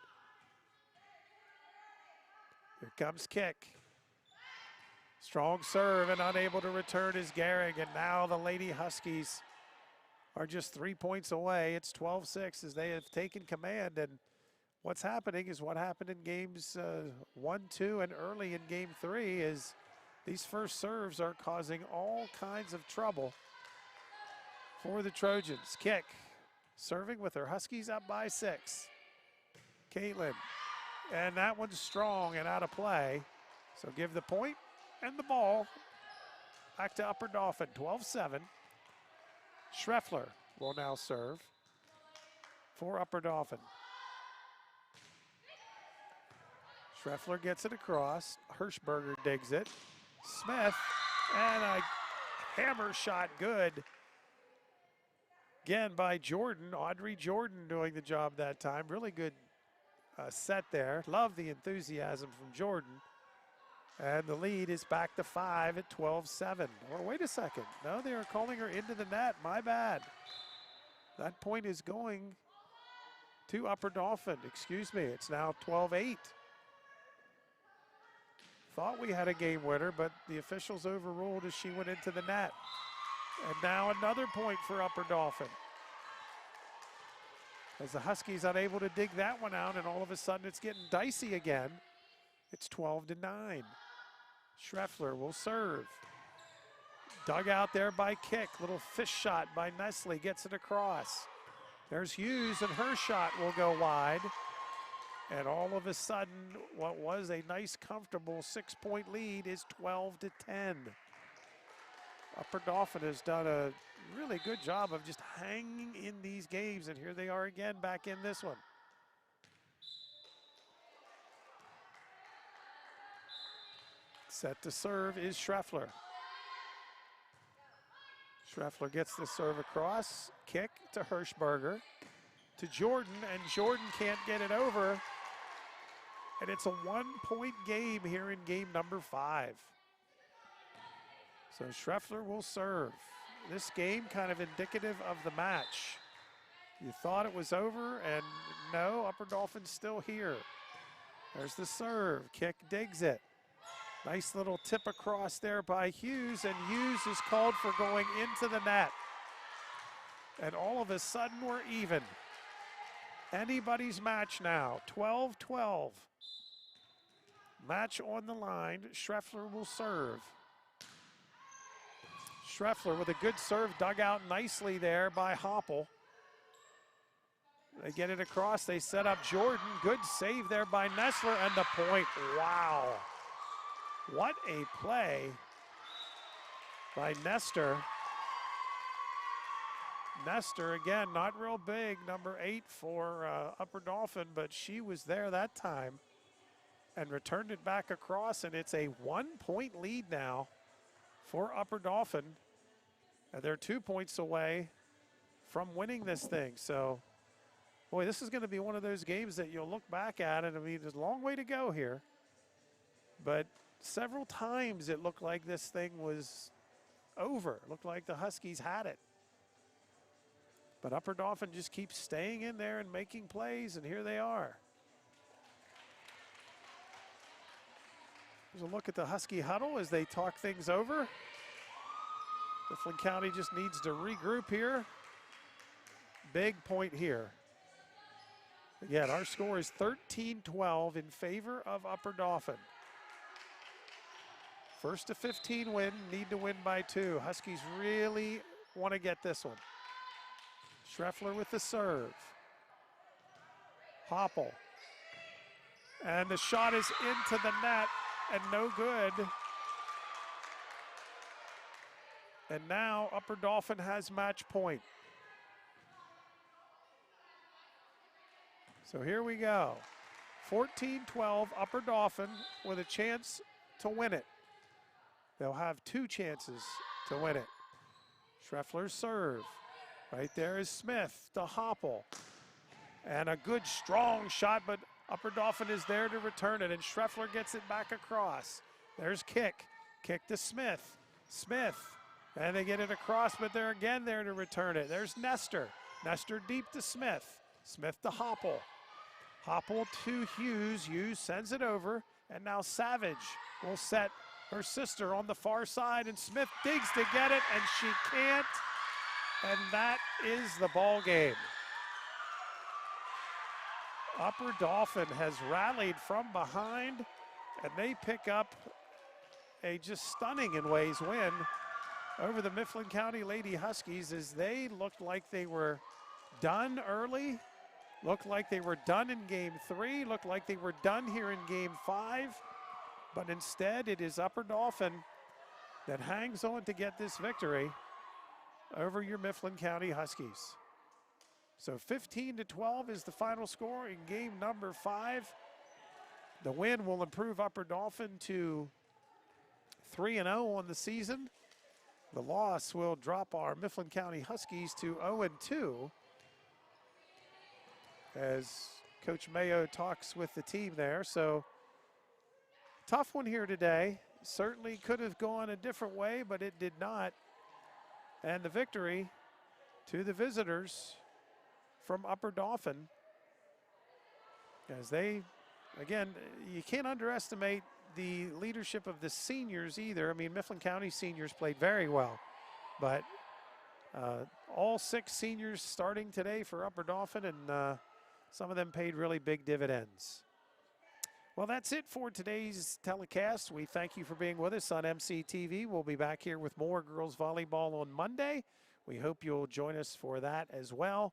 Here comes Kick. Strong serve, and unable to return is Gehrig, and now the Lady Huskies are just 3 points away. It's 12-6 as they have taken command, and what's happening is what happened in games 1, 2, and early in game 3 is these first serves are causing all kinds of trouble for the Trojans. Kick, serving with her Huskies up by 6. Caitlin, and that one's strong and out of play. So give the point and the ball back to Upper Dauphin, 12-7. Schreffler will now serve for Upper Dauphin. Schreffler gets it across. Hirschberger digs it. Smith, and a hammer shot good. Again by Jordan, Audrey Jordan doing the job that time. Really good set there. Love the enthusiasm from Jordan. And the lead is back to 5 at 12-7. Or wait a second. No, they are calling her into the net. My bad. That point is going to Upper Dauphin. Excuse me. It's now 12-8. Thought we had a game winner, but the officials overruled as she went into the net. And now another point for Upper Dauphin. As the Huskies unable to dig that one out, and all of a sudden it's getting dicey again. It's 12-9. Schreffler will serve. Dug out there by Kick. Little fish shot by Nestle. Gets it across. There's Hughes, and her shot will go wide. And all of a sudden, what was a nice, comfortable 6-point lead is 12-10. Upper Dauphin has done a really good job of just hanging in these games, and here they are again back in this one. Set to serve is Schreffler. Schreffler gets the serve across. Kick to Hirschberger. To Jordan, and Jordan can't get it over. And it's a 1-point game here in game number 5. So Schreffler will serve. This game kind of indicative of the match. You thought it was over, and no, Upper Dauphin's still here. There's the serve. Kick digs it. Nice little tip across there by Hughes, and Hughes is called for going into the net. And all of a sudden, we're even. Anybody's match now, 12-12. Match on the line. Schreffler will serve. Schreffler with a good serve, dug out nicely there by Hoppel. They get it across, they set up Jordan. Good save there by Nestler, and the point. Wow. What a play by Nestor. Nestor, again, not real big, number 8 for Upper Dauphin, but she was there that time and returned it back across, and it's a 1-point lead now for Upper Dauphin. And they're 2 points away from winning this thing. So, boy, this is going to be one of those games that you'll look back at, and I mean, there's a long way to go here. But several times it looked like this thing was over. It looked like the Huskies had it. But Upper Dauphin just keeps staying in there and making plays, and here they are. There's a look at the Husky huddle as they talk things over. Mifflin County just needs to regroup here. Big point here. Again, our score is 13-12 in favor of Upper Dauphin. First to 15 win, need to win by 2. Huskies really want to get this one. Schreffler with the serve. Hoppel. And the shot is into the net and no good. And now Upper Dauphin has match point. So here we go. 14-12, Upper Dauphin with a chance to win it. They'll have 2 chances to win it. Schreffler's serve. Right there is Smith to Hoppel. And a good strong shot, but Upper Dauphin is there to return it, and Schreffler gets it back across. There's Kick. Kick to Smith. Smith. And they get it across, but they're again there to return it. There's Nestor. Nestor deep to Smith. Smith to Hoppel. Hoppel to Hughes. Hughes sends it over, and now Savage will set her sister on the far side, and Smith digs to get it, and she can't. And that is the ball game. Upper Dauphin has rallied from behind, and they pick up a just stunning in ways win over the Mifflin County Lady Huskies, as they looked like they were done early, looked like they were done in game 3, looked like they were done here in game 5, but instead it is Upper Dauphin that hangs on to get this victory over your Mifflin County Huskies. So 15-12 is the final score in game number 5. The win will improve Upper Dauphin to 3-0 on the season. The loss will drop our Mifflin County Huskies to 0-2 as Coach Mayo talks with the team there. So tough one here today. Certainly could have gone a different way, but it did not. And the victory to the visitors from Upper Dauphin, as they, again, you can't underestimate the leadership of the seniors either. I mean, Mifflin County seniors played very well, but all 6 seniors starting today for Upper Dauphin, and some of them paid really big dividends. Well, that's it for today's telecast. We thank you for being with us on MCTV. We'll be back here with more girls volleyball on Monday. We hope you'll join us for that as well.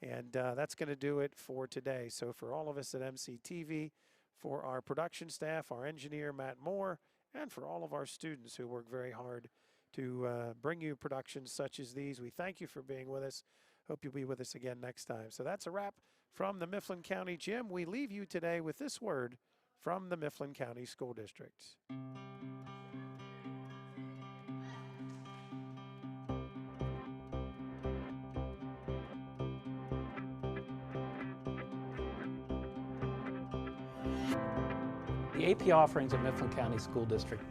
And that's going to do it for today. So for all of us at MCTV, for our production staff, our engineer, Matt Moore, and for all of our students who work very hard to bring you productions such as these, we thank you for being with us. Hope you'll be with us again next time. So that's a wrap from the Mifflin County Gym. We leave you today with this word from the Mifflin County School District. The AP offerings at Mifflin County School District,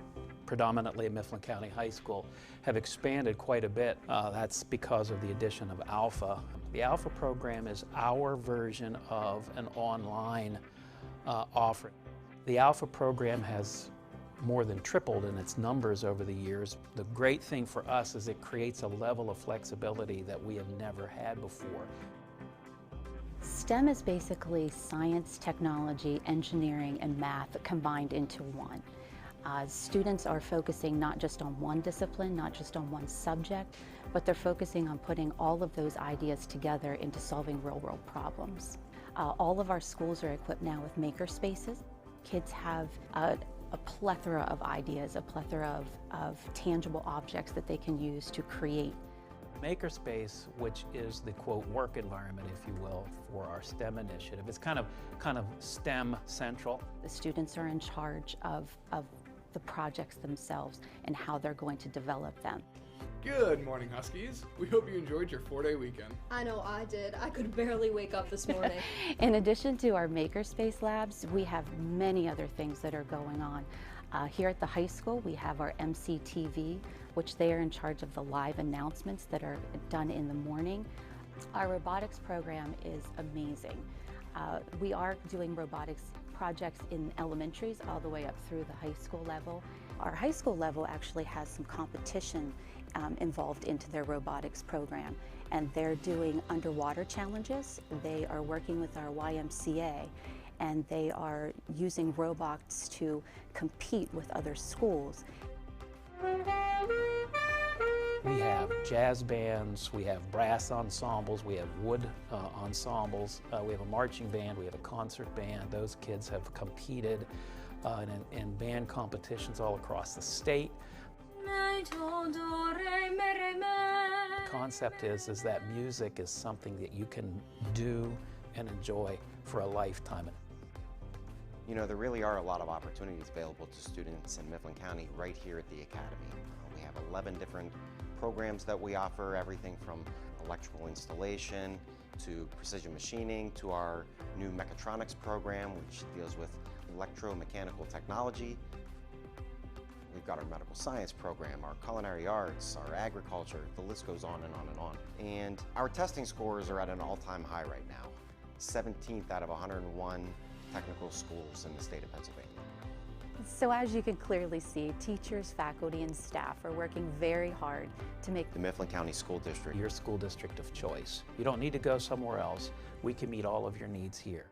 predominantly at Mifflin County High School, have expanded quite a bit. That's because of the addition of Alpha. The Alpha program is our version of an online offering. The Alpha program has more than tripled in its numbers over the years. The great thing for us is it creates a level of flexibility that we have never had before. STEM is basically science, technology, engineering, and math combined into one. Students are focusing not just on one discipline, not just on one subject, but they're focusing on putting all of those ideas together into solving real-world problems. All of our schools are equipped now with maker spaces. Kids have a plethora of ideas, a plethora of tangible objects that they can use to create. Makerspace, which is the quote work environment, if you will, for our STEM initiative. It's kind of STEM central. The students are in charge of the projects themselves and how they're going to develop them. Good morning, Huskies. We hope you enjoyed your 4-day weekend. I know I did. I could barely wake up this morning. In addition to our Makerspace labs, we have many other things that are going on. Here at the high school, we have our MCTV, which they are in charge of the live announcements that are done in the morning. Our robotics program is amazing. We are doing robotics projects in elementaries all the way up through the high school level. Our high school level actually has some competition involved into their robotics program, and they're doing underwater challenges. They are working with our YMCA, and they are using robots to compete with other schools. We have jazz bands, we have brass ensembles, we have wood ensembles, we have a marching band, we have a concert band. Those kids have competed in band competitions all across the state. The concept is that music is something that you can do and enjoy for a lifetime. You know, there really are a lot of opportunities available to students in Mifflin County right here at the Academy. We have 11 different programs that we offer, everything from electrical installation to precision machining to our new mechatronics program, which deals with electromechanical technology. We've got our medical science program, our culinary arts, our agriculture, the list goes on and on and on. And our testing scores are at an all-time high right now, 17th out of 101 technical schools in the state of Pennsylvania. So as you can clearly see, teachers, faculty, and staff are working very hard to make the Mifflin County School District your school district of choice. You don't need to go somewhere else. We can meet all of your needs here.